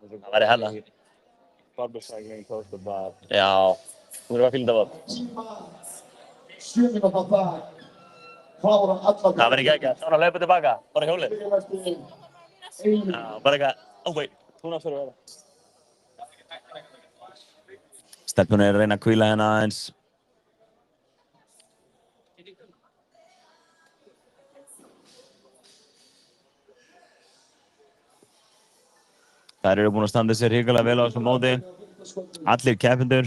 Það væri hella. Barbercycling coast the bar. Já, hún er að fylgja það vort. 7 mínútur á dag. Klára alla. Það verður ekki ekki. Svona hlaupa tilbaka. Bara hjólið. Já, bara ekki. Wait. Hún á fyrir að vera. Stelpun er að reyna að hvíla hérna aðeins. Þær eru búin að standa sér hrikalega vel á þessum móti. Allir keppendur.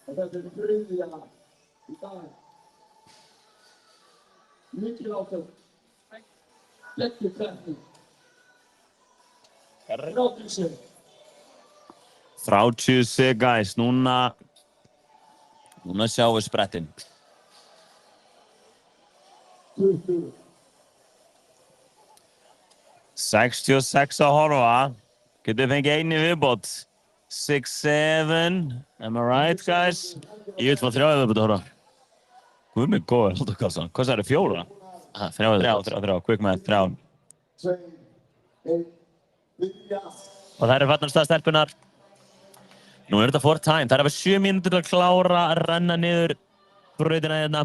Þetta er þriðja í dag. Mikil átök. Leggjum krafti. 30 sig. 30 sig, guys. Núna sjáum við sprettinn. 20. 66 að horfa. Getur fengið einu viðbót. 6, 7. Am I right, guys? Ég vil fá 3 viðbót að horfa. Guð mig góður, halda kassan. Hvað það eru 4? 3, quick math, 3. 2, 1, byrja. Og það eru farnar stelpunar. Nú er þetta for time. Það eru 7 mínútur að klára að renna niður brautina hérna.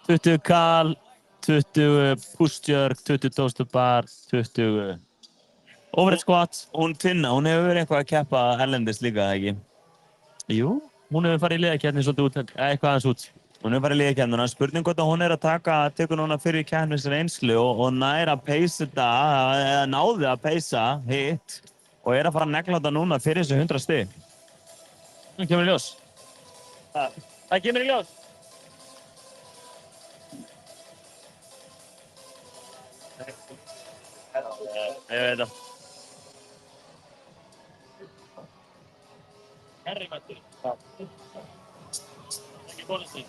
20 kal, 20 push-jerk, 20 toast bar, 20 overhead squat. Hún Tinna, hún hefur verið eitthvað að keppa erlendis líka, ekki? Jú, hún hefur farið í liðakeppni svolítið út, eitthvað aðeins út. Hún hefur farið í liðakeppnina. Spurning hvort að hún er að tekur núna fyrir keppnisreynslu og nær að peysa þetta, eða náði að peysa hitt og er að fara að negla þetta núna fyrir þessu 100 stig. Það kemur í ljós. Það kemur í ljós. Ég veit það. Herri mættur. Ekki bónustík.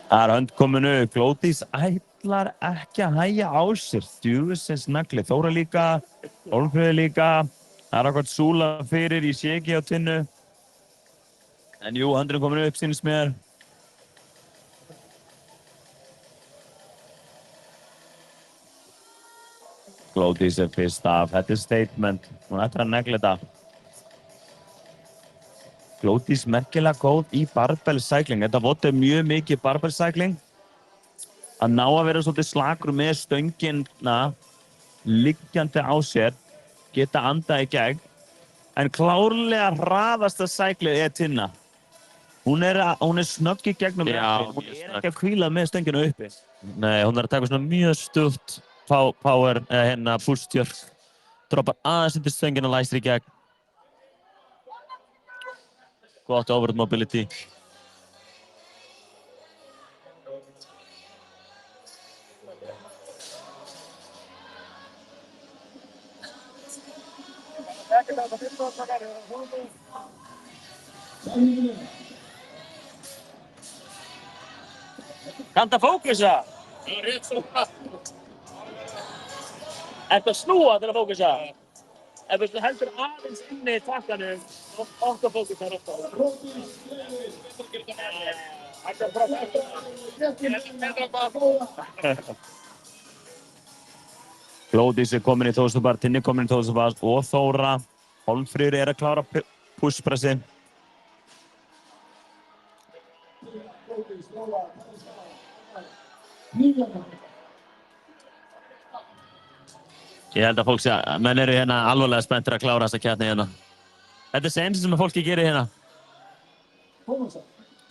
Það er hönd komin upp. Glódís ætlar ekki að hægja á sér. Djúfisins nagli. Þóra líka. Hólmfríður líka. Það er akkvæmt súla fyrir. Ég sé ekki á Tinnu. En jú, höndurinn komin upp, sýnist mér. Glódís er fyrst af. Þetta er statement. Hún ætlar að negla þetta. Glódís merkilega góð í barbell cycling. Þetta voru mjög mikið barbell cycling. Að ná að vera svolítið slakur með stöngina liggjandi á sér. Geta andað í gegn. En klárlega hraðasta cyclið er Tinna. Hún er snögg í gegnum. Já, hún er ekki að hvíla með stöngina uppi. Nei, hún er að taka svona mjög stutt power, push-jerk. Droppar aðeins undir stöngina, læsir í gegn. Gott overhead mobility. Kanntu að fókusa? Ertu að snúa til að fókusa? Ef þú heldur aðeins inni í takkanum, okkur fókusar alltaf. Glódís er komin í Þórsdóbar, Tinni komin í Þórsdóbar og Þóra. Hólmfríður er að klára pushpressi. Ég held að fólk sé að menn eru hérna alvarlega spenntir að klára þessa keppni hérna. Þetta er sem sem fólki gerir hérna.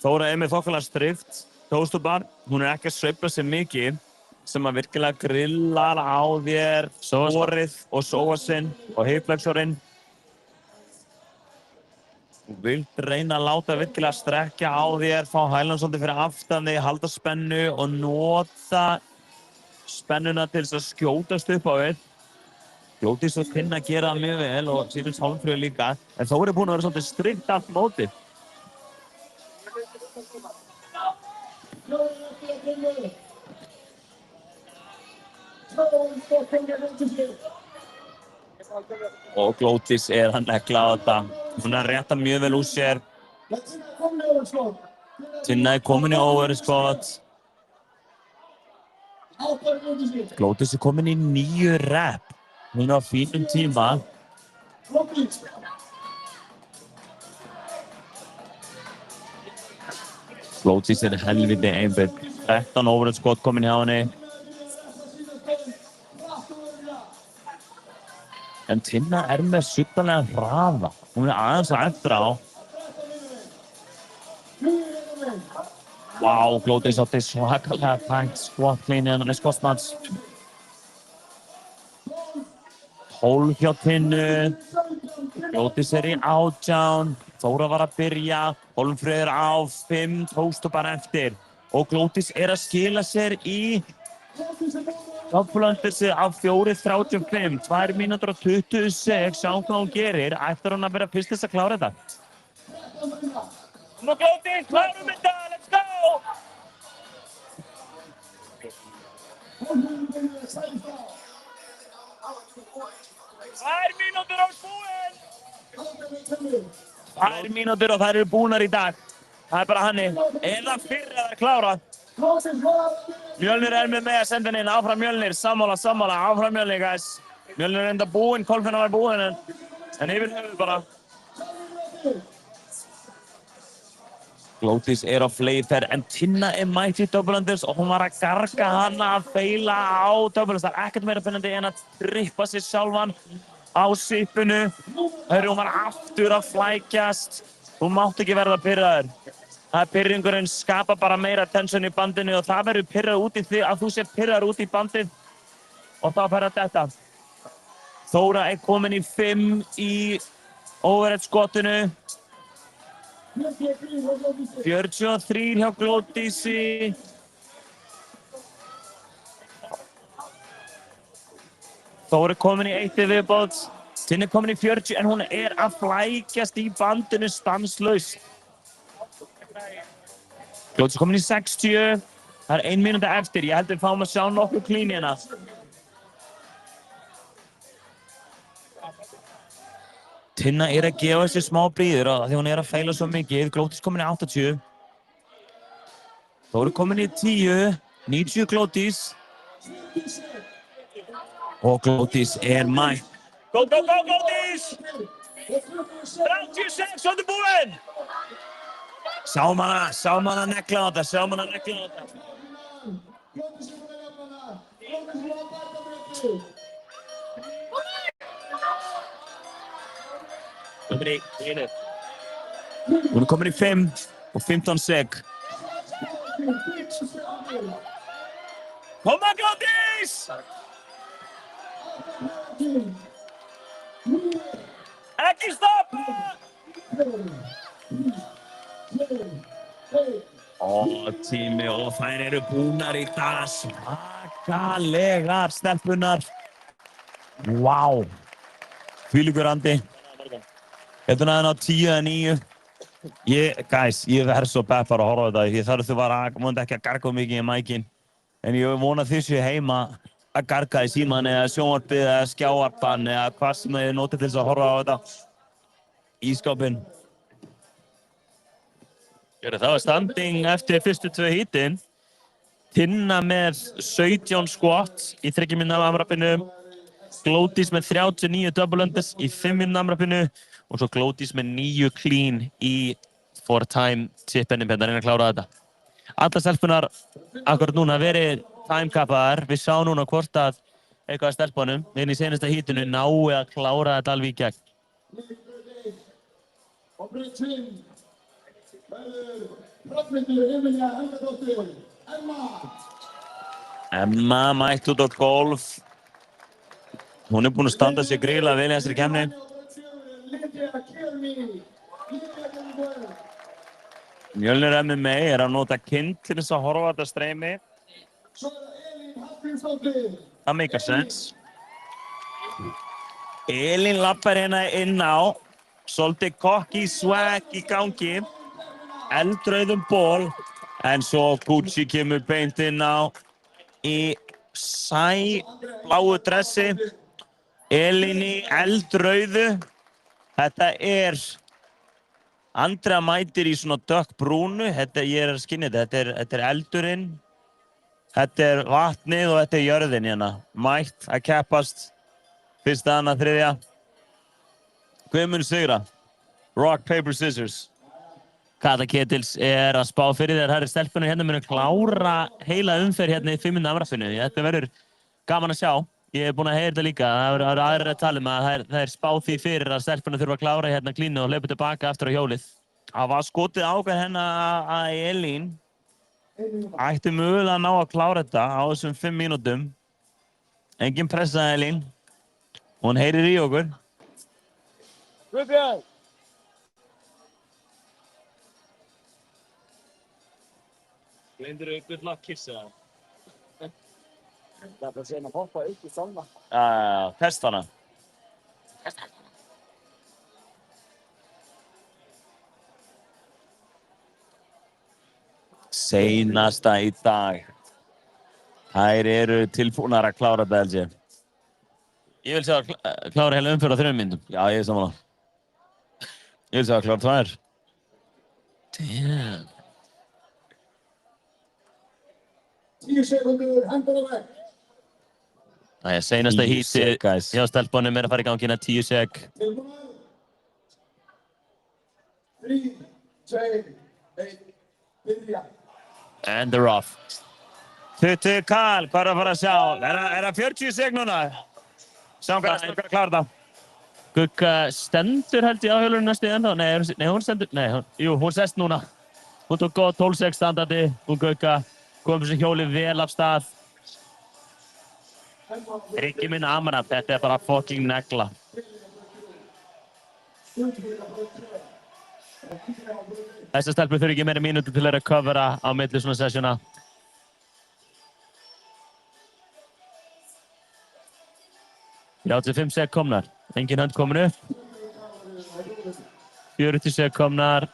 Þóra er með þokkalega strikt tóstubar. Hún er ekki að sveifla sig mikið sem að virkilega grillar á þér sórið og sóasinn og hipflexorinn. Þú vilt reyna að láta virkilega strekkja á þér, fá hælan svolítið fyrir aftan þig, halda spennu og nota spennuna til þess að skjótast upp á þig. Glódís og Tinna gera það mjög vel og Sýrils Hólmfríður líka. En Þóra er búin að vera svolítið strikt allt mótið. Og Glódís er að negla á þetta. Hún er að rétta mjög vel úr sér. Tinna er komin í overskot. Glódís er komin í 9 rep. Hún er á fínum tíma. Glódís er helviti einbeitt. 13 overskot komin hjá henni. En Tinna er með suttalega hraða. Hún er aðeins að eftir á. Vá, Glódís átti svakalega tækt squat clean innan í skottsmats. 12 hjá Tinnu. Glódís er í 18. Þóra var að byrja. Hólmfríður á 5 tóstubar eftir. Og Glódís er að skila sér í Double-undersi á 4.35, 2 mínútur og 26, sjáum hvað hún gerir, ætlar hún að vera fyrst þess að klára þetta. Nú Glódís, klárum þetta, let's go! 2 mínútur og búinn! 2 mínútur og þær eru búnar í dag. Það er bara hannig, eða fyrr eða klárað. Mjölnir er með að senda henni inn, áfram Mjölnir, sammála, áfram Mjölnir, guys. Mjölnir er enda búinn, Kolfinna var búinn, en yfir höfuð bara. Glódís er á fleyferð, en Tinna er mætt í double-unders og hún var að garga hana að feila á double-unders. Það er ekkert meira spennandi en að trippa sig sjálfan á sipunu. Hún var aftur að flækjast. Hún mátti ekki verða pirraður. Það er pirringurinn skapa bara meira tension í bandinu og það verður pirrað út í þig að þú sé pirraður út í bandið og þá fer þetta. Þóra er komin í 5 í overhead skotinu. 43 hjá Glódísi. Þóra er komin í 1 viðbót. Tinna er komin í 40 en hún er að flækjast í bandinu stanslaust. Glódís er komin í 60. Það er 1 mínúta eftir. Ég held við fáum að sjá nokkuð clean hérna. Tinna er að gefa sér smá bríður því hún er að feila svo mikið. Glódís komin í 80. Þóra komin í 10. 90 Glódís. Og Glódís er mætt. Go, go, go, Glódís! 36, svo er þetta búinn! Sjáum hana negla á þetta, Hún er komin í 5 og 15 sek. Koma Glódís! Ekki stoppa! Tími og þær eru búnar í það, svakalegar stelpunar. Vá, hvílíkur andi. Hérna er hann á 10 eða 9. Ég verð svo peppar að horfa á þetta. Ég þarf vonandi ekki að garga mikið í mækinn. En ég vona þið séu heima að garga í símann eða sjónvarpið eða skjávarpan eða hvað sem þið notið til þess að horfa á þetta í skápinn. Það var standing eftir fyrstu 2 hítin. Tinna með 17 squats í 3 mínútna AMRAPinu. Glódís með 39 double-unders í 5 mínútna AMRAPinu. Og svo Glódís með 9 clean í 4-time chip-ennum hérna að reyna að klára þetta. allar stelpunar akkurat núna verið timekapaðar. Við sjáum núna hvort að eitthvað af stelpunum inn í seinasta hítinu nái að klára þetta alveg í gegn. Og Brettin verður Hrafnhildur Emilía Helgadóttir, Emma. Emma mætt út á golf. Hún búin að standa sig gríðarlega vel í þessari keppni. Lydia Kjörni, Mjölnir MMA að nota kind til þess að horfa á þetta streymi. svo Elín Hallgrímsdóttir. Það make sense. Elín lappar hérna inn á. Svolítið cocky swag í gangi. Eldrauðum ból. En svo Gucci kemur beint inn á í bláu dressi. Elín í eldrauðu. Þetta Andrea mætir í svona dökkbrúnu. Ég að skynja þetta eldurinn. Þetta vatnið og þetta jörðin hérna. Mætt að keppast. Fyrsta, annað, þriðja. Hver mun sigra? Rock, paper, scissors. Kata Ketils að spá fyrir þér. Það stelpunum hérna munu klára heila umferð hérna í 5. afræfinu. Þetta verður gaman að sjá. Ég búinn að heyra þetta líka. Það eru aðrir að tala að það spá því fyrir að stelpunum þurfa að klára hérna klínu og hlaupa tilbaka aftur á hjólið. Það var skotið ákveð hérna að Elín ætti mögulega að ná að klára þetta á þessum 5 mínútum. Engin pressa, Elín. Hún heyrir í okkur. Guðbjörn! Gleymdirðu good luck kiss eða? Það er að segja að hoppa upp í sána. Test hana. Seinasta í dag. Þær eru tilbúnar að klára þetta, LG. Ég vil sjá að klára heila umferð á 3 mínútum. Já, ég samanlega. Ég vil sjá að klára 2. Damn. 10 sekundur, hendur á veg. Það seinasta híti hjá stelpunum að fara í gangi hérna 10 sek. Tilbúin. 3, 2, 1, byrja. And they're off. Tutu Karl, hvað að fara að sjá? Það 40 sek núna? Sjáum hvað að klára þetta. Gugga stendur held ég á hjólunum næstu ennþá. Nei, hún stendur. Hún sest núna. Hún tók góð 12 sek standandi. Hún Gugga kom þessu hjóli vel af stað. Rikki minn Amrab, þetta bara fucking negla. Þessar stelpur þurfi ekki meira mínútu til að recovera á milli svona sessiona. Já, 85 sek komnar. Engin hönd komin upp. 40 sek komnar.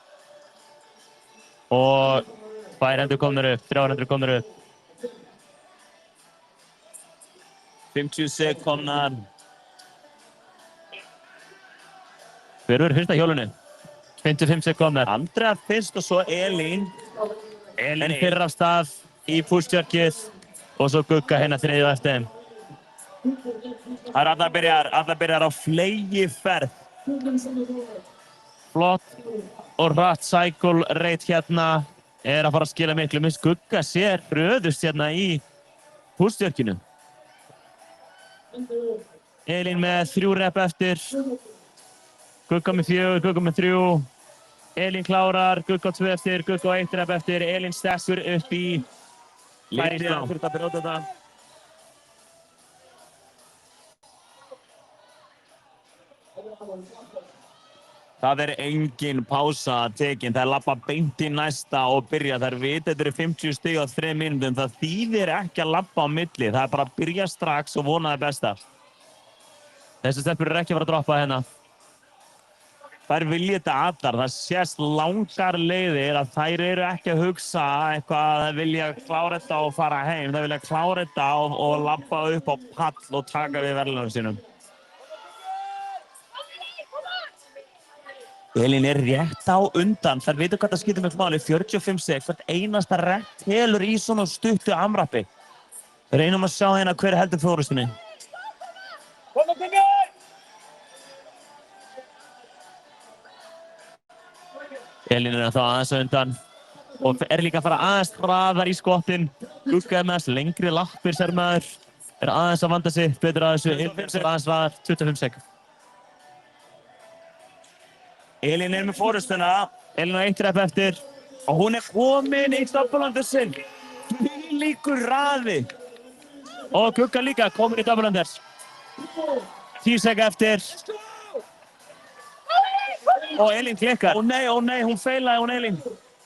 Og 2 hendur komnar upp, 3 hendur komnar upp. 50 sek komnar. Hver verður fyrst að hjólunni? 25 sek komnar. Andrea fyrst og svo Elín. Elín fyrr af stað í pushjerkið og svo Gugga hérna 3. eftir þeim. Það allar byrjar á flegiferð. Flott og hratt cycle rate hérna að fara að skila miklu. Minnst Gugga sér röðust hérna í pushjerkinu. Elín með 3 rep eftir. Gugga með 4, Gugga með 3. Elín klárar, Gugga 2 eftir, Gugga 1 rep eftir. Elín stekkur upp í Líklega fyrir að brjóta þetta. Það engin pása tekin. Það labba beint í næsta og byrja. Það vita þetta 50 stig á 3 mínútum. Það þýðir ekki að labba á milli. Það bara að byrja strax og vona það besta. Þessi stelpur ekki að fara að droppa hérna. Þær vilja þetta allar. Það sést langar leiðir að þær eru ekki að hugsa eitthvað að þær vilja klára þetta og fara heim. Þær vilja klára þetta og labba upp á pall og taka við verðlaunum sínum. Elín rétt á undan. Þær vita hvað það skiptir með máli. 45 sek. Hvert einasta rétt helur í svona stuttu amrappi. Reynum að sjá hérna hver heldur fórustunni. Elín þá aðeins á undan. og er líka að fara aðeins hraðar í skottin. Gugga er með þess lengri lappir, sér maður. Er aðeins að vanda sig, betur að þessu. Elín er aðeins hraðar, 25 sekund. Elín er með forystuna. Elín á 1 rep eftir. Og hún er komin í double-under sinn. Líkur hraði. Og Gugga líka komin í double-unders. 10 sekund eftir. Og Elín klikkar. Ó nei, hún feilaði hún Elín.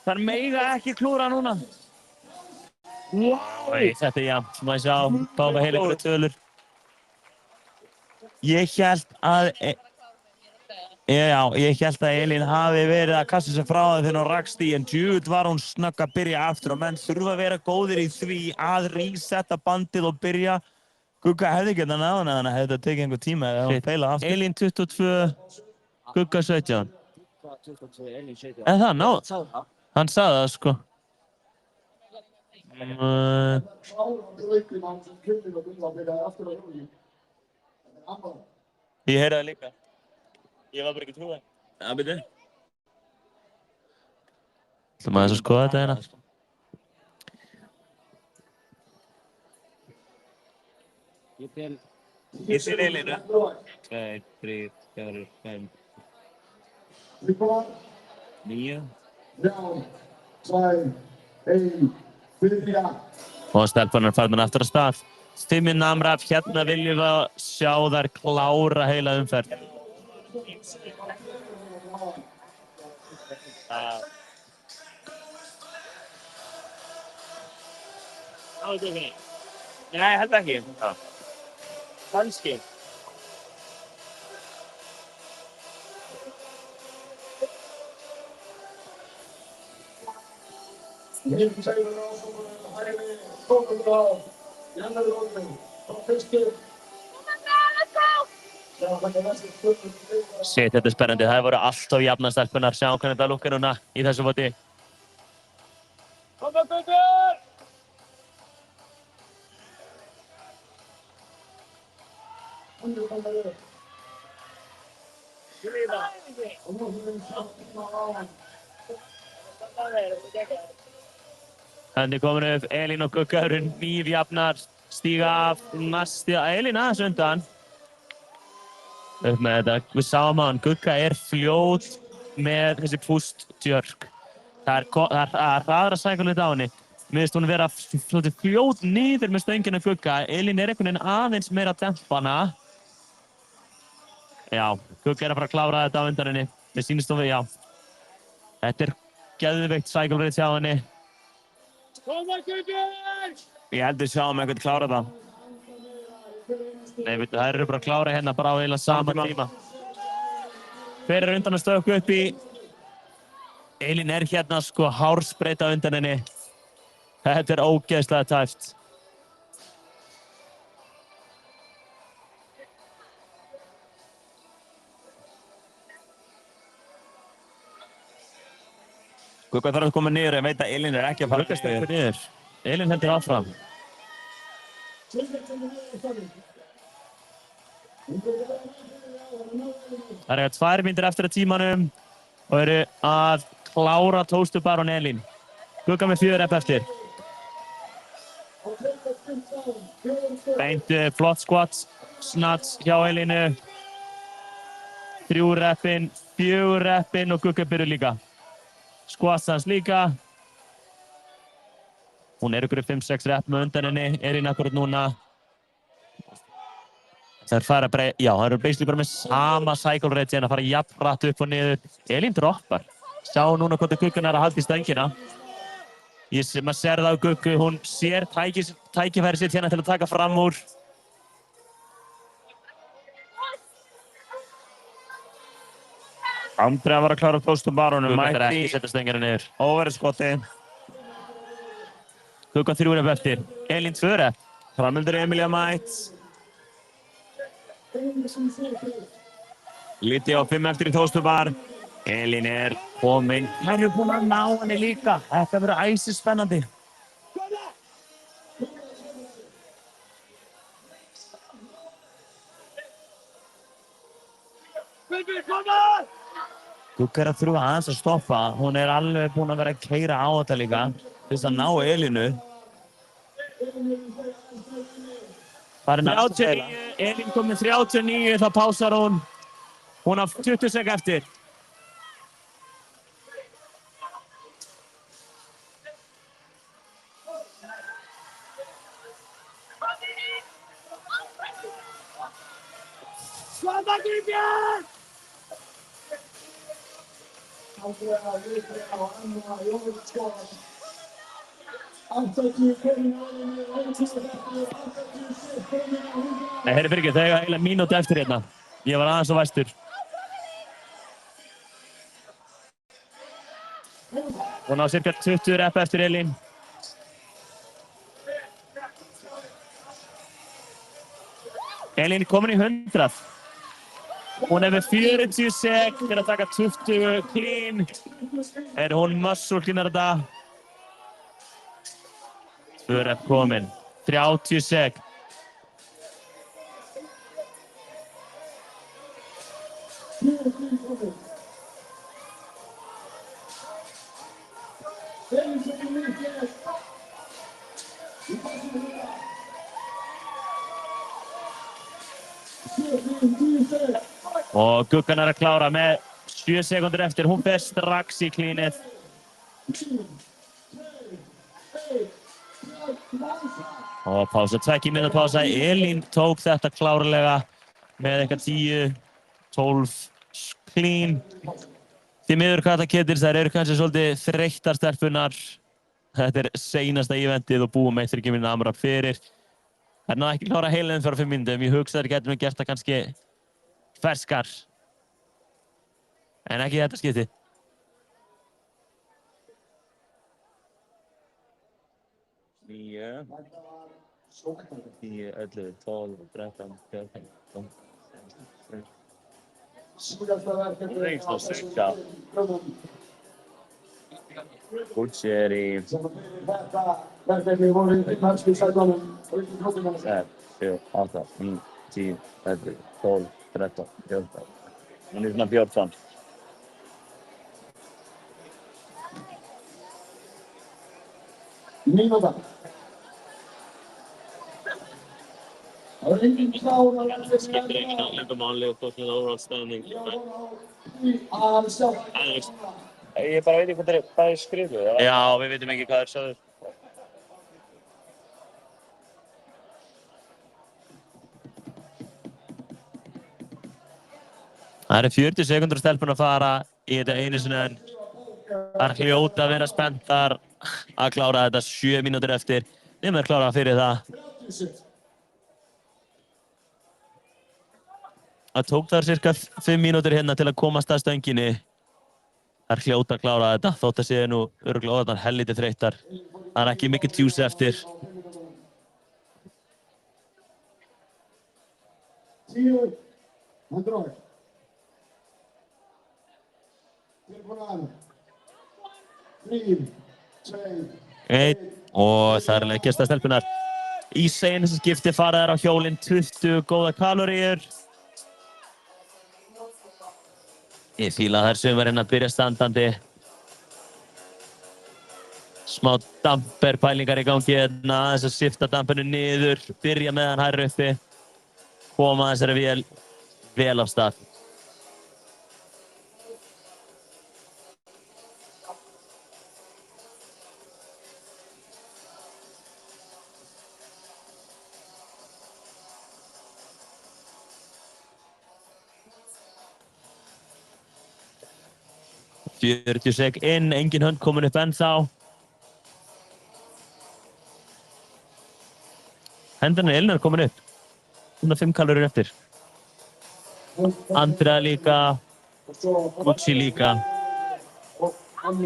Það mega ekki klúra núna. Wow. Þetta er jafnt, maður sjá, báða heil ykkur tölur. Ég hélt að Elín hafi verið að kasta sig frá það þegar hún rakst í, en djúvill var hún snögg að byrja aftur og menn þurfa að vera góðir í því að resetta bandið og byrja. Gugga hefði getað náð hana, þannig að hefði þetta tekið einhver tíma eða hún feilað aftur. Elín 22, Gugga 17. En það náð. Hann sagði það, sko. Ég heyrði það líka. Ég var bara ekki trúið. Já, byrju. Það maður þess að skoða þetta hérna. Ég sé Elínu. 2, 3, 4, 5, 9. Og stelpunar farnar aftur af stað. 5 Namraf, hérna viljum við sjá þær klára heila umferð. Nei, ég held ekki. Kannski. Shit, þetta er spennandi. Það voru alltof jafnar stelpunar. Sjá hvernig þetta lukkar núna í þessu fóti. Koma, Guggur! Þannig komin upp Elín og Gugga eru nýfjafnar, stíga af næstu Elín aðeins undan. Upp með þetta, við sáum á hann, Gugga er fljót með þessi pústjörg. Það er hraðara sækulegt á henni. Mér finnst hún vera fljót niður með stöngina Gugga. Elín er einhvern veginn aðeins meira að dempa hana. Já, Gugga er að fara að klára þetta á undan henni. Mér sýnist hún við, já. Þetta er geðveikt sækulegt hjá henni. Koma, Guggur! Ég held við sjáum eitthvað klára það. Nei, það eru bara að klára hérna bara á eiginlega sama tíma. Hver er undan að stökkva upp í? Elín er hérna sko hársbreyta undan henni. Þetta er ógeðslega tæft. Gugga þarf að koma niður, ég veit að Elín er ekki að fara að stökkva niður. Elín heldur áfram. Það eru 2 mínútur eftir að tímanum og eru að klára tóstubaron Elín. Gugga með 4 rep eftir. Beint flott squat, snatch hjá Elínu. 3 repin, 4 repin og Gugga byrju líka. Squats hans líka. Hún er ykkur 5-6 rep með undan henni, Elín akkurat núna. Það fara bara, já, það eru basically bara með sama cycle rate síðan að fara jafn hratt upp og niður. Elín droppar. Sjá núna hvort Guggan er að halda í stöngina. Maður sér það á Guggu, hún sér tækifæri sitt hérna til að taka fram úr. Andrea var að klára tóstubaronum. Gugga er ekki setja stöngina niður. Overskoti. Gugga 3 rep eftir. Elín 2 rep. Framöldur Emilía mætt. Lítið á 5 eftir í tóstubar. Elín er komin. Það eru búin að ná henni líka. Þetta verður æsispennandi. Gugga er að þurfa aðeins að stoppa. Hún er alveg búin að vera að keyra á þetta líka til þess að ná Elínu. Farin að 39, Elín kom með 39, þá pásar hún. Hún á 20 sek eftir. Nei, heyrðu fyrir ekki, það eiga eiginlega mínútu eftir hérna. Ég var aðeins á væstur. Hún á cirka 20 rep eftir Elín. Elín er komin í 100. Hún hefur 40 sek til að taka 20 clean. Hún muscle cleanar þetta. 2 rep komin. 30 sek. Og Guggan er að klára með 7 sekundur eftir. Hún fer strax í cleanið. Og pása, 2 mínútur pása. Elín tók þetta klárlega með eitthvað 10-12 clean. Því miður Kata Ketilsson, þær eru kannski svolítið þreyttar stelpunar. Þetta er seinasta eventið og búum eitt ekki minna AMRAP fyrir. Það er náðu ekki klára heilin fyrir 5 mínútum. Ég hugsa þær getum við gert það kannski ferskar. En ekki þetta skipti. Níu, 10, 11, 12, 13, 14, 15, 16. Butcheri. 7, 8, 9, 10, 11, 12, 13, 14. Hún er svona 14. Mínúta. Það enginn klár að landa Skiptir ekki náttúrulega máli og hvort með overall standing. Alex. Ég bara veit ekki hvað er skrifuð. Já, við veitum ekki hvað þeir sögðu. Það eru 40 sekundur stelpun að fara í þetta einu sinni en það er hljóta að vera spenntar að klára þetta 7 mínútur eftir. Þeim er klára fyrir það. Það tók þar cirka 5 mínútur hérna til að komast að stönginni. Það er hljóta að klára þetta, þótt að séu nú örugglega orðnar helviti þreyttar. Það er ekki mikið juice eftir. 10, 100. Tilbúin. 3, 2, 1 og það er leggjast að stelpunar. Í seinasta skipti fara þær á hjólinn 20 góða kaloríur. Ég fíla þær sumarinn að byrja standandi. Smá damperpælingar í gangi hérna, þess að sifta dampernu niður, byrja með hann hærri uppi, koma þessari vel af stað. Fjörutíu sek inn, engin hönd komin upp ennþá. Hendarinn Elínar komin upp. 105 kaloríur eftir. Andrea líka. Gucci líka.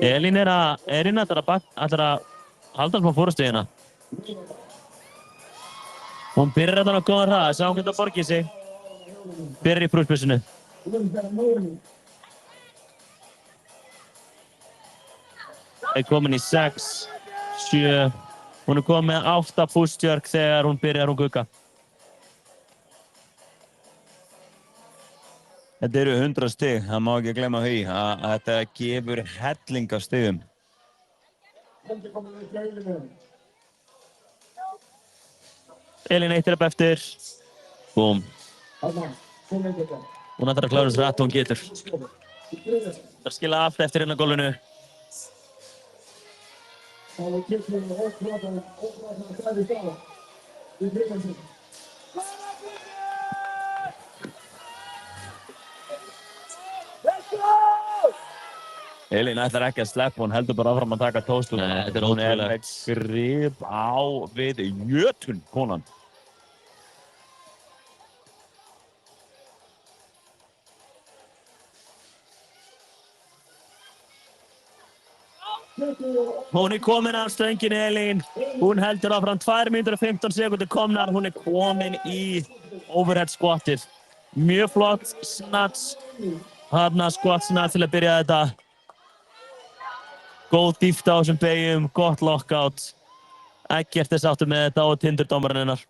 Elín ætlar að halda smá fórustegina. Hún byrjar þetta á góðan hraða, sá hún geta borgið sig. Byrjar í brúspissinu. Er komin í 6, 7, hún er komin með 8 push-jerk þegar hún byrjar Gugga. Þetta eru 100 stig, það má ekki glemma því að þetta gefur helling af stigum. Elín 1 rep eftir. Búm. Hún ætlar að klára þessu rætt og hún getur. Það skila allt eftir hérna gólfinu. Elín ætlar ekki að sleppa, hún heldur bara áfram að taka tóstuna. Nei, þetta er Hún er ótrúlegt. með grip á við jötun, konan. Hún er komin af stöngin, Elín. Hún heldur áfram 2 mínútur og 15 sekúndur komnar. Hún er komin í overhead squatið. Mjög flott snatch. Þarna squat snatch til að byrja þetta. Góð dýft á þessum beygjum, gott lockout. Ekkert er sáttur með þetta og tindurdómarinn hennar.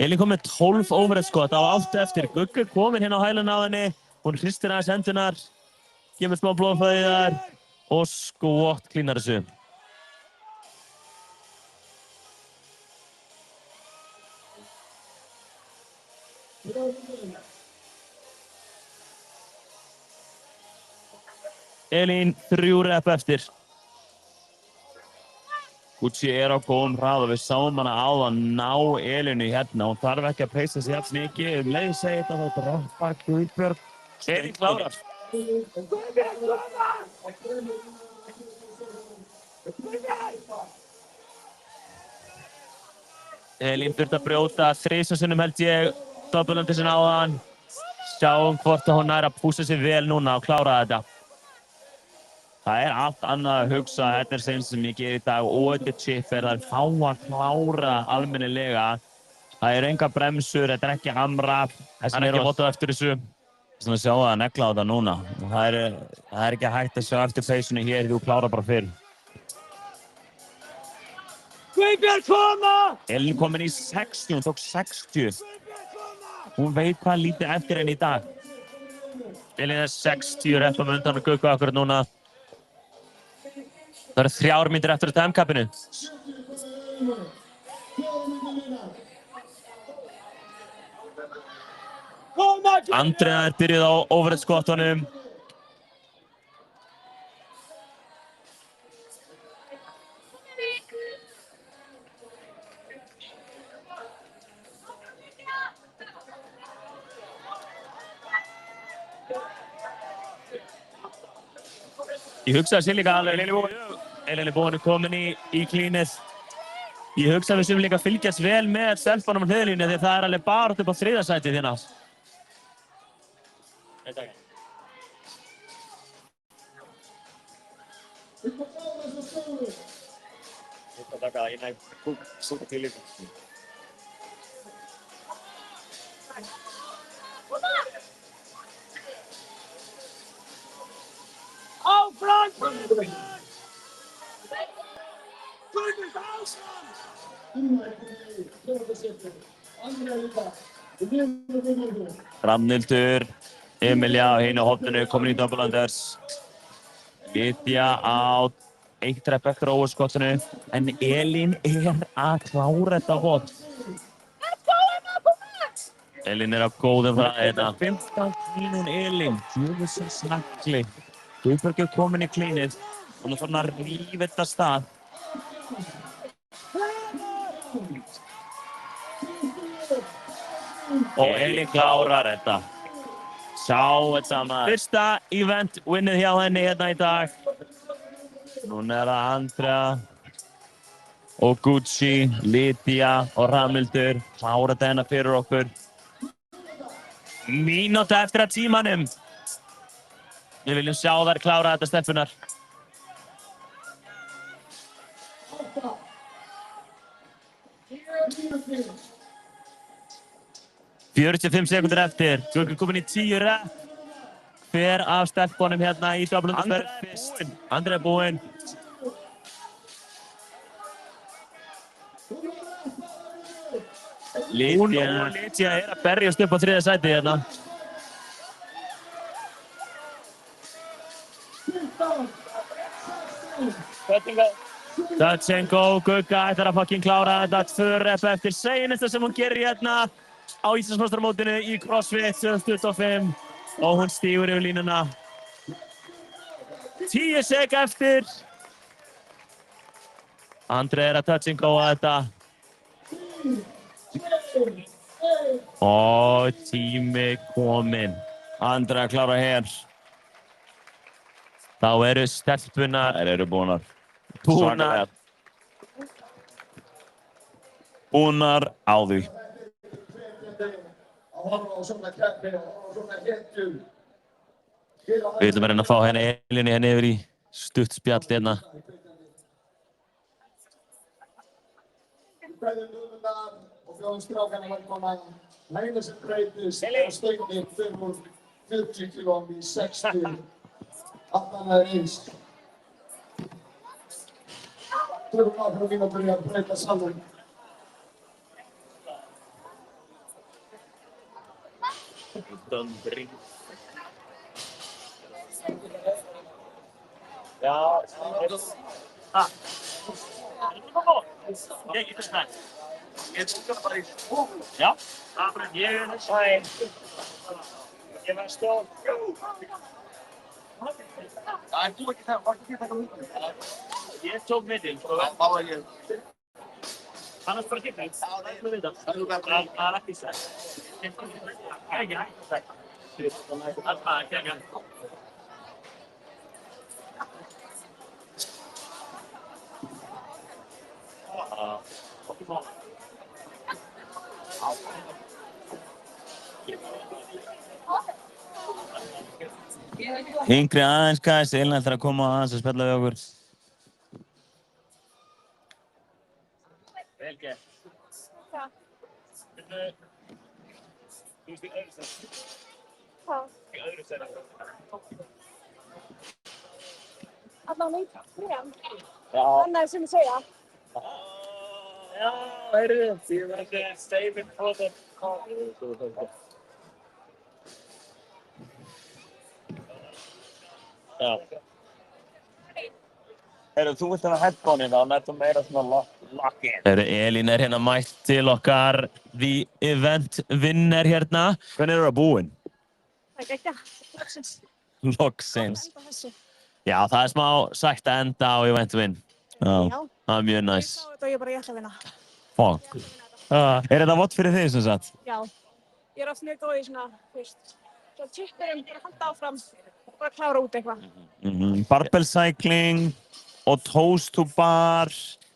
Elín kom með 12 overhead squat á 8 eftir. Gugga komin hérna á hæluna á henni. Hún hristir aðeins hendunar, gefur smá blóðflæði þar og squat cleanar þessu. Elín 3 rep eftir. Gucci er á góðum hraða. Við sáum hana áðan ná Elínu hérna. Hún þarf ekki að peysa sig jafn mikið. Leið segir þetta þá droppar Guðbjörg. Elín klárar. Elín þurfti að brjóta 3 sinnum held ég. Doppelandi sinna áðan. Sjáum hvort að hún nær að pússa sig vel núna og klára þetta. Það er allt annað að hugsa. Þetta er sem ég ger í dag og þetta chip er að fá að klára almennilega. Það eru enga bremsur, þetta er ekki AMRAP. Það er ekki votað eftir þessu. Svona sjá það að negla á þetta núna. Það er ekki hægt að sjá eftir peysunni hér því þú klárar bara fyrr. Guðbjörg koma! Elín komin í 60, hún tók 60. Hún veit hvað lítið eftir henni í dag. Elín er 60 repum undan og Gugga akkurat núna. Það eru 3 mínútur eftir á time-capinu. Andrea er byrjuð á overhead squatunum. Ég hugsaði sér líka alveg, Elín er búin komin í cleanið. Ég hugsaði við sem líka fylgjast vel með stelpunum á hliðlínu því það er alveg bara upp á 3. sætið hérna. Rafnhildur, Emilía á hinu horninu komin í double unders. Lydia á 1 rep eftir á overskottinu. En Elín er að klára þetta hot. Elín er á góðum hraða. 15 klínun Elín. Djöfusins nagli. Guðbjörg er komin í klínið. Hún er farin að rífa þetta stað. Og Elín klárar þetta. Sjá þetta maður. Fyrsta event winnið hjá henni hérna í dag. Núna er það Andrea og Gucci, Lydia og Rafnhildur. Klára þetta hérna fyrir okkur. Mínúta eftir að tímanum. Við viljum sjá þær klára þetta stelpunar. ...45 sekúndur eftir. Gugga komin í 10 rep. hver af stelpunum hérna í Dublin-ferð fyrst. Andri er búinn. Lydia er að berjast upp á 3. sæti hérna. Tatsenko, Gugga ætlar að fucking klára þetta 2 rep eftir seinasta sem hún gerir hérna á Íslandsmeistaramótinu í CrossFit 2025 og hún stígur yfir línuna. 10 sek eftir. Andri er að Tatsenkoa þetta. Og tími kominn. Andri að klára hér. Þá eru stelpunar. Þær eru búnar. Búnar á því. Við ætlum að reyna að fá hérna Elínu hérna yfir í stutt spjall hérna. Og bjóðum strákarna velkomna. Lægina sem breytist á stöngin fyrir úr 40 kílóum í 60. Allan er eins. Tökum áfram mín að byrja að breyta saman. Döndri. Já, ég get það. Já, ég er sæl. Ég var stóð. Ég tók myndin, sko. Annars bara geta það. Það er ekki sæl. Ekki sæl. Yngri aðeins, guys. Elín ætlar að koma aðeins að spjalla við okkur. Vel gert. Hvað? Þú veist í öðru sæti. Hvað? Í öðru sæti. Allan í 3. Já. Annað sem ég segja. Já, heyrðu, því að þetta er saving for the coffee. Já. Heyrðu, þú vilt hafa headphone-in þá, nættum meira svona lock-in. Heyrðu, Elín er hérna mætt til okkar, the event winner hérna. Hvernig eru það búin? Það er ekki loksins. Loksins. Enda þessu. Já, það er smá sætt að enda á event win. Já, það er mjög næs. Ég sá þetta og ég bara, ég ætla að vinna. Fuck. Er þetta vott fyrir þig sem sagt? Já. Ég er oft mjög góð í svona, þú veist, svona tippurum, bara halda áfram og bara klára út eitthvað. Barbell cycling og toast to bar.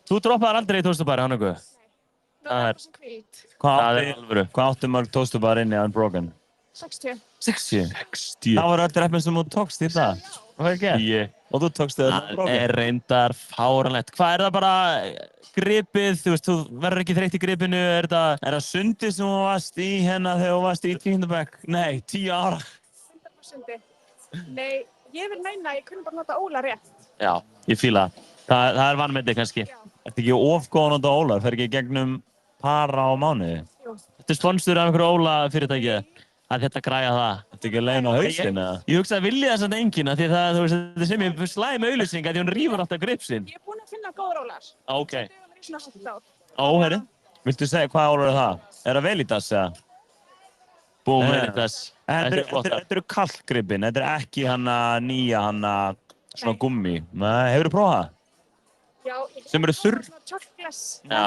Þú droppaðir aldrei í toast to bar, Hannugu? Nei. Það er sem kvíld. Hvað áttu mörg toast to bar inni að Unbroken? 60. 60? Það var öll reppin sem þú tókst í það? Hvað er gert? Og þú tókst þau Unbroken? Það er reyndar fáránlegt. Hvað er það bara gripið? Þú veist, þú verður ekki þreytt í gripinu. Er það sundið sem þú varst í hérna þegar þú varst í 10. bekk? Nei, 10 ára. 100%. Nei, ég vil meina að ég kunni bara nota óla rétt. Já, ég fíla það. Það er vanmetið kannski. Ertu ekki of góð að nota ólar? Fer ekki í gegnum para á mánuði? Jú. Þetta er sponsor af einhverju óla fyrirtæki. Það þetta græja það. Þetta er ekki að leiðin á hausinn eða? Ég hugsa að vilja þess að enginn því það, þú veist, þetta er sem ég slæm auglýsing að því hún rífur alltaf grip sinn. Ég er búin að finna góður ólar. Ok. Það dugar mér í svona 8 ár. Herri. Viltu segja hvaða ólar er það? Er það Velitas eða? Búm, Velitas. Þetta eru kalkgripin. Þetta er ekki hana nýja hana svona gummi. Nei, hefurðu prófað það? Já, sem eru þurr? Turtless. Já.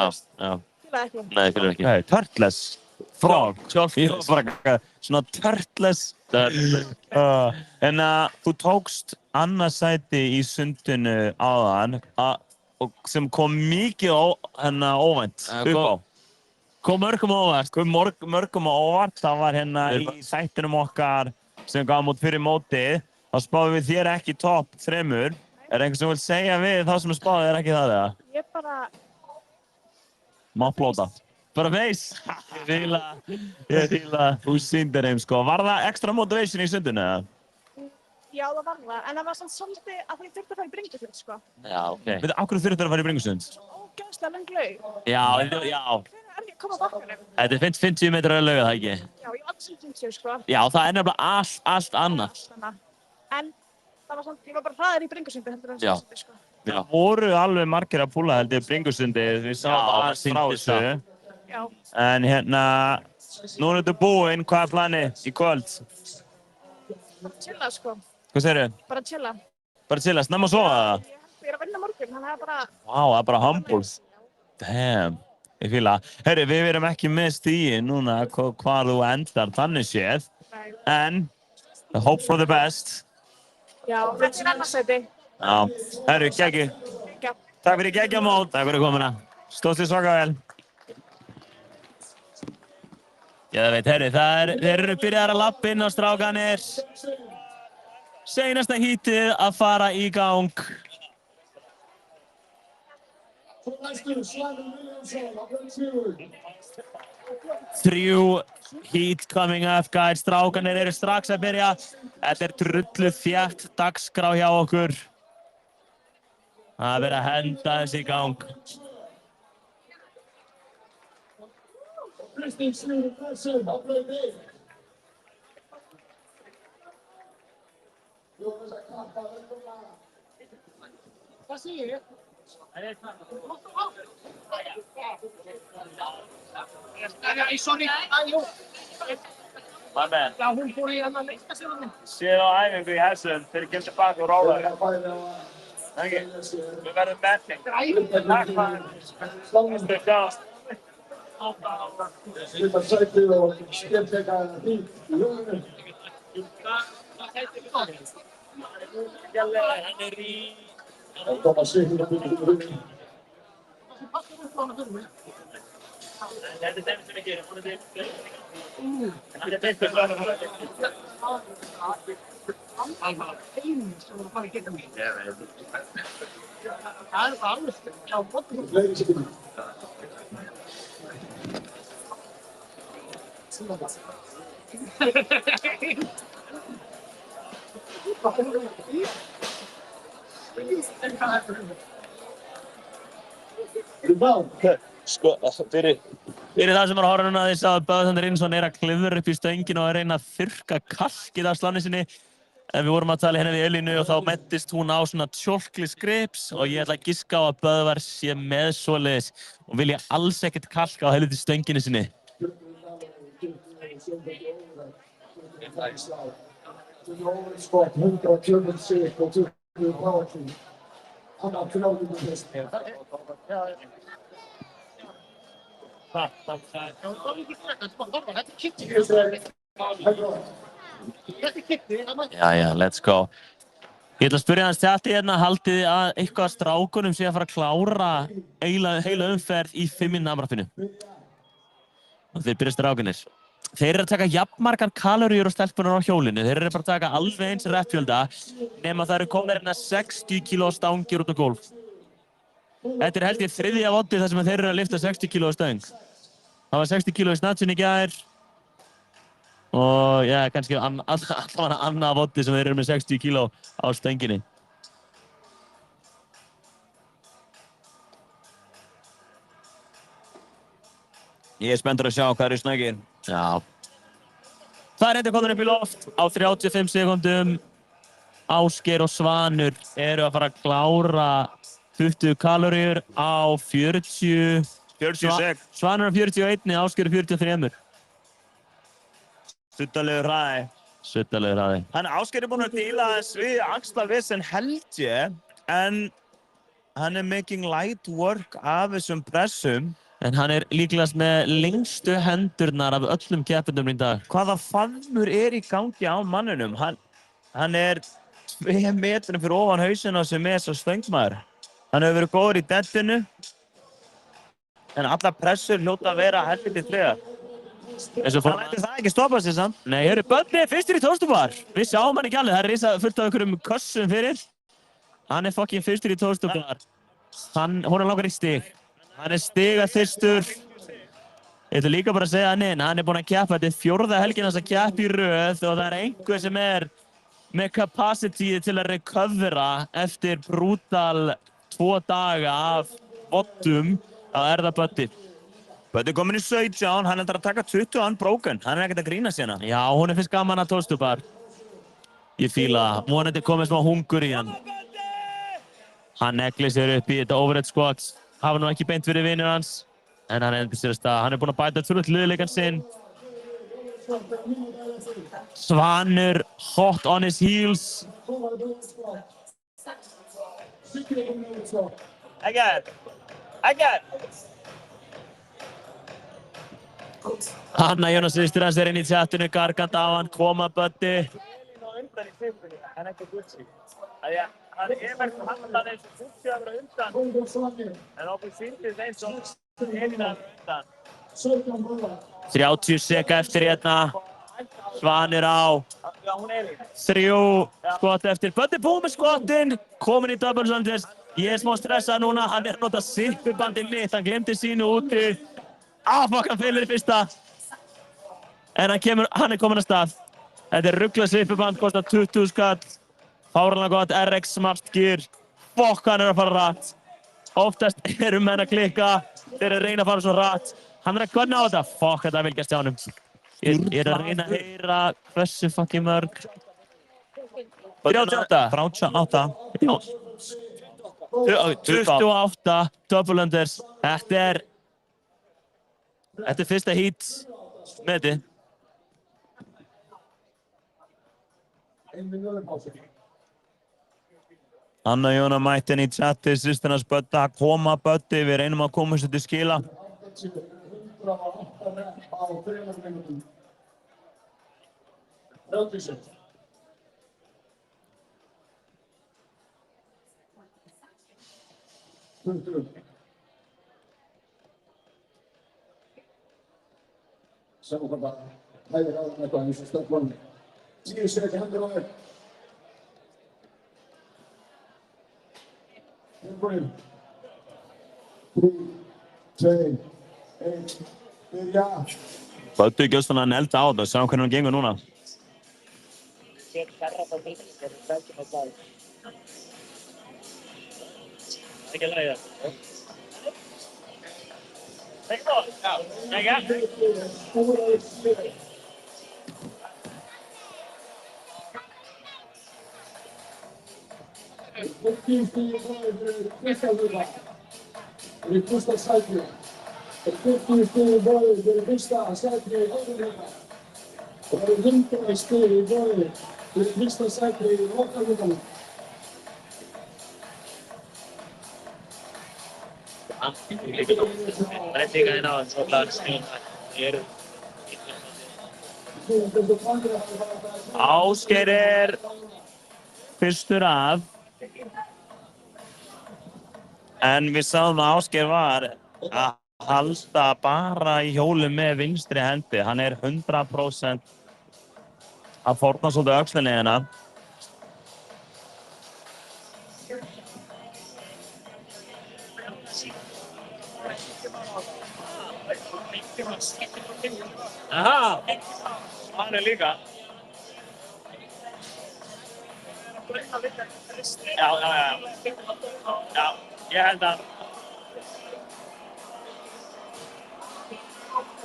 Fílaði ekki. Nei, fílaði ekki. Nei, turtless. Frog. Ég var bara svona turtless. En þú tókst annað sæti í sundinu áðan sem kom mikið óvænt upp á. Kom mörgum óvart. Það var hérna í sætinum okkar sem gaf út fyrir mótið. Þá spáðum við þér ekki topp 3. Er einhver sem vil segja við þá sem spáði þér ekki það eða? Ég bara... Má plóta. Bara veist. Ég fíla. Þú sýndir þeim sko. Var það extra motivation í sundinu eða? Já, það var það, en það var samt svolítið að því þurfti að fara í Bringusund, sko. Já, ok. Veitu, af hverju þurftu að fara í Bringusund? Ógeðslega löng laug. Já. Hvernig er ég að koma á bakkanum? Þetta er 50 metrar að lauga, það ekki? Já, ég var alltaf 50, sko. Já, það er nefnilega allt annað. En það var samt, ég var bara hraðir í Bringusundi heldur en Sundi, sko. Já. Voru alveg margir að púla held ég Bringusundi, við sáum aðeins frá þessu. Já. En hérna, nú er þetta búinn, hvað er planið í kvöld? Bara chilla, sko. Hvað segirðu? Bara chilla. Bara chilla, snemma að sofa það? Ég er að vinna morgun, þannig að það er bara... Vá, það er bara humble. Damn, ég fýla. Herri, við erum ekki með stíi núna hvar þú endar þannig séð. En, hope for the best. Já, þetta er annarsæti. Já, herri, geggi. Takk fyrir geggjamót. Takk fyrir komuna. Stóðst þið svaka vel. Já, það veit, herri, þeir eru byrjaðar að lappa inn á strákanir. Seinasta hítið að fara í gang. Þrjú heat coming up, guys. Strákanir eru strax að byrja. Þetta er drullu þétt dagskrá hjá okkur. Það er verið að henda þessi í gang. Hvað segir ég? Sorry. My man. Já, hún fór í annan leika sér hann. Séð á æfingu í Hessum, þeir kemur tilbaka og róla þér. Við verðum betting. Takk maður. Mr. Jones. Slippa sætið og skemmtleika því. Það koma sigur að byrja. Þetta er þeim sem við gerum. Þetta er Hann var einu sem var að fara í gegnum mig. Það er alveg á botum. Fleiri sigur. Sko, fyrir það sem er að horfa núna því að Böðvar Reynisson er að klifra upp í stöngina og að reyna að þurrka kalkið af slanni sinni. En við vorum að tala hérna við Elínu og þá meddist hún á svona chocolate grips og ég ætla að giska á að Böðvar sé með svoleiðis og vilja alls ekkert kalka á helviti stönginni sinni. Skott 120 sig og 20 powerkey. Hann á knálum í þess. Þetta er kitti. Þetta er kitti. Jæja, let's go. Ég ætla að spyrja hans tjatti hérna, haldið þið að eitthvað af strákunum sé að fara að klára heila umferð í 5 í namraffinu? Og þeir byrja strákunir. Þeir eru að taka jafnmargar kaloríur og stelpunar á hjólinu. Þeir eru bara að taka alveg eins reppfjölda nema það eru komnir hérna 60 kg stangir út á gólf. Þetta er held ég þriðja voddi þar sem þeir eru að lyfta 60 kg stöng. Það var 60 kg í snatchinu í gær. Og já, kannski allavega annað voddi sem þeir eru með 60 kg á stönginni. Ég er spenntur að sjá hvað eru snöggir. Já. Það er enda komin upp í loft á 35 sekúndum. Ásgeir og Svanur eru að fara að klára 20 kaloríur á 40 sek. Svanur á 41, Ásgeir á 43. Suttalegur hraði. Suttalegur hraði. Ásgeir er búinn að díla þess við axlavesen held ég, en hann er making light work af þessum pressum. En hann er líklegast með lengstu hendurnar af öllum keppendum í dag. Hvaða faðmur er í gangi á manninum? Hann er 2 metrum fyrir ofan hausinn á sem er svo stöngmaður. Hann hefur verið góður í deadinu, en allar pressur hljóta að vera helviti tregar. Hann lætur það ekki stoppa sig samt. Nei, hörru, Böddi er fyrstur í tónstubar. Við sjáum hann ekki alveg, það er risa fullt af einhverjum kössum fyrir. Hann er fucking fyrstur í tónstubar. Hún er langar í stig. Hann er stigaþyrstur. Ég ætla líka bara að segja hann inn. Hann er búinn að keppa, þetta er 4. helgin hans að keppa í röð og það er einhver sem er með capacity til að recovera eftir brutal 2 daga af voddum, þá er það Buddy. Buddy komin í 17, hann er að taka 20 unbroken, hann er ekkert að grína sína. Já, hún finnst gaman að tóðstupar. Ég fíla það, vonandi komið smá hungur í hann. Hann neglir sér upp í þetta overhead squat, hafa nú ekki beint fyrir vinur hans, en hann endur sér að stað. Hann er búinn að bæta þurft liðleikann sinn. Svanur, hot on his heels. Again. Hanna Jónas systir hans er inn í chatinu, gargandi á hann, koma Buddy. En ekki Gucci. Hann verið handlað eins og Gucci að vera undan. En okkur sýndist eins og Elína að vera undan. 30 seka eftir hérna. Svanur á. 3 skot eftir. Buddy búinn með skotin. Komin í double Sanders. Ég er smá stressað núna. Hann er að nota sippubandið mitt. Hann glemdi sínu úti. Fuck, hann feilir í fyrsta. En hann er komin að stað. Þetta er ruglað sippuband, kostar 20 skall. Fáránlega gott, RX Smart Gear. Fuck, hann er að fara rætt. Oftast eru menn að klikka. Þeir eru að reyna að fara svo rætt. Hann er að gunna á þetta. Fuck, þetta vil gæst hjá honum. Ég er að reyna að heyra hversu fucking mörg. 38. 38. 28 double unders. Þetta er fyrsta heat með þetta. Anna Jóna mætti henni í chati, systir hans Buddy að koma Buddy, við reynum að koma þessu til skila. Buddy gjörst hann að nelda á þetta, sjáum hvernig hann gengur núna. Ekki að lægja. Ásgeir er fyrstur af. En við sáum að Ásgeir var að halda bara í hjólum með vinstri hendi. Hann er 100% að fórna svolítið öxlinni hérna. Aha! Hann er líka. Já, ég held að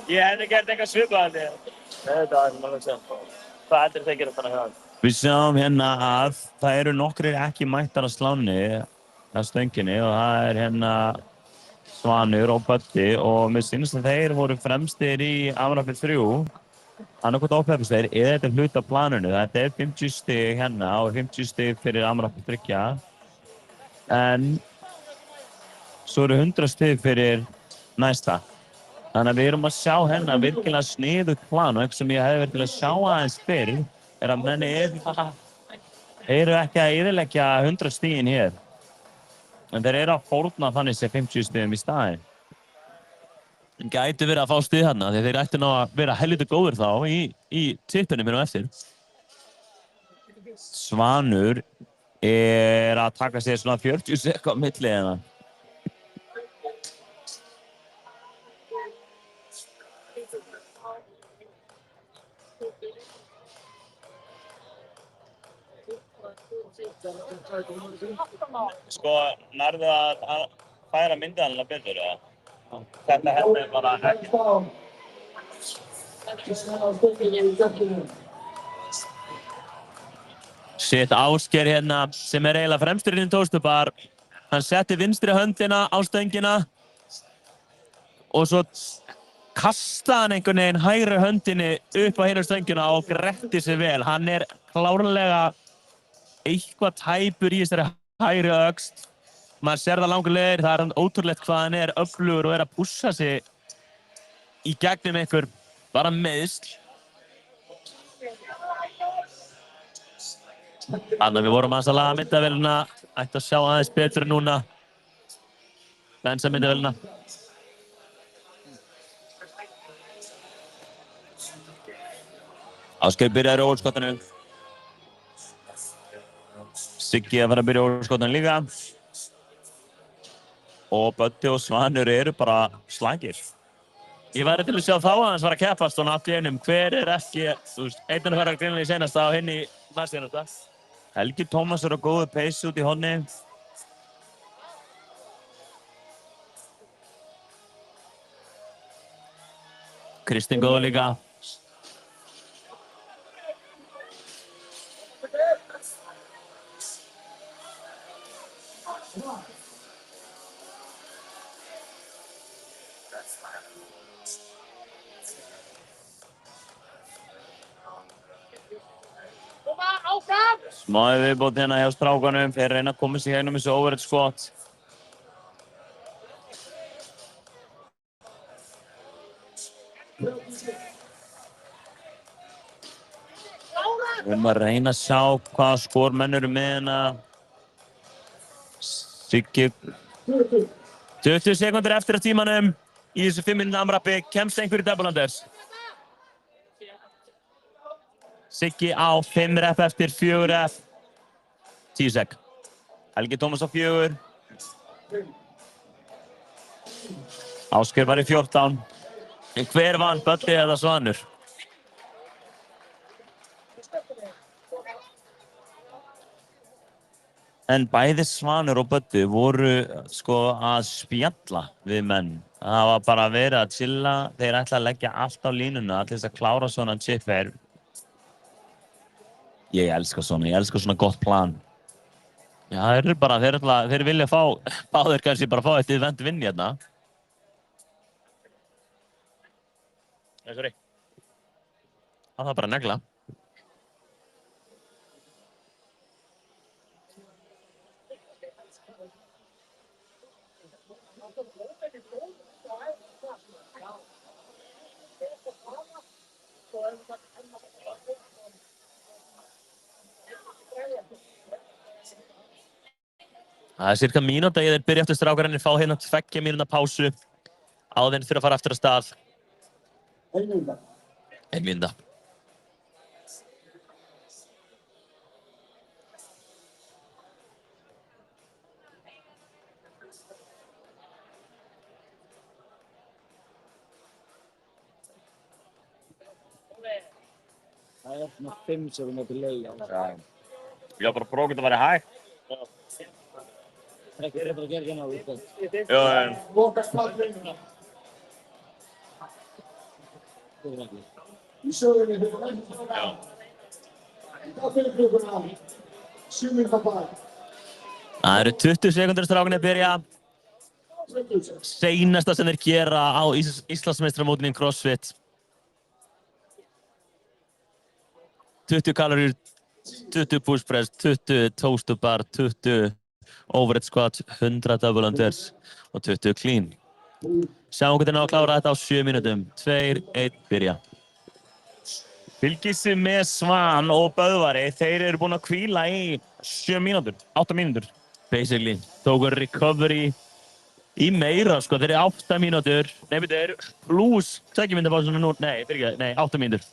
ég hefði gert eitthvað svipað að þér. Þetta er maður að segja. Hvað heldur þið að gera þannig að? Við sjáum hérna að það eru nokkrir ekki mættar á slánni að stönginni og það er hérna Svanur og Buddy og mér sýnist að þeir voru fremstir í Amrapið 3. Annarkot ópefnisleir, eða þetta er hluti af planinu. Þetta er 50 stig hérna og 50 stig fyrir Amrapið 3. En svo eru 100 stig fyrir næsta. Þannig að við erum að sjá hérna virkilega sniðugt plan og eitthvað sem ég hefði verið til að sjá aðeins fyrr er að menni eru ekki að eyðileggja 100 stigin hér. En þeir eru að fórna þannig sem 50 stigum í staðinn. En gætu verið að fá stig hérna því þeir ættu ná að vera helviti góður þá í tippinu mér á eftir. Svanur er að taka sér svona 40 sekúndur á milli hérna. Sko, nærðu að færa myndaðanlega betur, eða? Þetta hérna bara ekki. Sitt Ásgeir hérna, sem eiginlega fremstur inn í Toaster-bar. Hann setti vinstri höndina á stöngina og svo kastaði hann einhvern veginn hægri höndinni upp á hina stöngina og gretti sig vel. Hann klárlega eitthvað tæpur í þessari hægri öxl. Maður sér það langur leiðir, það hann ótrúlegt hvað hann öflugur og að pússa sig í gegnum einhver bara meiðsl. Þannig við vorum aðeins að laga myndavélina, ætti að sjá aðeins betur núna. Bensa myndavélina. Ásgeir byrjaði í óvörskottinu. Siggi að fara að byrja í óvörskottinu líka. Og Böddi og Svanur eru bara slagir. Ég væri til að sjá þá aðeins fara að keppast svona allt í einum. Hver ekki, þú veist, einn fara greinilega í seinasta og hinn í næsteinasta. Helgi Tómas á góðu peysu út í horni. Kristinn góður líka. Smáði viðbót hérna hjá strákanum, þeir reyna að koma sig gegnum þessu overhead squat. Við erum að reyna að sjá hvaða skor eru með hérna. Siggi. 20 sekúndur eftir af tímanum í þessu 5 mínútna AMRAPi. Kemst einhver í double unders? Siggi á 5 rep eftir 4 rep. 10 sek. Helgi Tómas á 4. Ásgeir var í 14. En hver vann, Böddi eða Svanur? En bæði Svanur og Böddi voru sko að spjalla við menn. Það var bara verið að chilla. Þeir ætla að leggja allt á línuna til þess að klára svona chipper. Ég elska svona gott plan. Já, þeir vilja fá, báðir kannski bara fá eitt event vinni hérna. Nei, sorry. Það var bara að negla. Það cirka mínúta þeir byrja eftir strákarinn fá hérna 2 mínútna pásu áður en fyrir að fara aftur af stað. 1 mínúta. 1 mínúta. Það svona 5 sekúndur delay á þessu. Ég var bara að prófa hvort það væri hægt. Ekki bara að gera hérna á því. Já, en... Lokast plattformina. Í sögunni fyrir Já. Það fyrir klukkuna 7 mínúta bara. Það eru 20 sekúndur strákarnir að byrja. Seinasta sem þeir gera á Íslandsmeistaramótinu í CrossFit. 20 kaloríur, 20 push press, 20 toaster bar, 20 overhead squat, 100 double unders og 20 clean. Sjáum hvernig ná að klára þetta á 7 mínútum. 2, 1, byrja. Fylgist með Svan og Böðvari, þeir eru búin að hvíla í 7 mínútur, 8 mínútur. Basically, tóku recovery í meira, sko, þeir eru 8 mínútur. Nei, þeir eru plus 2 mínútur pásu nú, nei, 8 mínútur.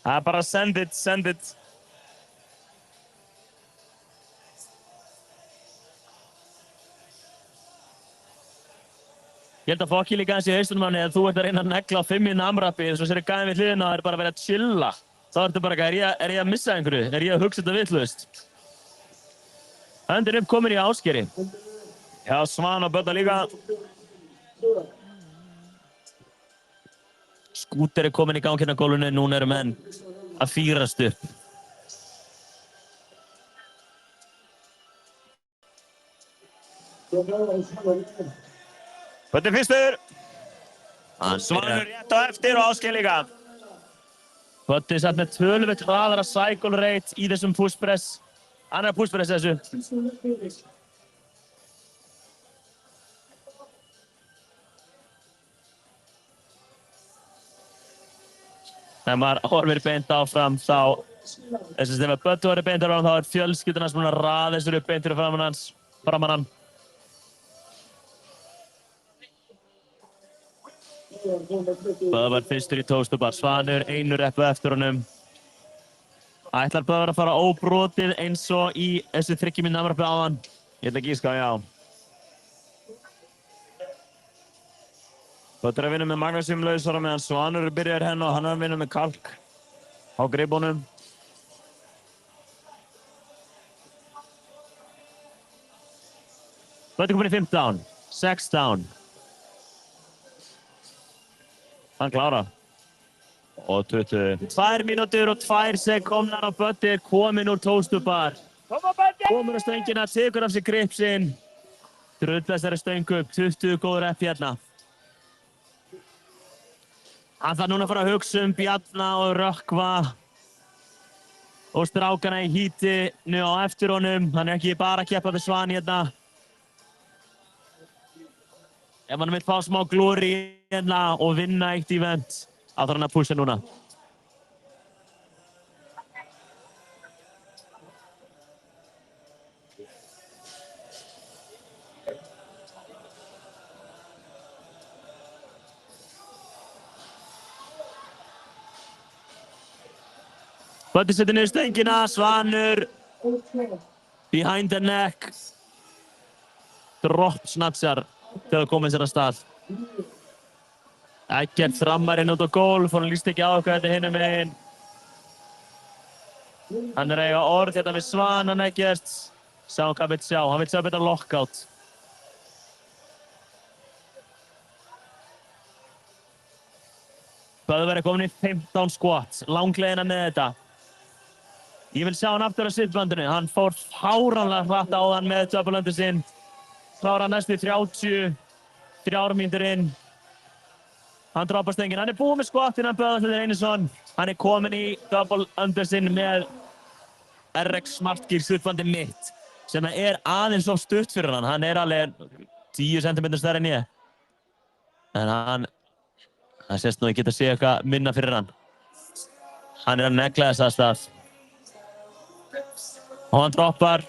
Það er bara send it. Ég held að fokki líka eins í haustunum hann eða þú ert að reyna að negla á 5 mínútna AMRAPi og svo sér gæðin við hliðina og það er bara að vera að chilla. Þá ertu bara, er ég að missa einhverju? Er ég að hugsa þetta vitlaust? Höndin upp komin í Ásgeiri. Já, Svan og Bödda líka. Skúter komin í gang hérna á gólfinu. Núna eru menn að fýrast upp. Böddi fyrstur. Svanur rétt á eftir og Ásgeir líka. Böddi satt með töluvert hraðara cycle rate í þessum pushpress. Annar pushpress þessu. Þegar maður horfir beint áfram þá, þess að ef Böddi horfir beint áfram þá er fjölskyldan hans búin að raða þessu upp beint fyrir framan hann. Böðvar fyrstur í toastubar, Svanur einu reppu eftir honum. Ætlar Böðvar að fara óbrotið eins og í þessu 30 mínútna amrappi áðan? Ég ætla að gíska, já. Böðvar að vinna með magnesiumlausara meðan Svanur byrjar henn og hann er að vinna með kalk á greipbónum. Böðvar komin í 15, 16. Hann klára. Og 20. 2 mínútur og 2 sekúndur og Böddi er kominn úr toastubar. Komur á stöngina, tekur af sig grip sinn. Drull þessari stöngu upp, 20 góður rep hérna. Hann þarf núna að fara að hugsa Bjarna og Rökkva og strákana í hítinu á eftir honum. Hann er ekki bara að keppa við Svan hérna. Ef hann vill fá smá glóri hérna og vinna eitt event, þá þarf hann að pusha núna. Böddi setur niður stöngina, Svanur behind the neck. Drop snatchar þegar komið sér að stað. Ekkert frammarinn út á gólf, hann líst ekki á hvað þetta hinum megin. Hann er að eiga orð hérna við Svan, hann ekkert. Sjá hvað hann vill sjá, hann vill sjá betra lockout. Böðvar er komin í 15 squats, langleiðina með þetta. Ég vil sjá hann aftur á sittbandinu, hann fór fáránlega hratt á hann með double under sinn. Klára næstu 33 mínútur inn. Hann droppar stöngin, hann er búinn með squatin, hann Böðvar Einarsson. Hann er kominn í double under sinn með RX Smart Gear sittbandi mitt, sem er aðeins of stutt fyrir hann. Hann er alveg 10 cm stærri en ég. En hann sést nú ekki að sé eitthvað minna fyrir hann. Hann er að negla þess að stað. Og hann droppar.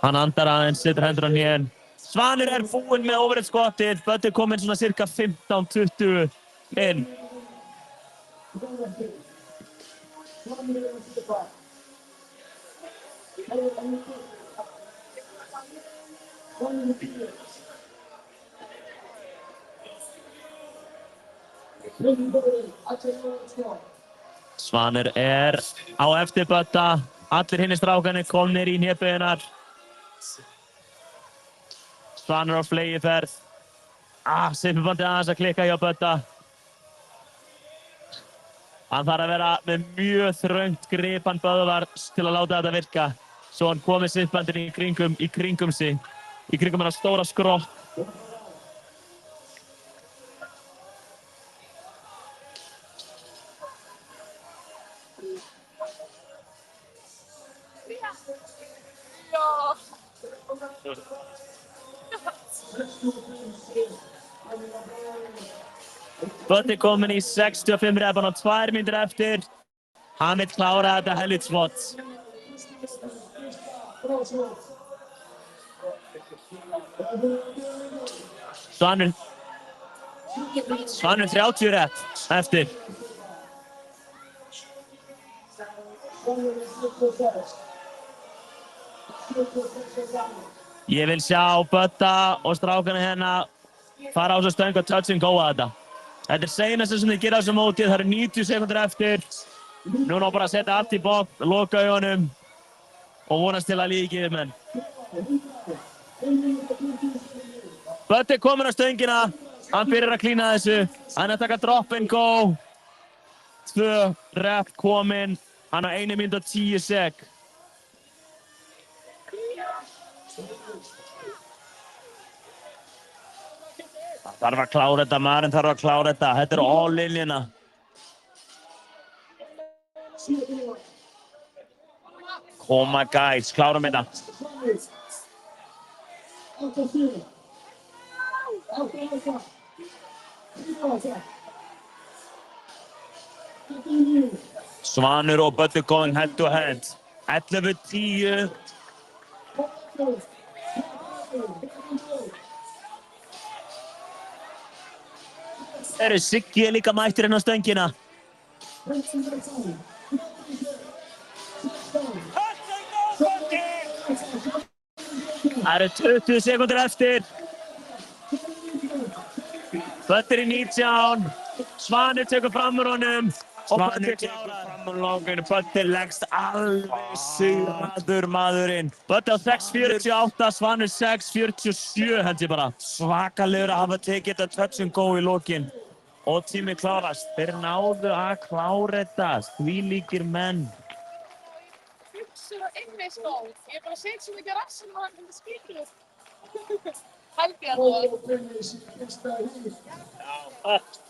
Hann andar aðeins, setur hendur á hnén. Svanur er búinn með overhead squatið. Böddi kominn svona cirka 15-20 inn. Svanur er á eftir Bödda. Allir hinni strákarnir komnir í hnébeygjunar. Svanur á flegiferð. Sippubandið aðeins að klikka hjá Bödda. Hann þarf að vera með mjög þröngt grip hann Böðvar til að láta þetta virka. Svo hann komið sippubandinu í kringum sig. Í kringum hennar stóra skrokk. Böddi kominn í 65 repan og 2 mínútur eftir. Hann vill klára þetta hellit svot. Svanur 30 rep eftir. Ég vil sjá Bödda og strákana hérna fara á svo stöng og touch and go að þetta. Þetta er seinasta sem þið gera á þessu mótið, það eru 90 sekúndur eftir. Núna á bara að setja allt í botn, loka augunum. og vonast til að líði ekki yfir menn. Böddi kominn á stöngina, hann byrjar að klína þessu, hann er að taka drop and go. 2 rep kominn, hann á 1 mínútu og 10 sek. Það þarf að klára þetta, maðurinn þarf að klára þetta, þetta er all in hérna. Koma guys, klárum þetta. Svanur og Böddi going head to head. 11-10. Siggi er líka mættur inn á stöngina. Það eru 20 sekúndur eftir. Böddi er í 19. Svanur tekur fram úr honum. Svanur tekur fram úr lókinu. Böddi leggst alveg sigraður maðurinn. Böddi á 6.48, Svanur 6.47 held ég bara. Svakalegur að hafa tekið þetta touch and go í lókin. Og tími klárast. Þeir náðu að klára þetta. Þvílíkir menn. Buxur og inniskó. Ég er bara að setja svo mikið rassin á hann til að skilja. Held ég að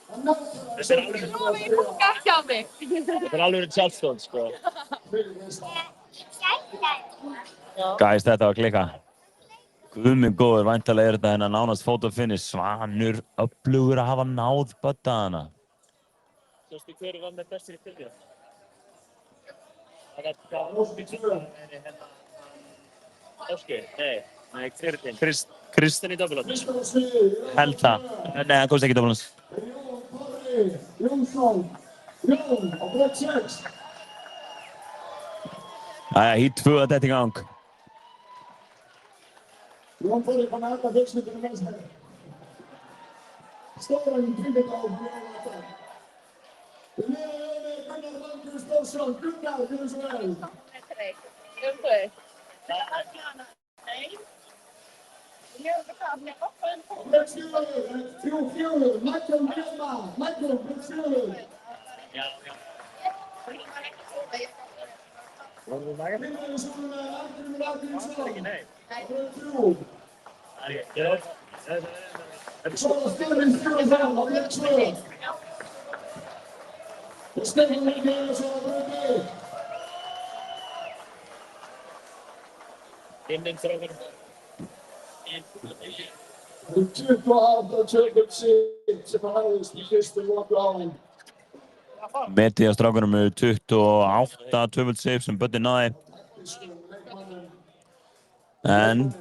Þetta er alveg... Ég lofi, ég hugga ekki á mig. Þetta er alveg sjálfstöð, sko. Guys, þetta var klika. Guð minn góður, væntanlega er þetta hérna nánast photo finish. Svanur öflugur að hafa náð Bödda hana. Sástu hver var með bestir í fylgja? Það var hérna... Óskir? Nei, Kristinn. Kristinn í double-ons. Held það. Nei, hann komst ekki í double-ons. Jæja, hít 2 að þetta í gang. Jón Þóri kom að enda fyrstmyndinu meðstæði. Stóran í kringlega á Björnvata. Við liðum Gunnar Langur Stórsson. Gunnar, gjörðu svo vel. Gjörðu þau. Brexjöður, 3-4. Michael Björnma. Michael Brexjöður. Vinnaði svona með Arnur Argrímsson. Nei. 3-3. Já. Svona styrminn 4-5 á Brexjöður. Og Stefán Ríkjör svo að bröndi. Innin strákur. 28-26 sem hafðist í fyrstu loku áinn. Metið á strákunum með 28 tvöföld save sem Böddi náði. En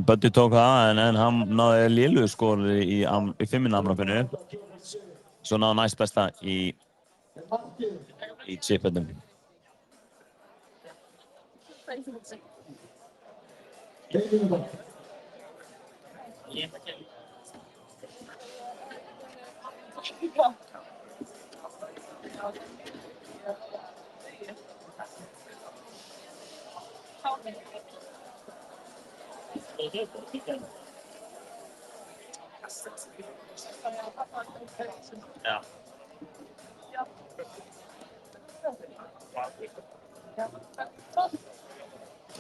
Böddi tók það en hann náði lélugu skor í 5 amrapinu. Svo náði næst besta í chipheadum. Ja.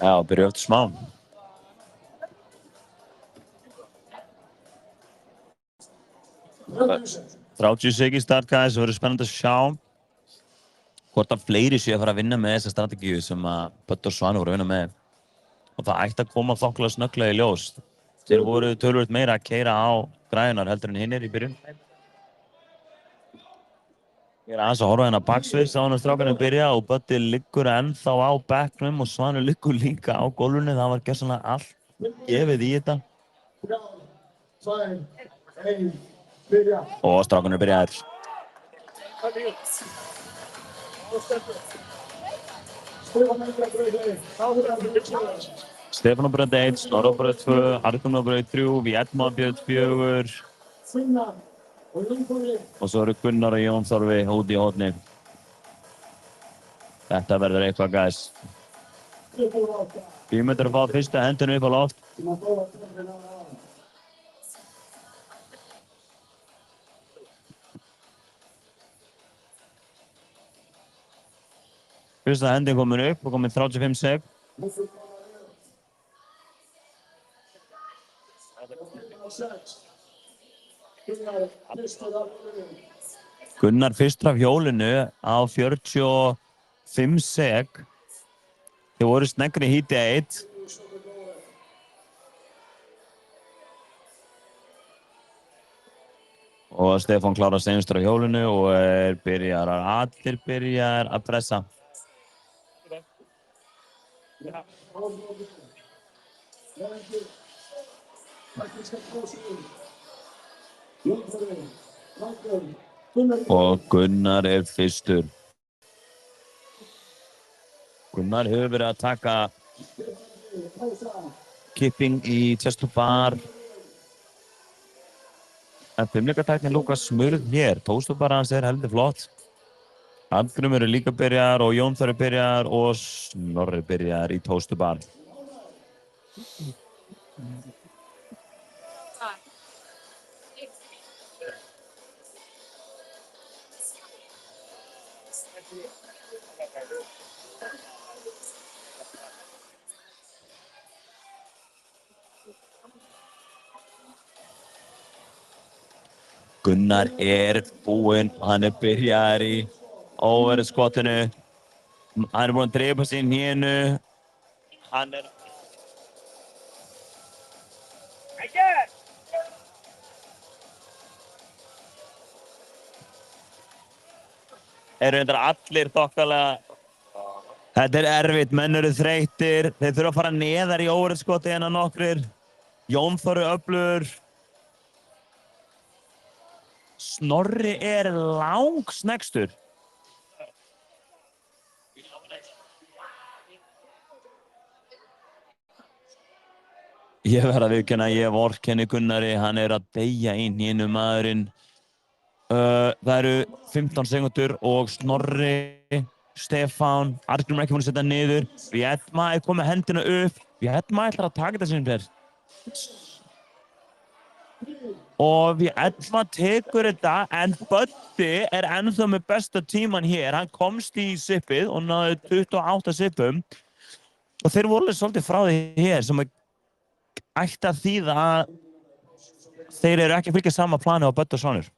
Já, byrja eftir smá. Þrjátíu sekúndur start, guys, það verður spennandi að sjá hvort að fleiri séu að fara að vinna með þessa strategíu sem að Böddi og Svanur voru að vinna með. Og það ætti að koma þokkalega snögglega í ljós. Þeir voru töluvert meira að keyra á græjunar heldur en hinnir í byrjun. Ég er aðeins að horfa hérna baksviðs á hann að strákarnir byrja og Böddi liggur ennþá á bekknum og Svanur liggur líka á gólfinu. Það var gjörsamlega allt gefið í þetta. Og strákarnir byrjaðir. Stefán á braut 1, Snorri á braut 2, Arnur á braut 3, Vietma á braut 4. Og svo eru Gunnar og Jón Þorvi út í horni. Þetta verður eitthvað, guys. Guðmundur að fá fyrstu hendinu upp á loft. Fyrsta hendin komin upp og komin 35 sek. Gunnar fyrstur af hjólinu á 45 sek. Þeir voru sneggri í híti 1. Og Stefán klárar seinstur af hjólinu og allir byrjar að pressa. Og Gunnar fyrstur. Gunnar hefur verið að taka kipping í chest to bar. En fimleikatæknin Lúkas smurð hér. Toast to bar hans heldur flott. Hallgrímur líka byrjar og Jón Þórir byrjar og Snorri byrjar í toast to bar. Gunnar búinn, hann byrjar í overskottinu. Hann búinn að drepa sig í hnénu. Hann reyndar allir þokkalega. Þetta erfitt, menn eru þreyttir. Þeir þurfa að fara neðar í overskotti en að nokkrir. Jón Þórir öflugur. Snorri langsneggstur. Ég verð að viðurkenna að ég vorkenni Gunnari, hann að deyja í hnénu maðurinn. Það eru 15 sekúndur og Snorri, Stefán, Arngrímur ekki búinn að setja niður. Bjartma komið hendina upp. Bjartma ætlar að taka þetta sem fer. Og Bjartma tekur þetta en Böddi ennþá með besta tíman hér. Hann komst í sippið og náði 28 sippum. Og þeir voru svolítið frá því hér sem ætti að þýða að þeir eru ekki að fylgja sama plani á Böddi og Svanur.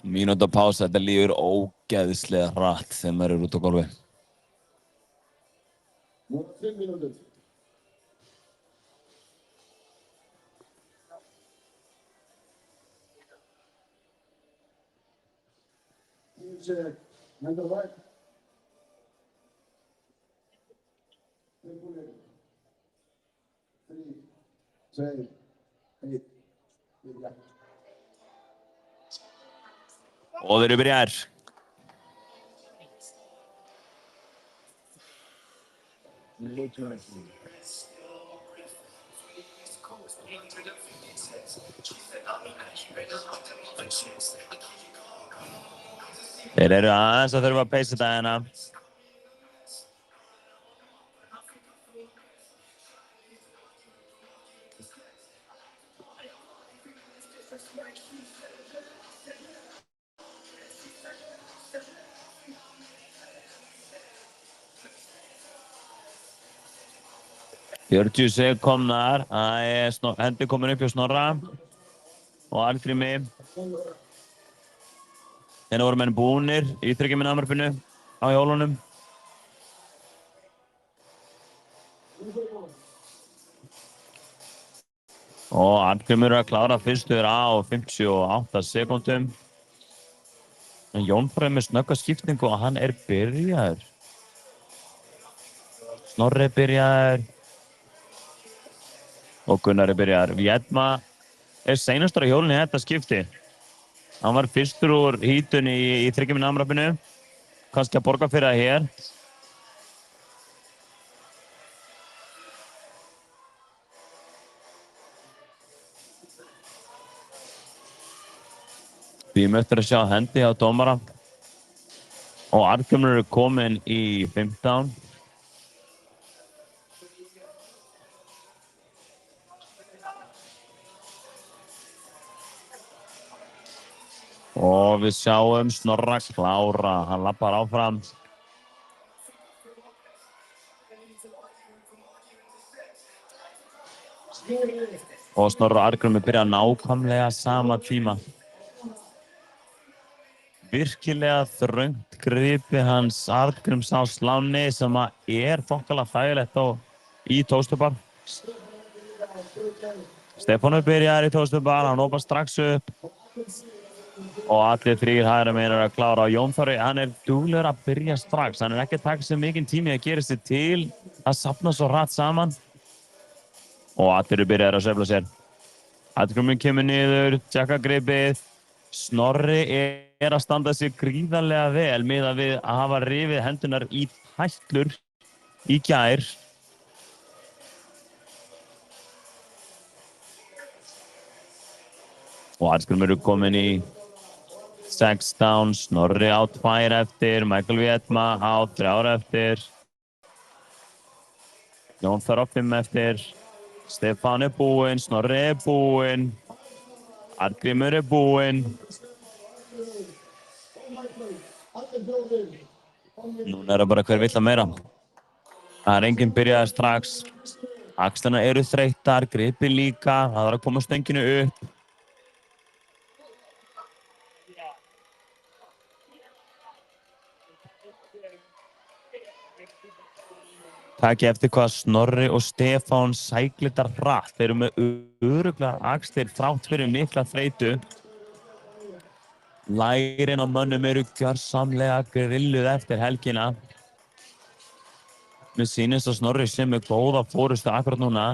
Mínúta pása, þetta líður ógeðslega hratt þegar maður er út á golfi. Og þeir eru byrjar. Þeir eru aðeins að þurfa að peysa þetta hérna. Fjörutíu sek komnar, hendi komin upp hjá Snorra og Arngrími. Hérna voru menn búnir í þriggja ámörpinu á hjólunum. Og Arngrímur að klára fyrstur á 58 sekúndum. En Jón Þórir með snögga skiptingu og hann byrjaður. Snorri byrjaður. Og Gunnar byrjaður. Bjartma seinastur á hjólunni í þetta skipti. Hann var fyrstur úr hítunni í þriggja ámörpinu. kannski að borga fyrir það hér. Við möttum að sjá hendi á dómara og armgömmur eru komin í 15. Og við sjáum Snorra klára, hann lappar áfram. Og Snorri og Arngrímur byrja nákvæmlega sama tíma. Virkilega þröngt gripi hans Arngríms á sláni sem þokkalega þægilegt í tóstubar. Stefánur byrjar í tóstubar, hann hopar strax upp. Og allir þrír hægri megin eru að klára. Jón Þorri, hann duglegur að byrja strax. Hann ekki að taka sér mikinn tími að gera sér til að safna svo hratt saman. Og allir byrjar að sveifla sér. Arngrímur kemur niður, tjekka gripið. Snorri að standa sig gríðarlega vel miðað við að hafa rifið hendunar í tætlur í gær. Og Arngrímur komin í 16, Snorri á 2 eftir, Michael Viedma á 3 eftir. Jón Þór á 5 eftir. Stefán búinn, Snorri búinn. Arngrímur búinn. Núna það bara hver vill að meira. Það enginn byrjaði strax. Axlarnar eru þreyttar, gripið líka. Það þarf að koma stönginu upp. Takk eftir hvað Snorri og Stefán sæklitar hratt. Þeir eru með örugglega axlir þrátt fyrir mikla þreytu. Lærin á mönnum eru gjörsamlega grilluð eftir helgina. Mér sýnist að Snorri sé með góða forystu akkurat núna.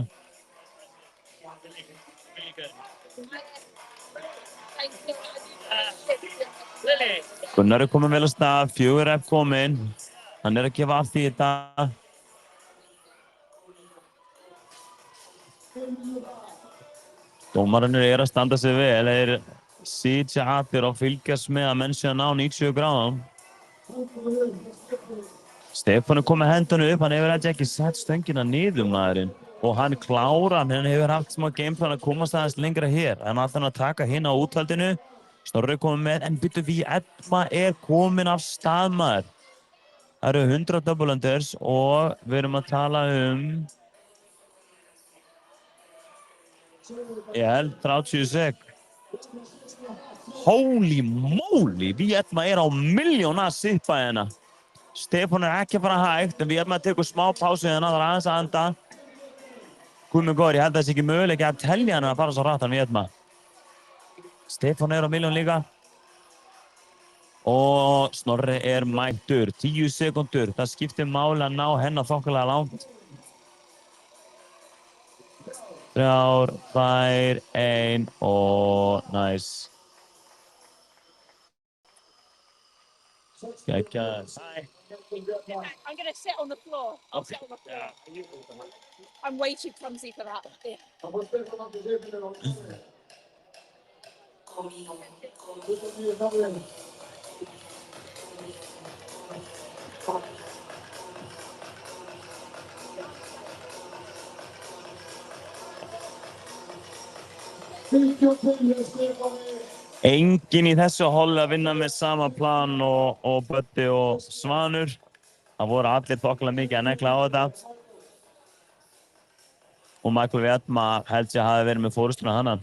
Gunnar kominn vel af stað, 4 kominn. Hann að gefa allt í þetta. Dómararnir að standa sig vel, þeir sitja allir og fylgjast með að menn sé að ná 90 gráðum. Stefán komið hendunum upp, hann hefur ekki sett stöngina niður maðurinn. Og hann klára, hann hefur haft smá gameplan að komast aðeins lengra hér. Hann ætlar að taka hinn á úthaldinu. Snorri komið með, en byttu Viedma komin af stað maður. Það eru 100 double unders og við erum að tala ég held 30 sek. Holy moly, Viedma á milljón að sippa hérna. Stefán ekki að fara hægt, en Viedma tekur smá pásu hérna, það aðeins að anda. Guð minn góður, ég held að það sé ekki möguleiki að telja hann að fara svo hratt hann Viedma. Stefán á milljón líka. Og Snorri mættur, 10 sekúndur. Það skiptir máli að ná hennar þokkalega langt. 3, 2, 1 og nice. Geggjað. I'm going to sit on the floor. I'll sit on the floor. I'm way too clumsy for that. Yeah. Enginn í þessu holli að vinna með sama plan og Böddi og Svanur. Það voru allir þokkalega mikið að negla á þetta. Og Michael Viedma held ég að hafi verið með forystuna hannan.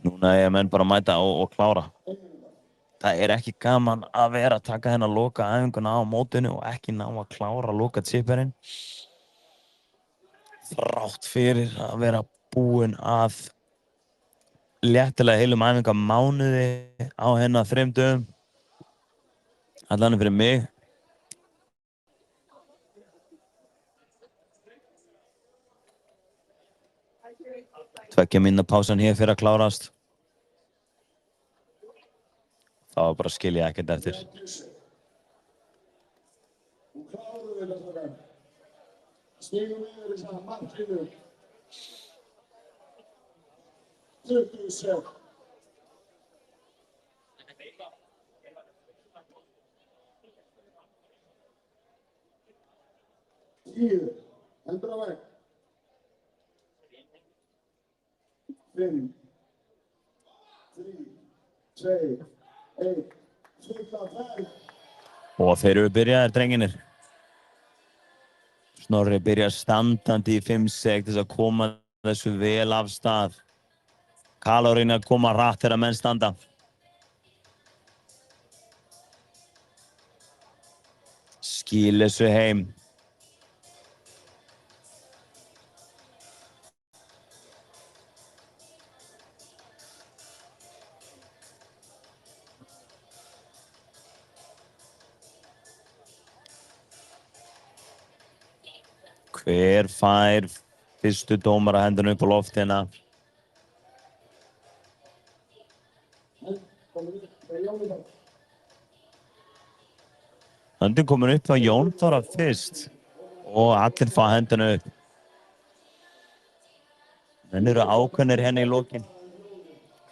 Núna menn bara mæta og klára. Það ekki gaman að vera að taka hennar loka æfinguna á mótinu og ekki ná að klára loka chipperinn. Þrátt fyrir að vera búinn að léttilega heilum æfingamánuði á hennar 3 dögum. Allan fyrir mig. 2 mínútna pásan hér fyrir að klárast. Það var bara að skilja ekkert eftir. Hún kláruðu þetta strákar. Stigum yfir þess að markinu. 20 sek. Hendur á veg. 5, 3, 2, 1, svika færð. Og þeir eru byrjaðir, drenginir. Snorri byrjar standandi í 5 sek til að koma þessu vel af stað. Kalo reynir að koma hratt þegar menn standa. Skil þessu heim. Hver fær fyrstu dómara hendurinn upp á loftina? Höndin komin upp á Jón Þóra fyrst og allir fá hendina upp. Menn eru ákveðnir henni í lokin.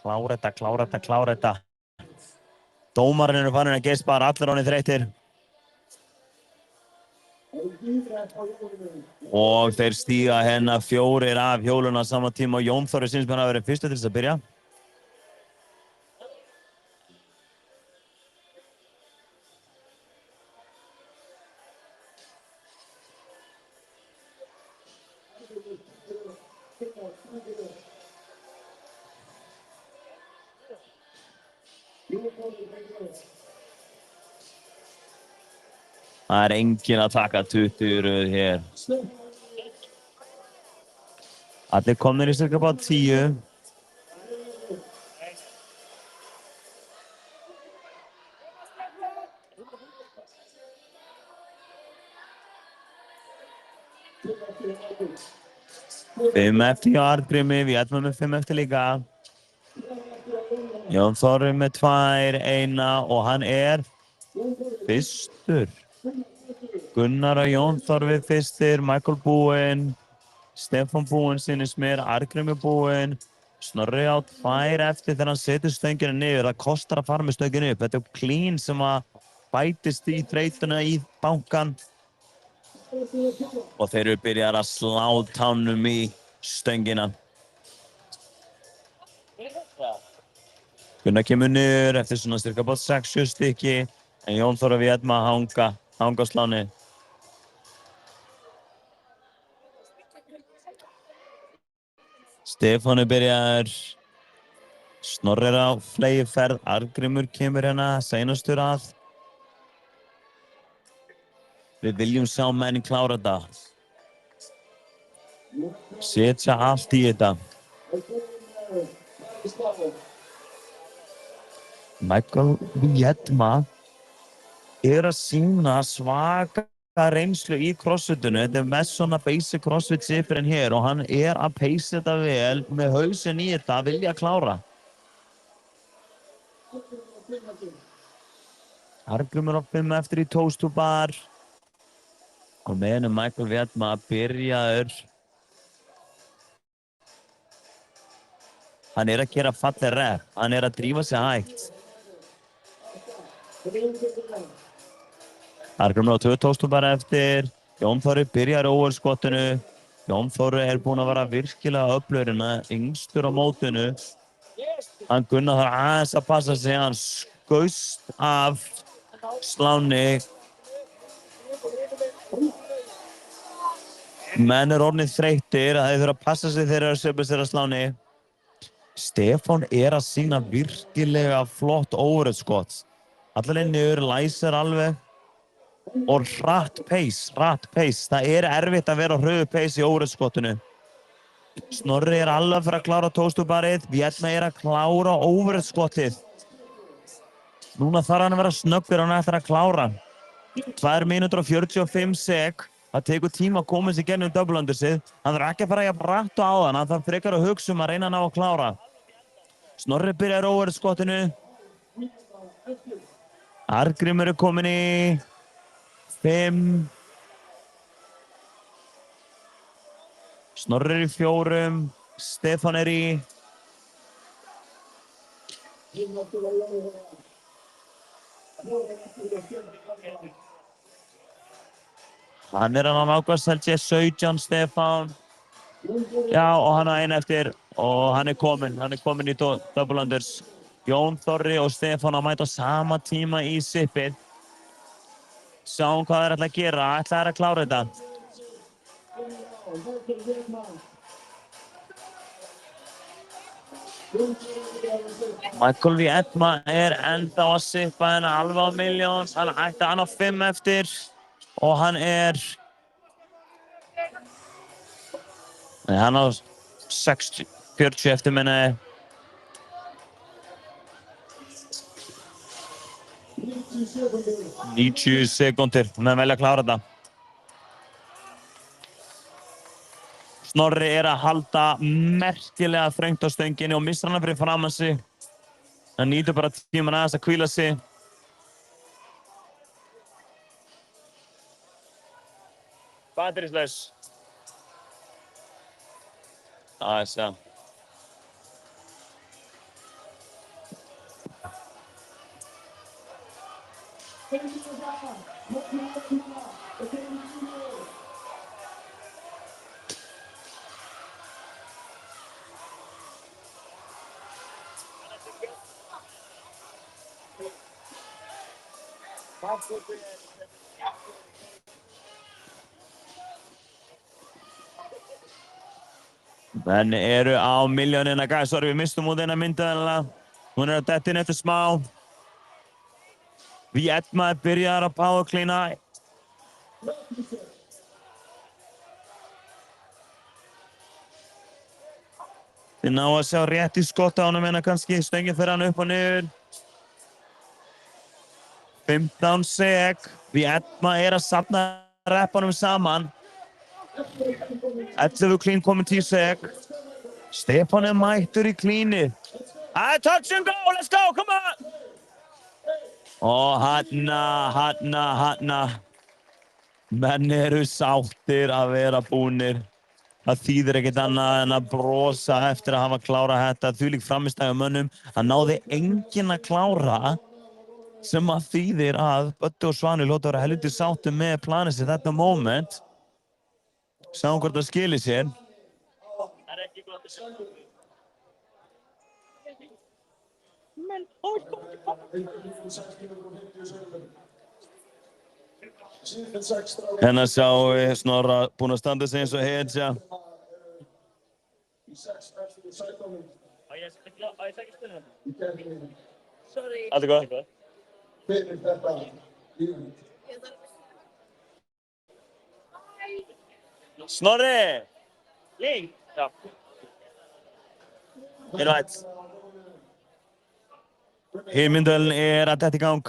Klára þetta. Dómarinn eru farin að geispa, allir honum þreyttir. Og þeir stíga hérna 4 af hjóluna á sama tíma og Jón Þóri syns mér að vera fyrstu til þess að byrja. Það enginn að taka 20 í röð hér. Allir komnir í cirka bara 10. Fimm eftir hjá Arngrími, við ætlum með 5 eftir líka. Jón Þóri með 2, 1 og hann er fyrstur. Gunnar og Jón Þóri fyrstir, Michael búinn, Stefán búinn sýnist mér, Arngrímur búinn, Snorri á 2 eftir þegar hann setur stöngina niður. Það kostar að fara með stöngina upp. Þetta er klín sem að bætist í þreytuna í bankan. Og þeir eru byrjar að slá tánum í stöngina. Gunnar kemur niður eftir svona styrka bát 6-7 stykki, en Jón Þóri við erum að hanga á sláni. Stefán byrjar, Snorri á fleygiferð, Arngrímur kemur hérna seinastur að. Við viljum sjá menn klára þetta. Setja allt í þetta. Michael Viedma er að sýna svaka reynslu í crossfitinu. Þetta er mest svona basic crossfit sifrin hér og hann er að peysa þetta vel með hausinn í þetta að vilja klára. Arngrímur á 5 eftir í toast to bar. Og meðan Michael Viedma byrjaður. Hann er að gera falleg rep. Hann er að drífa sig hægt. Arngrímur á 2 toast to bar eftir. Jón Þóri byrjar overskottinu. Jón Þóri er búinn að vera virkilega öflugurinn, yngstur á mótinu. Hann Gunnar þarf aðeins að passa sig. Hann skaust af sláni. Menn er orðnir þreyttir að þeir þurfa að passa sig þegar þeir eru að sveifla sér að sláni. Stefán er að sýna virkilega flott overheadskott. Allir niður, læsir alveg. Og hratt pace. Það er erfitt að vera á hröðu pace í overheadskottinu. Snorri er alveg að fara að klára toast-to-barið. Viedma er að klára overheadskottið. Núna þarf hann að vera snöggur, hann eftir að klára. 2 mínútur og 45 sek. Það tekur tíma að koma sér gegnum double undersið. Hann þarf ekki að fara jafn rætt á áðan. Hann þarf frekar að hugsa að reyna að ná að klára. Snorri byrjar overhead skottinu. Arngrímur kominn í 5. Snorri í 4. Stefán í. Hann að nákvæmst held ég 17, Stefán. Já, og hann á einu eftir og hann kominn í double unders. Jón Þorri og Stefán að mæta á sama tíma í sippið. Sjáum hvað þeir ætla að gera. Ætla þeir að klára þetta? Michael Viedma enda að sippa hennar alveg á milljón. Hann á 5 eftir og hann hann á 40 eftir minni. 90 sekúndur. Menn velja að klára þetta. Snorri að halda merkilega þröngt á stönginni og missar hana fyrir framan sig. Hann nýtur bara tíman aðeins að hvíla sig. Batterislaus. Aðeins, já. Menn á milljónina, guys. Sorry, við mistum út eina myndavél. Hún að detta inn eftir smá. Viedma byrjar að power cleana. Þið ná að sjá rétt í skott á honum kannski. Stöngin fyrir hann upp og niður. 15 sek. Viedma að safna reppunum saman. 11 clean komin 10 sek. Stefán mættur í cleanið. Touch and go, let's go, come on! Og hanna. Menn sáttir að vera búnir. Það þýðir ekkert annað en að brosa eftir að hafa klárað þetta. Þvílík framistæði á mönnum. Það náði enginn að klára sem að þýðir að Böddi og Svanur hljóta að vera helviti sáttir með planið sitt þetta moment. Sjáum hvort það skilir sér. Það ekki gott að sjá. Hérna sjáum við Snorra búinn að standa sig eins og hetja. Á ég segja stundum? Sorry. Allt gott. Snorri! Líng? Já. Innvætt. Himindölin að detta í gang.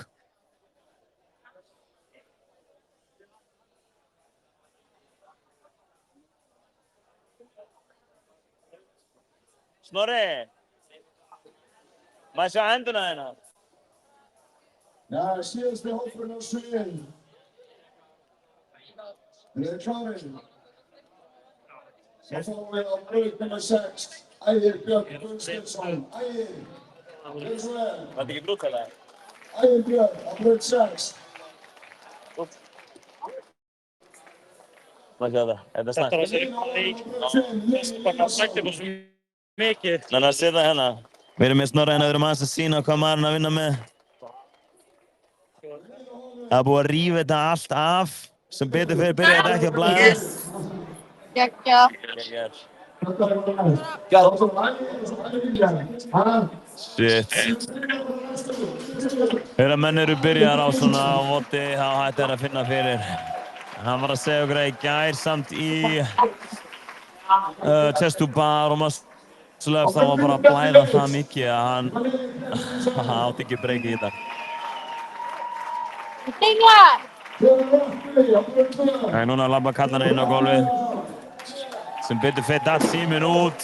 Snorri! Má sjá henduna þína? Ja, síðasti hópurinn á sviðin. Þeir klárir. Svo fáum við á braut nummer 6. Ægir Björn Gunnsteinsson. Ægir. Var þetta ekki brúttalega? Ægir Björn á braut 6. Má sjá það. Þetta Þetta var að segja svo mikið. Þannig að setja hérna. Við erum með Snorra hérna, við erum aðeins að sýna hvað maður er að vinna með. Það er búið að rífa þetta allt af. Sem betur fyrir byrjaði þetta ekki að blæða. Gekkja. Shit. Þegar menn byrjar á svona móti, þá hætti að finna fyrir. Hann var að segja okkur að í gær samt í chest to bar og muscle up, þá var bara að blæða það mikið að hann átti ekki breykið í þetta. Dingla! Það er núna að labba kallarna inn á gólfið. Sem betur fer datt síminn út.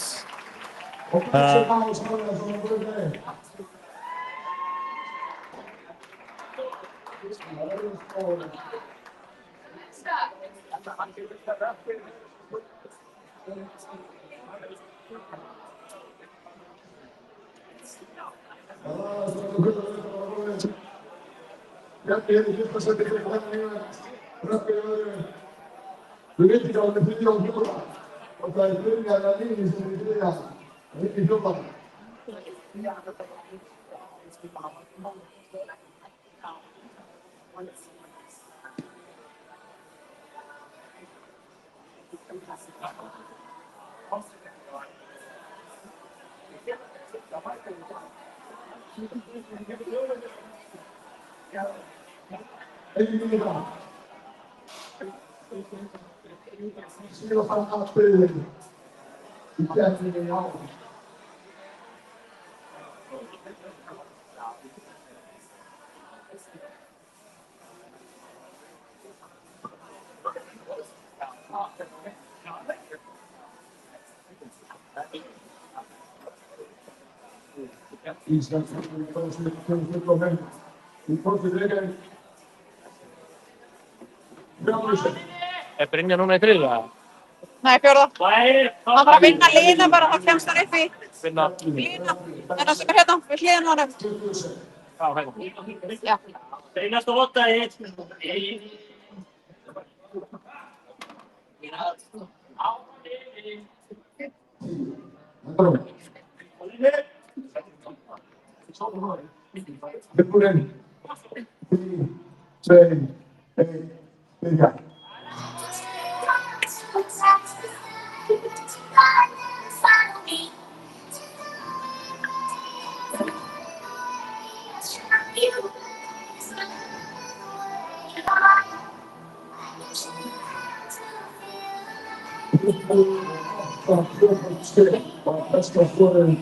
Við veitum ekki alveg þriðja og fjóra og það er þriðja eða lífi sem er þriðja og ekki fjóra. Ekki mínúta. Spila fram aðspilið í keppninni í ár. Ísland fyrir Reykjavík. Í Kortið Reykjavík. Er Brynja núna í þriðja? Nei, fjórða. Hann var að vinna lína bara, þá kemst hann upp í Vinna. lína. Þennan sem er hérna, við hliðin á honum. Já, hérna. Já. Einast og vottaði. Byrjun. 3, 2, 1, byrja. Besta skoðun.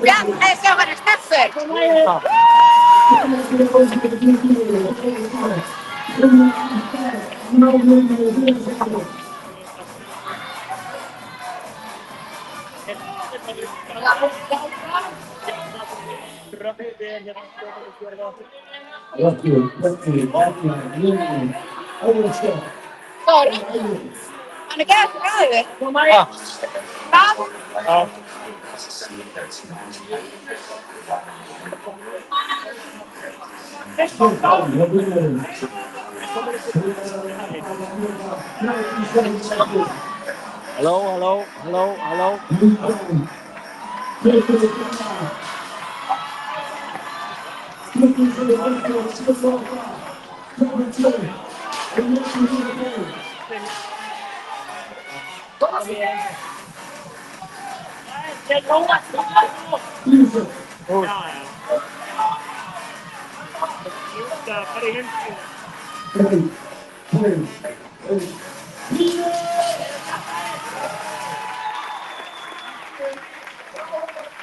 Bjarni Stefán er steffur. Sorry. Hann er gæðið fyrir gæðið. Hvað? Já. Halló.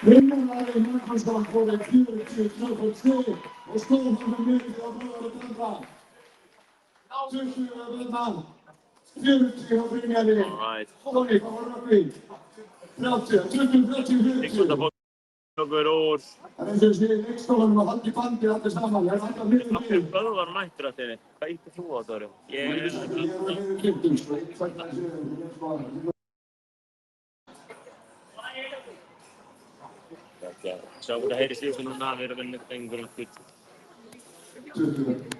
Vinnarmaður Markmannsson fór 40-2 og stóð hann með mikið á Bróðar og Branda. 20 á Branda, 40 á Brynjari. Þóri, hvað var Rökkvi? 30, 20, 40. Okkur úr. Það eins og sé í leikskólanum að halda í bandi allir saman. Það alltaf mjög Okkur böðvar mættur að þér. Hvað íttir þú á Dóri? Ég er niður kynntum, sko. Ég sagt að það sé Sjá hvað það heyrist í okkur núna, við erum vinnir einhverjum hlut.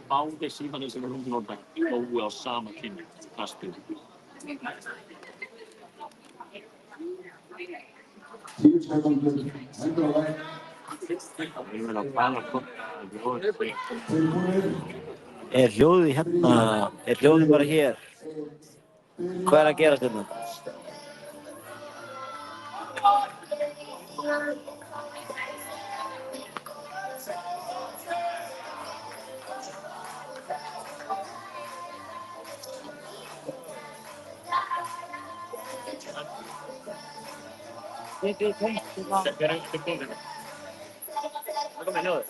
Báðir símanir sem erum nota gói á sama tíma. Það spil. 10 sekundur, endur á veg. Við erum að bala hvort. Hljóðið hérna, hljóðið bara hér? Hvað að gerast hérna? Þetta er einhverjum bóðinu. Það kom með hljóðið.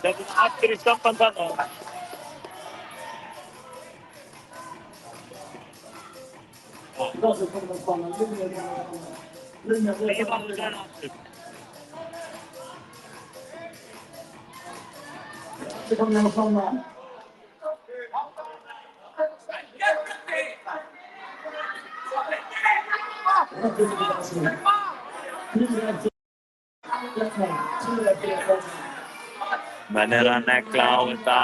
Þetta er allir í samband þarna. Menn er að negla á þetta.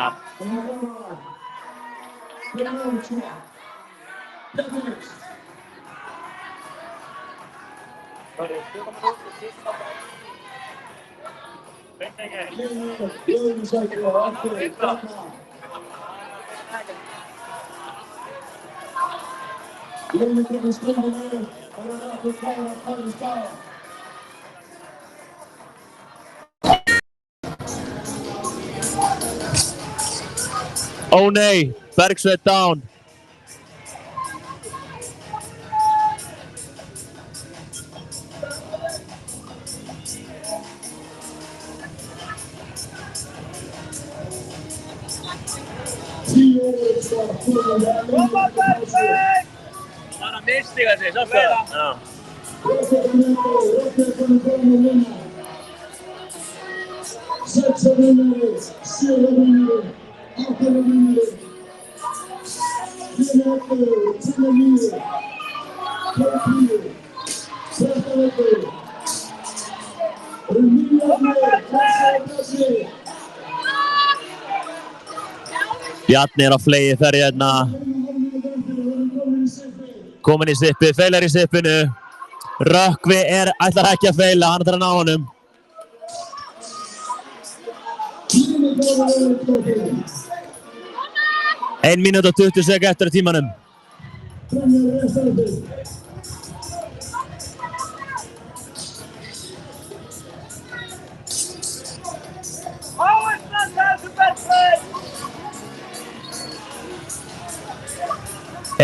Ó nei, Bergsveinn down. Bara mistiga sig, sástu það? Já. Bjarni er á flegi ferri hérna. Komin í sippið, feilar í sippinu. Rökkvi ætlar ekki að feila, hann ætlar að ná honum. 1 mínúta og 20 sek eftir að tímanum.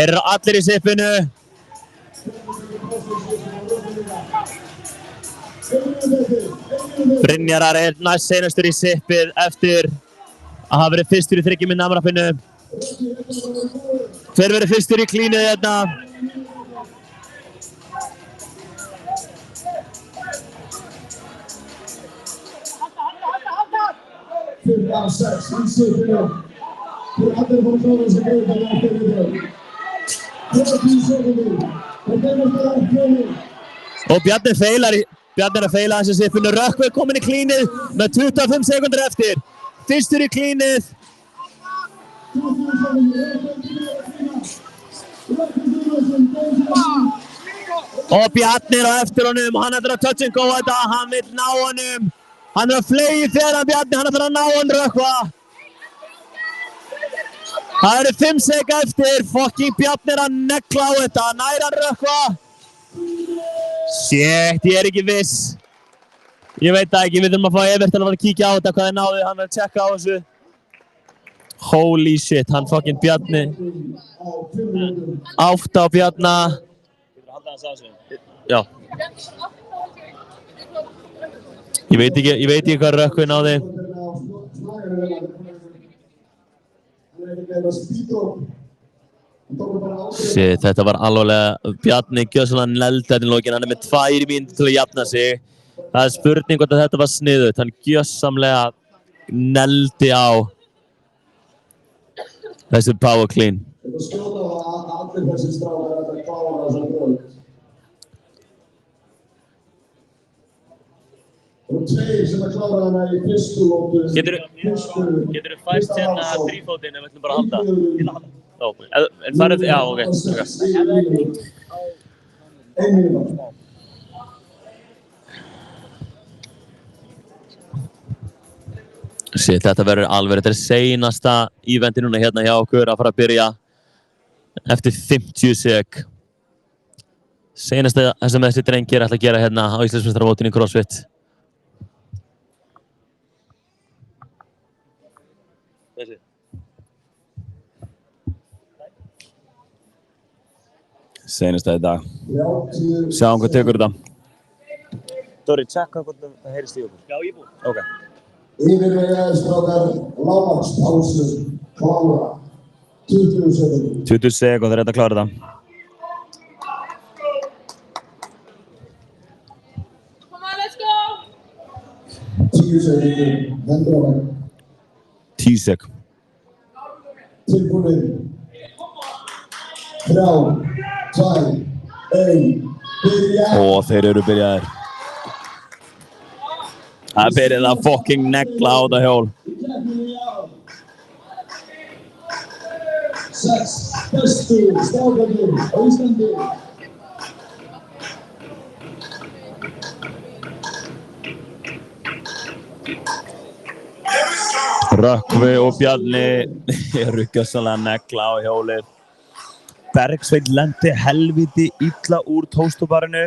Þeir eru allir í sippinu. Brynjarar er næst seinastur í sippið eftir að hafa verið fyrstur í 3 mínútna amrappinu. Hver verður fyrstur í klínið hérna? Og Bjarni feilar Bjarni er að feila hans í sippinu. Rökkvi er komin í klínið með 25 sekundur eftir. Fyrstur í klínið. Og Bjarni er á eftir honum. Hann ætlar að touch and go þetta. Hann vill ná honum. Hann er að flegi fyrir hann Bjarni. Hann ætlar að ná hann Rökkva. Það eru 5 sek eftir. Fucking Bjarni er að negla á þetta. Nær hann Rökkva. Shit, ég er ekki viss. Ég veit það ekki, við þurfum að fá Evert til að fara að kíkja á þetta, hvað þið náðu, hann er að checka á þessu. Holy shit, hann fucking Bjarni. 8 á Bjarna. Getur þú haldið hans á þessu? Já. Ég veit ekki hvað Rökkvi náði. Shit, þetta var alvarlega, Bjarni gjörsamlega neldi þetta í lokin, hann er með 2 mínútur til að jafna sig. Það er spurning hvort að þetta var sniðugt, hann gjörsamlega neldi á þessu power clean. Þetta skjóta á allir þessi strákar að klára þessa bröð. Það eru 2 sem að klára hana í fyrstu lótu. Geturðu fæst hérna þrífótinn ef við ætlum bara að halda? Ég ætla að halda. En farið, já, ok. 1 mínúta. Shit, þetta verður alveg, þetta er seinasta eventi núna hérna hjá okkur að fara að byrja eftir 50 sek. Seinasta sem þessi drengir ætla að gera hérna á Íslandsmeistaramótinu í CrossFit. Þessi. Seinasta í dag. Sjáum hvað tekur þetta. Dóri, tjekka hvort það heyrist í okkur. Já, ég búið. Ok. Yfirvegaði strákar, lágmarkspásu, klára, 20 sekundur. 20 sekúndur, þetta klára þetta. Come on, let's go! 10 sekundur, hendur á veginn. 10 sek. Tilbúinir. 3, 2, 1, byrja! Og þeir eru byrjaðir. Það byrjaði að fucking negla á þetta hjól. 6 bestu strákarnir á Íslandi. Rökkvi og Bjarni eru gjörsamlega að negla á hjólið. Bergsveinn lendi helviti illa úr tóstubarinu.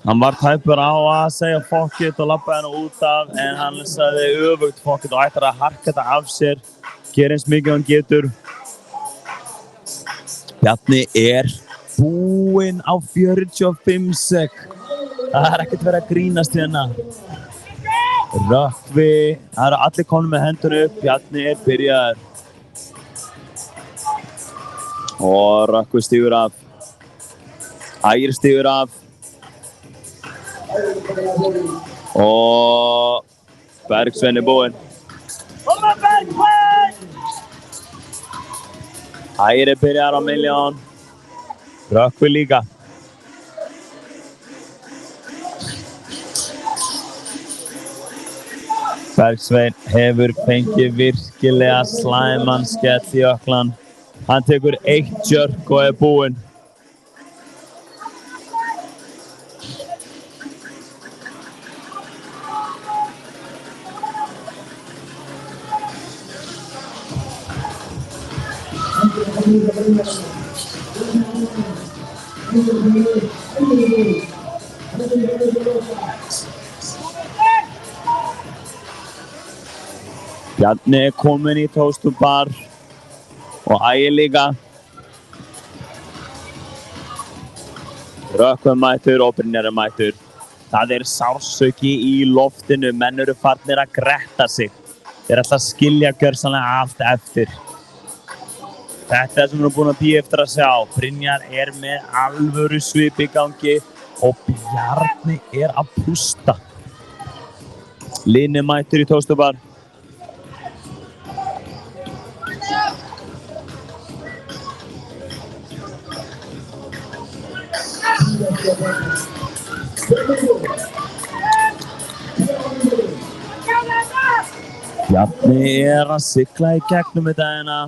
Hann var tæpur á að segja fuck it og labbaði hann út af, en hann sagði öfugt fuck it og ætlar að harka þetta af sér, gera eins mikið hann getur. Bjarni er búinn á 45 sek. Það er ekkert verið að grínast hérna. Rökkvi, það eru allir konur með hendur upp, Bjarni er byrjaður. Og Rökkvi stígur af. Ægir stígur af. Og Bergsveinn er búinn. Koma Bergsveinn! Ægir er byrjaður á milljón. Rökkvi líka. Bergsveinn hefur fengið virkilega slæman skell í ökklan. Hann tekur 1 jerk og er búinn. Bjarni er kominn í Toast to Bar. Og Ægir líka. Rökkvi mættur og Brynjar mættur. Það sársauki í loftinu, menn eru farnir að gretta sig. Þeir ætla að skilja gjörsamlega allt eftir. Þetta sem við erum búin að bíða eftir að sjá. Brynjar með alvöru svip í gangi og Bjarni að pústa. Lini mættur í Toaster-bar. Bjarni að sigla í gegnum þetta hérna.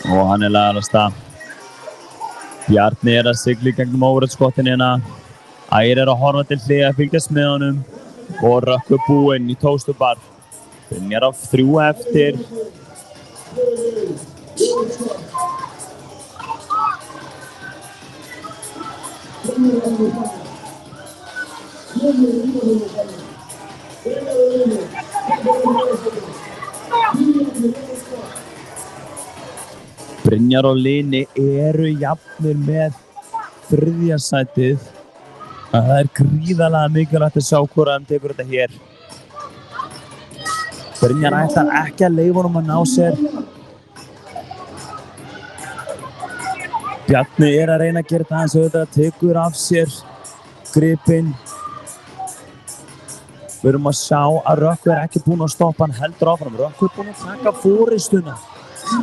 Og hann lagður af stað. Bjarni að sigla í gegnum overhead-skottin hérna. Ægir að horfa til hliðar að fylgjast með honum. Og Rökkvi búinn í Toaster-bar. Brynjar á 3 eftir. Brynjar og Lini jafnir með 3. sætið. Það gríðarlega mikilvægt að sjá hvor að tekur þetta hér. Brynjar ætlar ekki að leyfa honum að ná sér. Bjarni að reyna að gera þetta aðeins auðvitað, tekur af sér gripinn. Við erum að sjá að Rökkvi ekki búinn að stoppa, hann heldur áfram. Rökkvi búinn að taka forystuna.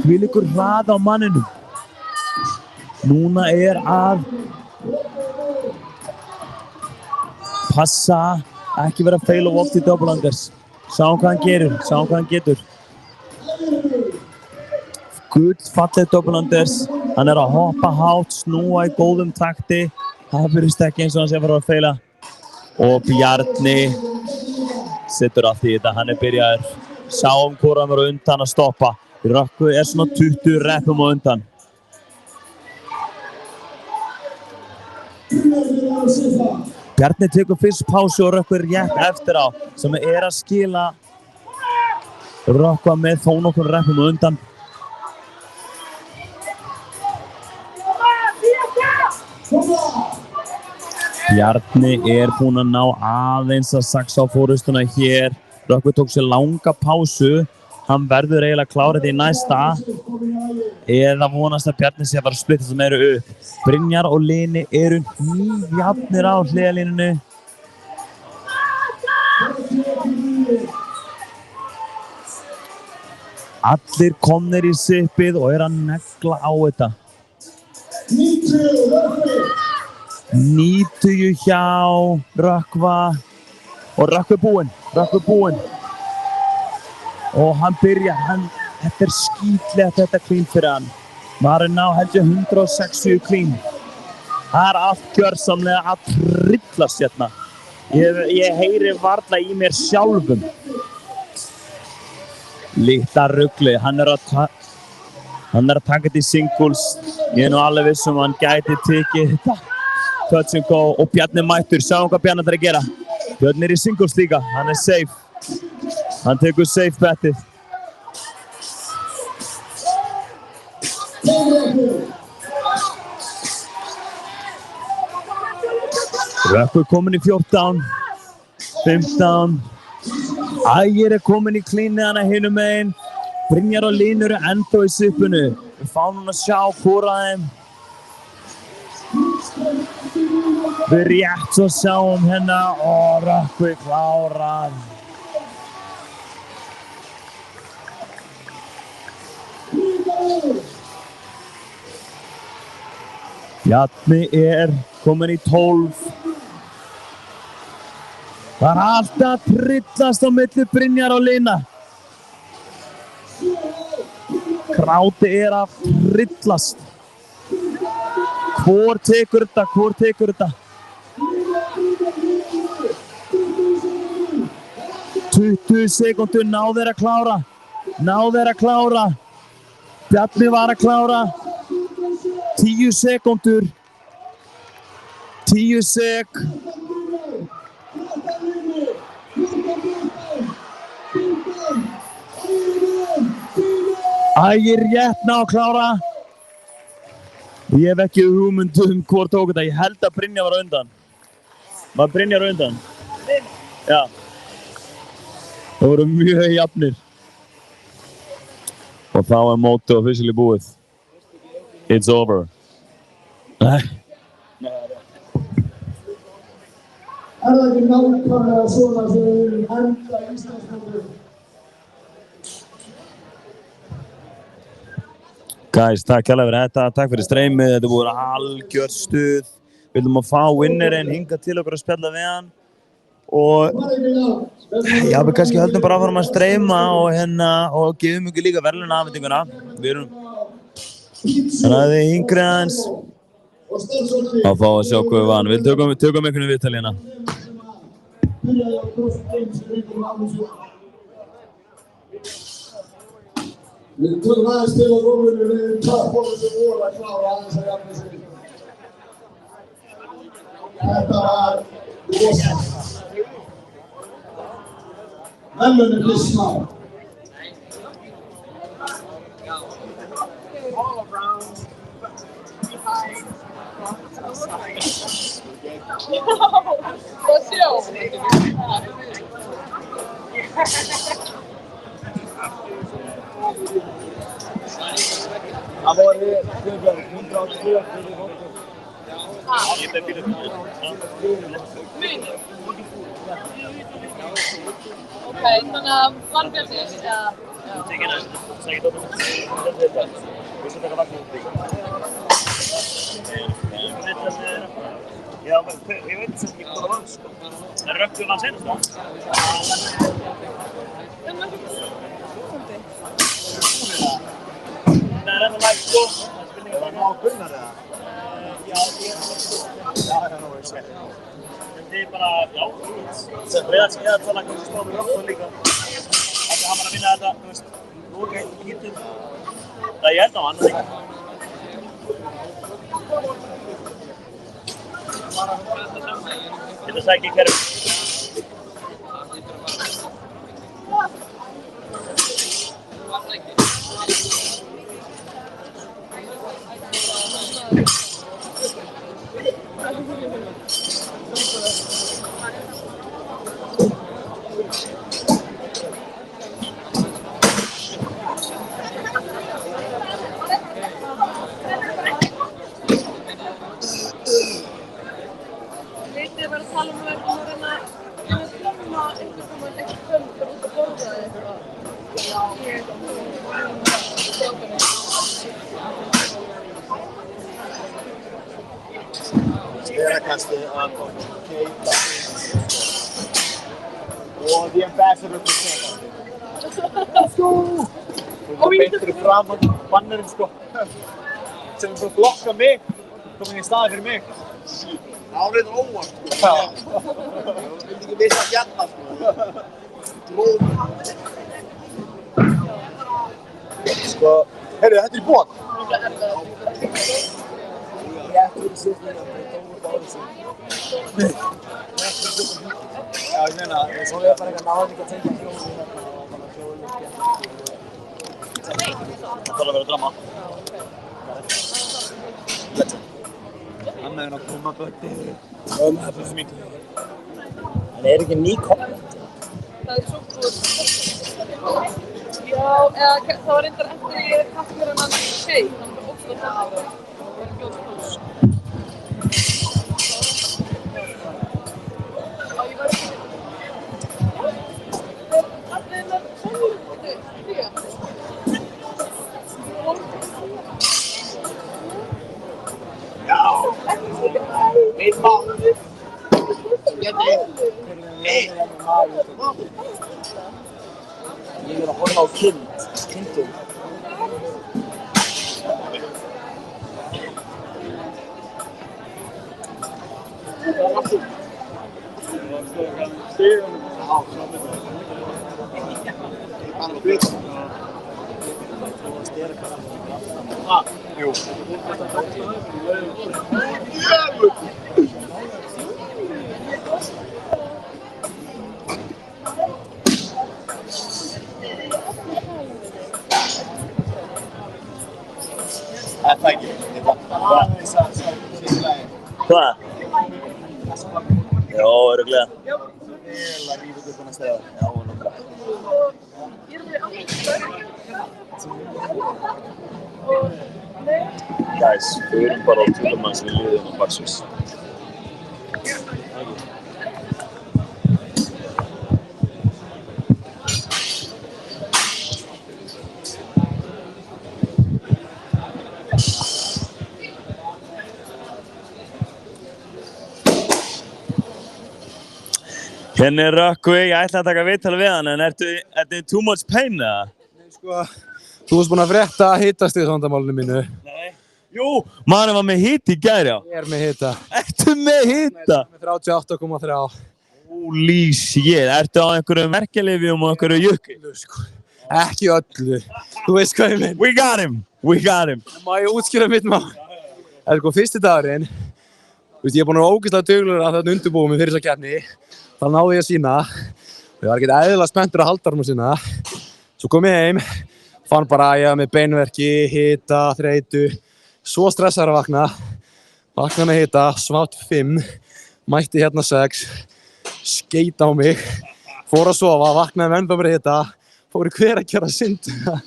Hvílíkur hraði á manninum. Núna að passa, ekki vera að feila of oft í double unders. Sjáum hvað hann gerir, sjáum hvað hann getur. Gullfalleg double unders. Hann að hoppa hátt, snúa í góðum takti. Það virðist ekki eins og hann sé að fara að feila. Og Bjarni setur allt í þetta. Hann byrjaður. Sjáum hvor hann var undan að stoppa. Rökkvi svona 20 reppum á undan. Bjarni tekur fyrst pásu og Rökkvi rétt eftir á, sem að skila Rökkva með þó nokkur reppum á undan. Bjarni búinn að ná aðeins að saxa á forystuna hér. Rökkvi tók sér langa pásu. Hann verður eiginlega klár þetta í næsta. Eða vonast að Bjarni sé að fara að splitta sem upp. Brynjar og Lini jafnir á hliðarlínunni. Allir komnir í sippið og að negla á þetta. 90 hjá Rökkva. Og Rökkvi búinn. Og hann byrjar, þetta skítlegt þetta clean fyrir hann. Maður ná held ég 160 clean. Það allt gjörsamlega að tryllast hérna. Ég heyri varla í mér sjálfum. Litla rugli, hann að taka þetta í singles. Ég nú alveg viss hann gæti tekið þetta. Touch and go og Bjarni mættur, sjáum hvað Bjarni að gera. Bjarni í singles líka, hann safe. Hann tekur safe betið. Rökkvi kominn í 14, 15. Ægir kominn í cleanið hana hinum megin. Brynjar og Lini ennþá í sippinu. Við fáum núna að sjá hvor af þeim. Við rétt svo sjáum hérna og Rökkvi klárar. Bjarni kominn í 12. Það allt að tryllast á milli Brynjar og Lina. Gráti að tryllast. Hvor tekur þetta? 20 sekúndur, ná þeir að klára. Bjarni var að klára. 10 sekúndur. 10 sek. Ægir rétt ná að klára. Ég hef ekki hugmynd hvort tók þetta. Ég held að Brynjar var á undan. Var Brynjar á undan? Já. Það voru mjög jafnir. Og þá mótið officially búið. It's over. Það ekki nákvæmlega svona sem við viljum enda Íslandsmótið? Guys, takk hérlega fyrir þetta, takk fyrir streymið, þetta búið algjört stuð. Við viljum að fá winnerinn hingað til okkur að spjalla við hann. Og já, við kannski höldum bara áfram að streyma og gefum ykkur líka verðlaunaafhendinguna. Við erum þannig að þið yngri aðeins að fá að sjá hvað við vann. Við tökum einhvern viðtal hérna. Við tökum aðeins til að róminu við tveir sem voru að klára aðeins að jafna sig. Þetta var rosalegt. Verðlaunin Kristján. Það voru 182 fyrir hóttur. Ég blev fyrir það. Ok, þannig að Valbjörnsins, já. Tekið næst, sækir dóttum þetta. Við svo taka vagnum út líka. Já, men ég veit sem ekki hvað vann, sko. Það röktu vann senast, þá. Það ennþá lægt, sko. Það var ná Gunnar, eða? Já, ég það var skemmt. En þið bara, já, Breiðablík eða tala kannski stofur Rokkon líka. Þannig hann var að vinna þetta, þú veist, loka eitt hítið. Það ég held á hann líka. Þetta sækir kerfi. Sterakasti af Keita og the ambassador for Keita. Let's go! Þú beintir fyrir framan bannerinn, sko, sem er bara blokka mig, komin í staði fyrir mig. Það var reyndar óvart, sko. Já. Ég vildi ekki missa hérna, sko. Tróðum. Sko, heyrðu, þetta er í bót. Ég ætti fyrir sýttinni að breyta út árið síðan. Já, ég meina, svo er bara eitthvað náðan ekki að tengja hljóðum í hérna og bara hljóðum ekki. Það þarf að vera drama. Legend. Hann hefði nátt koma bötti. Það er fyrir miklu. Hann er ekki ný komment. Það er svo góð. Já, eða það var reyndar eftir ég haft mér hann að tjei, þannig að óslátt það var gjóð skóls. Já, ég var ekki allir hennar sólúti, líka. Já! Einn maður! Ég er að horfa á kindum. Jú. Hvað? Já, örugglega. Vel að rífa upp næsta ár. Já, náttúrulega. Guys, við erum bara á túlumann sem við liðum á Barsvís. Hérna er Rökkvi, ég ætla að taka viðtal við hann, en ertu too much pain eða? Nei, sko, þú varst búinn að frétta hitastigvandamálinu mínu. Nei. Jú, maður var með hita í gær, já. Ég er með hita. Ertu með hita? Með 38,3. Holy shit, ertu á einhverju merkjalyfjum og einhverju jökli? Sko, ekki öllu. Þú veist hvað ég meina. We got him. Má ég útskýra mitt mál? Það er sko fyrsti dagurinn. Þú veist, ég er búinn að vera ógeðslega duglegur að þarna undirbúa mig fyrir þessa keppni. Það náði ég að sýna. Ég var ekkert eðlilega spenntur að halda þarna sína. Svo kom ég heim, fann bara að ég var með beinverki, hita, þreytu. Svo stressaður að vakna. Vaknaði með hita, svátt 5, mætti hérna 6, skeit á mig, fór að sofa, vaknaði með ennþá meira hita, fór í Hveragerði að synda.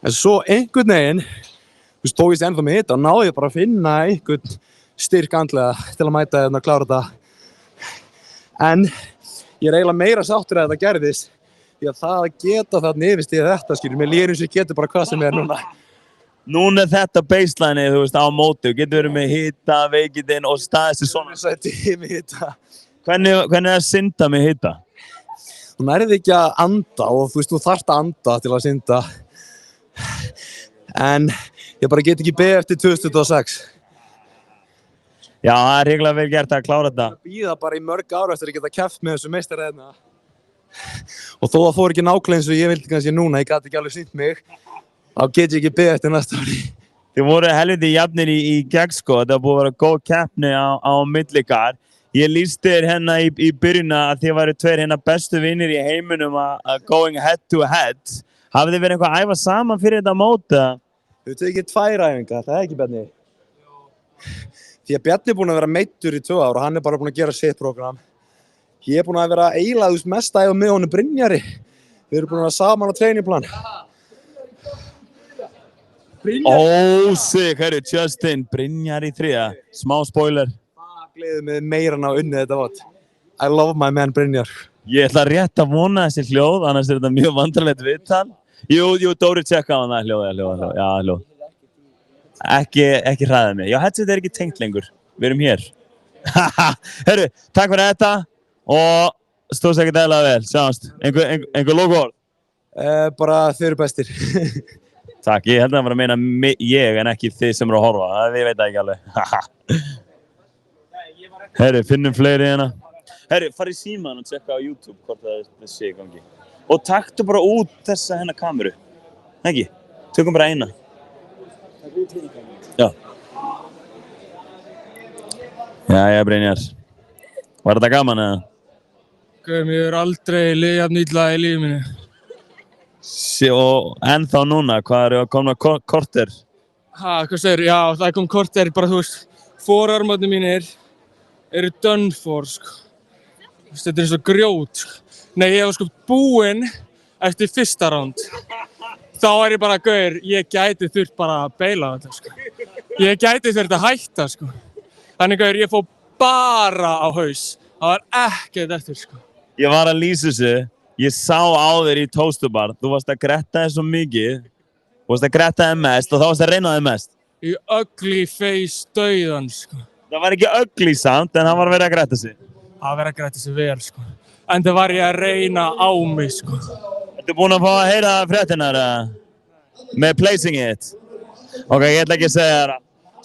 En svo einhvern veginn, þú veist, tók ég ennþá með hita og náði ég bara að finna einhvern styrk andlega til að mæta hérna og klára þetta. En ég er eiginlega meira sáttur að þetta gerðist, því að það að geta þarna yfirstigið þetta, skilur, mér líður eins og ég getur bara hvað sem er núna. Núna er þetta baselineið, þú veist, á móti. Þú getur verið með hita, veikindin og staðist í svona. Sætti með hita. Hvernig er að synda með hita? Þú nærið ekki að anda og þú veist, þú þarft að anda til að synda. En ég bara get ekki beðið eftir 2026. Já, það er hrikalega vel gert að klára þetta. Ég bíða bara í mörg ára eftir að geta keppt með þessu meistara hérna. Og þó það fór ekki nákvæmlega eins og ég vildi kannski núna, ég gat ekki alveg sýnt mig, þá get ég ekki beðið eftir næsta ári. Þið voru helviti jafnir í gegn, sko. Þetta búið að vera góð keppni á milli ykkar. Ég lýsti þér hérna í byrjunna að þið væru tveir hérna bestu vinnir í heiminum að going head to head. Hafið þið verið eitthvað að æfa saman fyrir þetta mót? Þau tekið 2 æfingar, það er ekki Bjarni? Því að Bjarni er búinn að vera meiddur í 2 ár og hann er bara búinn að gera sitt prógram. Ég er búinn að vera eiginlega, þú veist, mest að æfa með honum Brynjari. Við erum búinn að vera saman á treiningplan. Sick, herru, Justin, Brynjari 3. Smá spoiler. Það gleður mig meira en að unnið þetta mót. I love my man Brynjar. Ég ætla rétt að vona þessi hljóð, annars er þetta mjög vandrarlegt viðtal. Jú, Dóri tjekka á hana, hljóð. Já, hljóð. Ekki hræða mig. Já, headset er ekki tengt lengur. Við erum hér. Herru, takk fyrir þetta og stóðst ekkert eðlilega vel. Sjáumst. Einhver logoorð? Bara þið eru bestir. Takk, ég held að það var að meina ég en ekki þið sem eru að horfa. Það veit það ekki alveg. Herru, finnum fleiri hérna. Herru, farið í símann og tjekka á YouTube hvort það sé í gangi. Og taktu bara út þessa hennar kameru. Ekki? Tökum bara eina. Já. Jæja, Brynjar. Var þetta gaman eða? Mér hefur aldrei liðið jafn illa í lífið mínu. Og ennþá núna, hvað eru að koma korter? Hvað segir? Já, það kom korter, bara þú veist, forarmarnir mínir eru done for, sko. Þetta er eins og grjót, sko. Nei, ég var sko búinn eftir fyrsta ránd. Þá er ég bara, gaur, ég gæti þurft bara að beila þetta, sko. Ég gæti þurft að hætta, sko. Þannig, gaur, ég fór bara á haus. Það var ekkert eftir, sko. Ég var að lýsa þessu. Ég sá á þér í Tóstubar. Þú varst að gretta þér svo mikið. Þú varst að gretta þér mest og þá varst að reyna þér mest. Í ugly face dauðan, sko. Það var ekki ugly samt, en hann var verið að gretta sig. Það var verið að gretta sig vel, sko. En það var ég að reyna á mig, sko. Ertu búinn að fá að heyra fréttirnar með placing it? Ok, ég ætla ekki að segja það.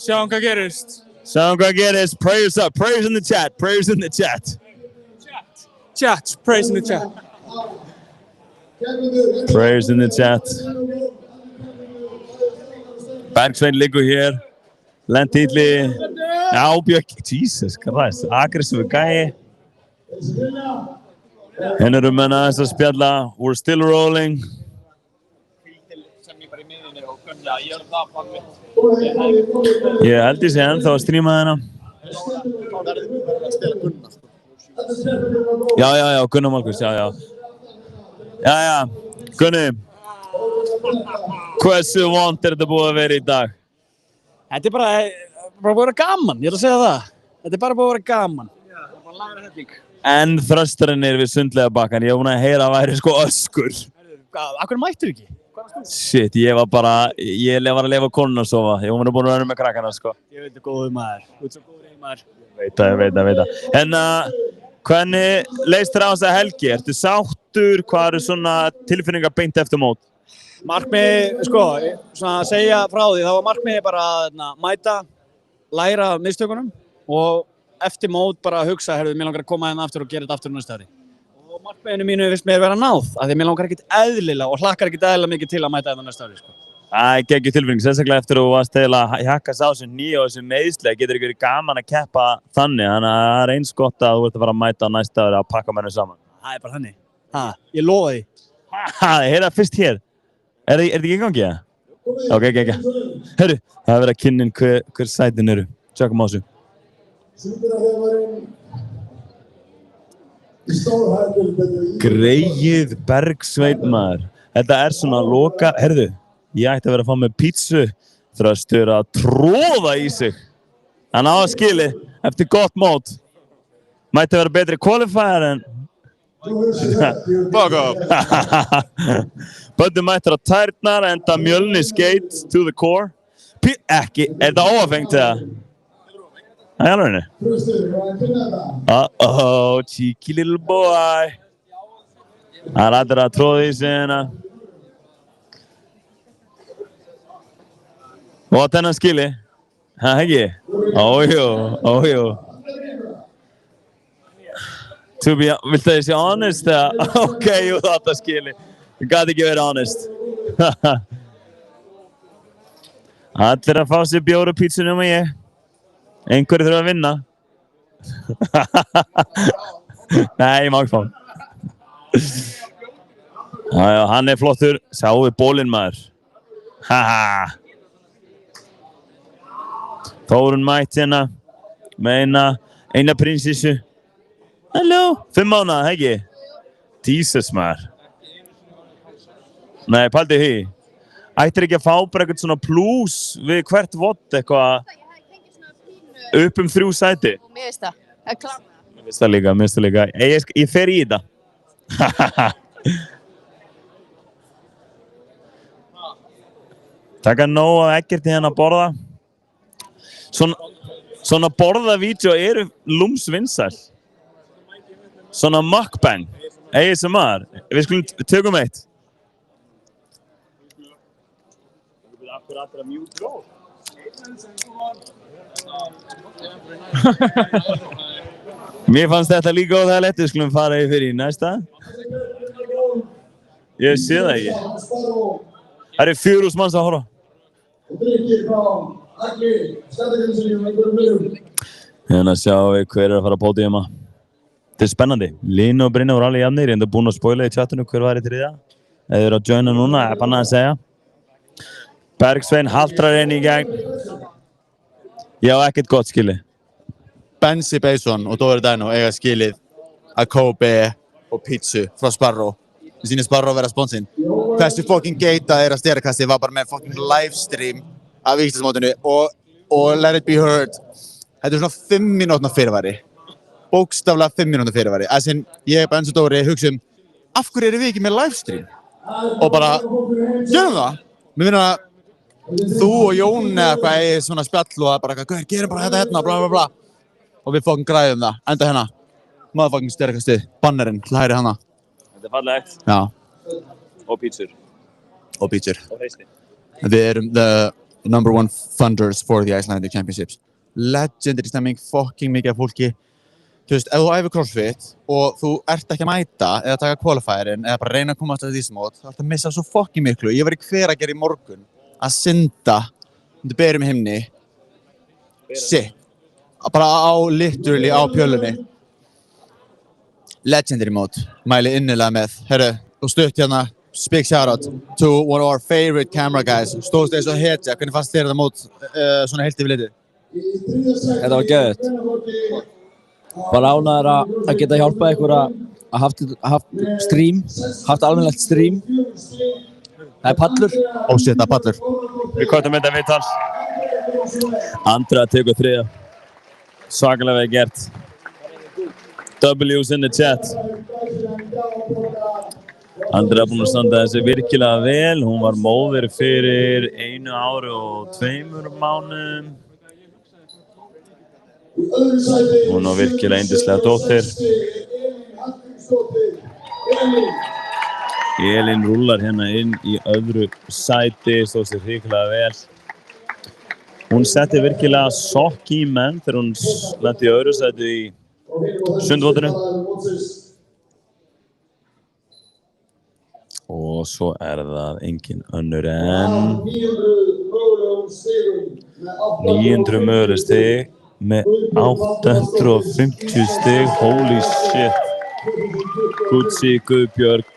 Sjáum hvað gerist. Sjáum hvað gerist. Prayers up. Prayers in the chat. Prayers in the chat. Chat. Prayers in the chat. Prayers in the chat. Bergsveinn liggur hér. Lent ítli. Ábjörg. Jesus Christ. Aggressífu gæi. Hérna menn aðeins að spjalla. We're still rolling. Já, ég það bann mitt. Ég held ég sé ennþá að stríma þennan. Verður að stela Gunnar. Já, Gunnar Markus, já. Jæja, Gunni. Hversu vont þetta búið að vera í dag? Þetta bara búið að vera gaman, ég ætla að segja það. Þetta bara búið að vera gaman. Já, bara læra helling. En þrösturinn við sundlega bakkan, ég var búinn að heyra að væri sko öskur. Akkur mættur ekki? Shit, ég var að lefa konuna að sofa. Ég var búinn að vera með krakkana, sko. Ég veit það góður maður. Þú ert svo góður maður. Ég veit það. En hvernig leist þér á þessa helgi? Ertu sáttur? Hvað eru svona tilfinningar beint eftir mót? Markmið, svona að segja frá því, þá var markmiðið bara að mæta, læra af mistökunum og eftir mót bara að hugsa, mér langar að koma hérna aftur og gera þetta aftur næsta ári. Og markmiðinu mínu finnst mér vera náð, af því mér langar ekkert eðlilega og hlakkar ekkert eðlilega mikið til að mæta þetta næsta ári, sko. Það er geggjur tilfinning, sérstaklega eftir að þú varst til að hjakkast á þessum nýju og þessum meiðsli, getur ekki verið gaman að keppa þannig, þannig að það er eins gott að þú ert að fara að mæta næsta ári að pakka mennum saman. Það er bara þannig. Ég lofa því. Heyra fyrst hér. Er þetta ekki í gangi, eða? Ok. Hörru, það er verið að kynna hver sætin eru. Tjökkum á þessu. Greyið Bergsveinn, maður. Þetta er svona loka... Herðu, ég ætti að vera að fá með pítsu. Þröstur að tróða í sig. Hann á að skili eftir gott mót. Mætti vera betri qualifier en... Fuck off. Böddi mættur á tærnar, enda Mjölni skate to the core. Ekki, er þetta óafengt eða? Það er alveg henni. Uh-oh, cheeky little boy. Það er allir að tróða í sig hérna. Og þennan skili. Það ekki? Ójú. Viltu að ég sé honest eða? Ok, jú, þetta skili. Ég gæti ekki verið honest. Allir að fá sér bjór og pítsu nema ég. Einhverju þurfa að vinna. Nei, ég má ekki fá hann. Já, hann er flottur. Sjáum við bólinn, maður. Haha. Þórunn mætt hérna með eina prinsessu. Halló. 5 mánaða, ekki? Jesus, maður. Nei, pældi því. Ættir ekki að fá bara eitthvað svona plús við hvert vott eitthvað upp 3 sæti? Mér finnst það. Það er klart. Mér finnst það líka. Ég fer í þetta. Taka nóg af Eggerti hérna að borða. Svona borðavídeó eru lúmsvinsæl. Svona mukbang. ASMR. Við skulum tökum eitt. Mér fannst þetta líka óþægilegt, við skulum fara yfir í næsta. Ég sé það ekki. Það eru 4.000 manns að horfa. Hérna sjáum við hver er að fara að pódiuma. Þetta er spennandi. Línu og Brynja voru alveg jafnir, ég enda búinn að spoila í chatinu hver var í 3. Ef þið eru að joina núna, er bannað að segja. Bergsveinn haltrar inn í gegn. Ég á ekkert gott skili. Bensi Beison og Dóri Dæno eiga skilið að Kobe og pítsu frá Sparrow. Við sýnum Sparrow að vera sponsinn. Hversu fucking geita þeirra styrkasti var bara með fucking livestream af Íslandsmótinu og Let It Be Heard. Þetta er svona 5 mínútna fyrirvari. Bókstaflega 5 mínútna fyrirvari. Ég, Bensi og Dóri hugsa af hverju erum við ekki með livestream? Og bara, gerum það! Mér finnir að þú og Jón eða eitthvað eigið svona spjall og bara eitthvað, gerum bara þetta hérna, bla bla bla. Og við fucking græðum það. Enda hérna. Motherfucking styrkasti. Bannerinn, hlæri hana. Þetta er fallegt. Já. Og pítsur. Og pítsur. Og hreisti. Við erum the #1 funders for the Icelandic Championships. Legendary stemming, fucking mikið af fólki. Þú veist, ef þú æfir CrossFit og þú ert ekki að mæta eða taka qualifierinn eða bara reyna að komast að því mót, þá ert að missa svo fucking miklu. Ég var í Hveragerði í morgun að synda undir berum himni. Shit. Bara literally á pjölunni. Legendary mót. Mæli innilega með. Herru, þú stutt hérna big shout out to one of our favorite camera guys. Stóðst eins og hetja, hvernig fannst þér þetta mót svona heilt yfir litið? Þetta var geðveikt. Bara ánægður að geta hjálpað ykkur að haft almennilegt stream. Það er pallur. Oh shit, það er pallur. Við kvartum þetta viðtal. Andra tekur þriðja. Svakalega vel gert. W's in the chat. Andra er búin að standa þessi virkilega vel. Hún var móðir fyrir 1 ári og 2 mánuðum. Hún var virkilega yndislega dóttir. Elín rúllar hérna inn í öðru sæti, stóð sér hrikalega vel. Hún setti virkilega sokk í menn þegar hún lenti í öðru sæti í sundvotinu. Og svo er það engin önnur en 900 möguleg stig með 850 stig. Holy shit. Gutsi Guðbjörg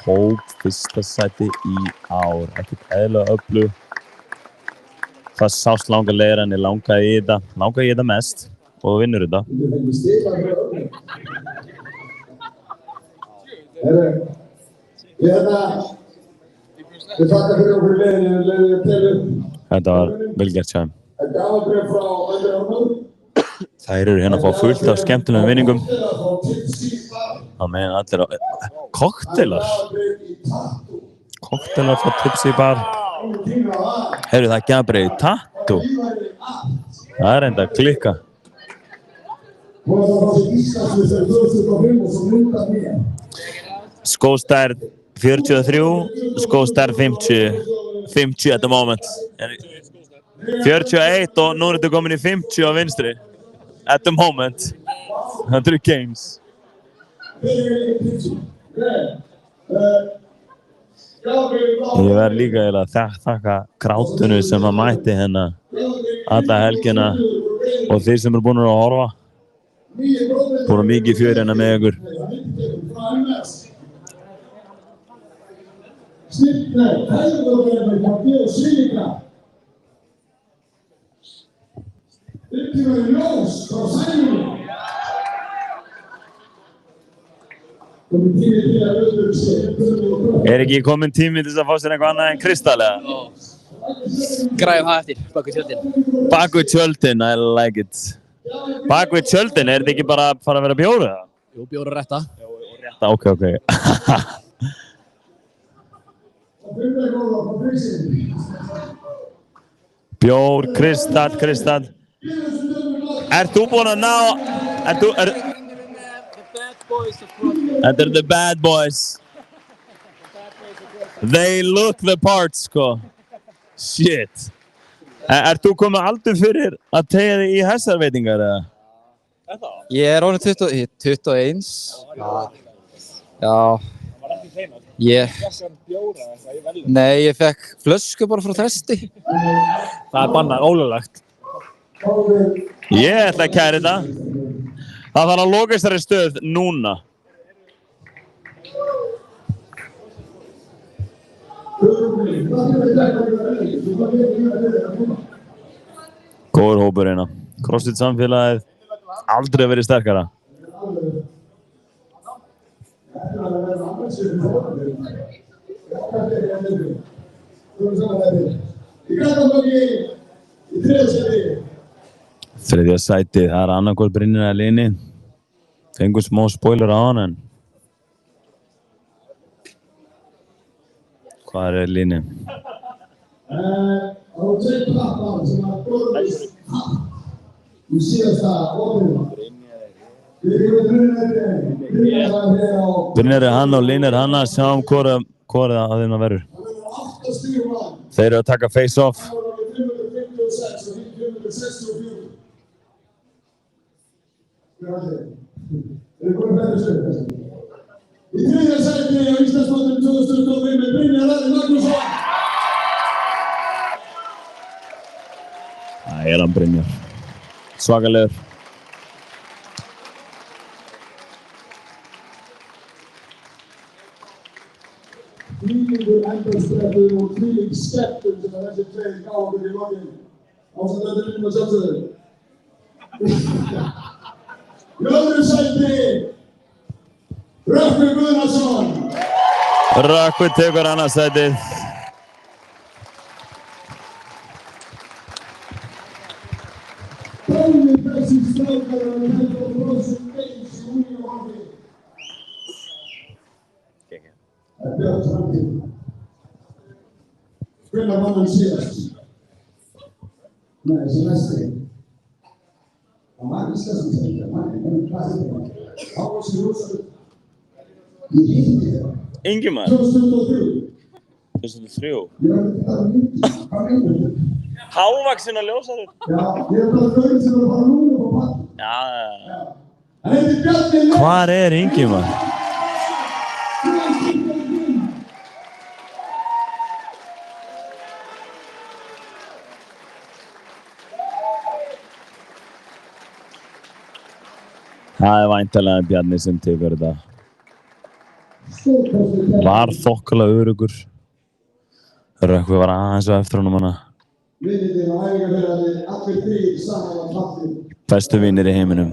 tók fyrsta sæti í ár. Ekkert eðlilega öflug. Það sást langar leiðir en ég langaði í þetta mest og vinnur þetta. Þetta var vel gert hjá þeim. Þær eru hérna að fá fullt af skemmtilegum vinningum. Það meina allir á koktelar. Koktelar frá Tipsy Bar. Heyrðu, það er Gabriel Tattoo. Það er enda að klikka. Skóstærð 43, skóstærð 50 at the moment. 41 og nú er þetta komin í 50 á vinstri. At the moment. 100 games. Ég verð líka að þakka krátinu sem að mætti hérna alla helgina og þeir sem eru búin að horfa. Búin að mikið fjör hérna með ykkur. Er ekki komin tími til að fá sér eitthvað annað en kristall eða? Græjum það eftir, bak við tjöldin. Bak við tjöldin, I like it. Bak við tjöldin, er þetta ekki bara að fara að vera bjór eða? Jú, bjór og rétta. Ok. Bjór, kristall. Ert þú búinn að ná... Þetta er the bad boys. They look the part, sko. Shit. Ert þú komið aldur fyrir að tegja þig í hestarveitingar, eða? Ég er orðinn 21. Já. Nei, ég fekk flösku bara frá Þresti. Það er bannað, ólöglegt. Ég ætla að kæra þetta. Það þarf að loka þessari stöð núna. Góður hópur hérna. CrossFit samfélagið aldrei verið sterkara. Þriðja sætið, það er annarkvort Brynjar eða Lini. Fengur smá spoiler á hann en... Hvað er Lini? Brynjar er hann og Lini er hann að sjá hvort að þeim að verður. Þeir eru að taka face off. Í þriðja sæti á Íslandsmótinu 2025 með Brynjar Ari Magnússon. Það er hann Brynjar. Svakalegur. Þvílíkur endursprettur og þvílík skemmtun sem þessi tveir gá okkur í lokin. Ásamt þetta vinnum að sjálfsögðu. Í öðru sæti, Rökkvi Guðnason. Rökkvi tekur annað sætið. Báðir þessir strákar eru að taka og brosum eins í unglingahópi. Það er björn framtíð. Hvenær var hann síðast? Nei, þessi næsti. Það var íslenskum þetta, hvað heitir það? Ávaxi Rósarud. Ég hitti það. Ingimar. 2003. 2003. Ég var ekki það mikið. Hvað meinur þú? Hávaxinn og ljósarur. Já, ég er bara þau sem er að fara núna på bann. Já. Hann heitir Bjarni Leif. Hvar er Ingimar? Það er væntanlega Bjarni sem tekur þetta. Var þokkalega öruggur. Rökkvi var aðeins á eftir honum hana. Vinirnir á æfingarferðinni, allir þrír saman á plattin. Bestu vinir í heiminum.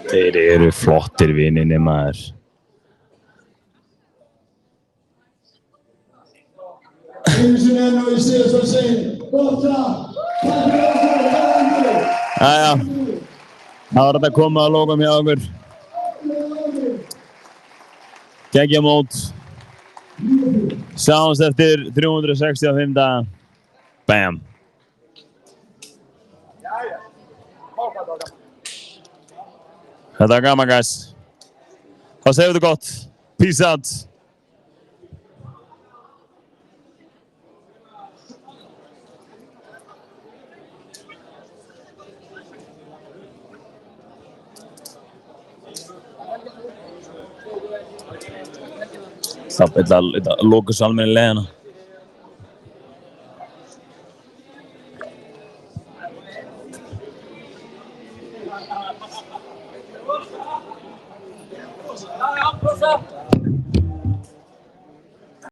Þeir eru flottir vinirnir, maður. Einu sinni enn og ég sé þess að segja, Góta, takk fyrir okkur. Jæja, það var þetta að koma að lokum hjá okkur. Geggjað mót. Sjáumst eftir 365 daga. Bam. Þetta var gaman, guys. Hvað segir þú gott? Peace out. Það er að loka svo almennilega hérna.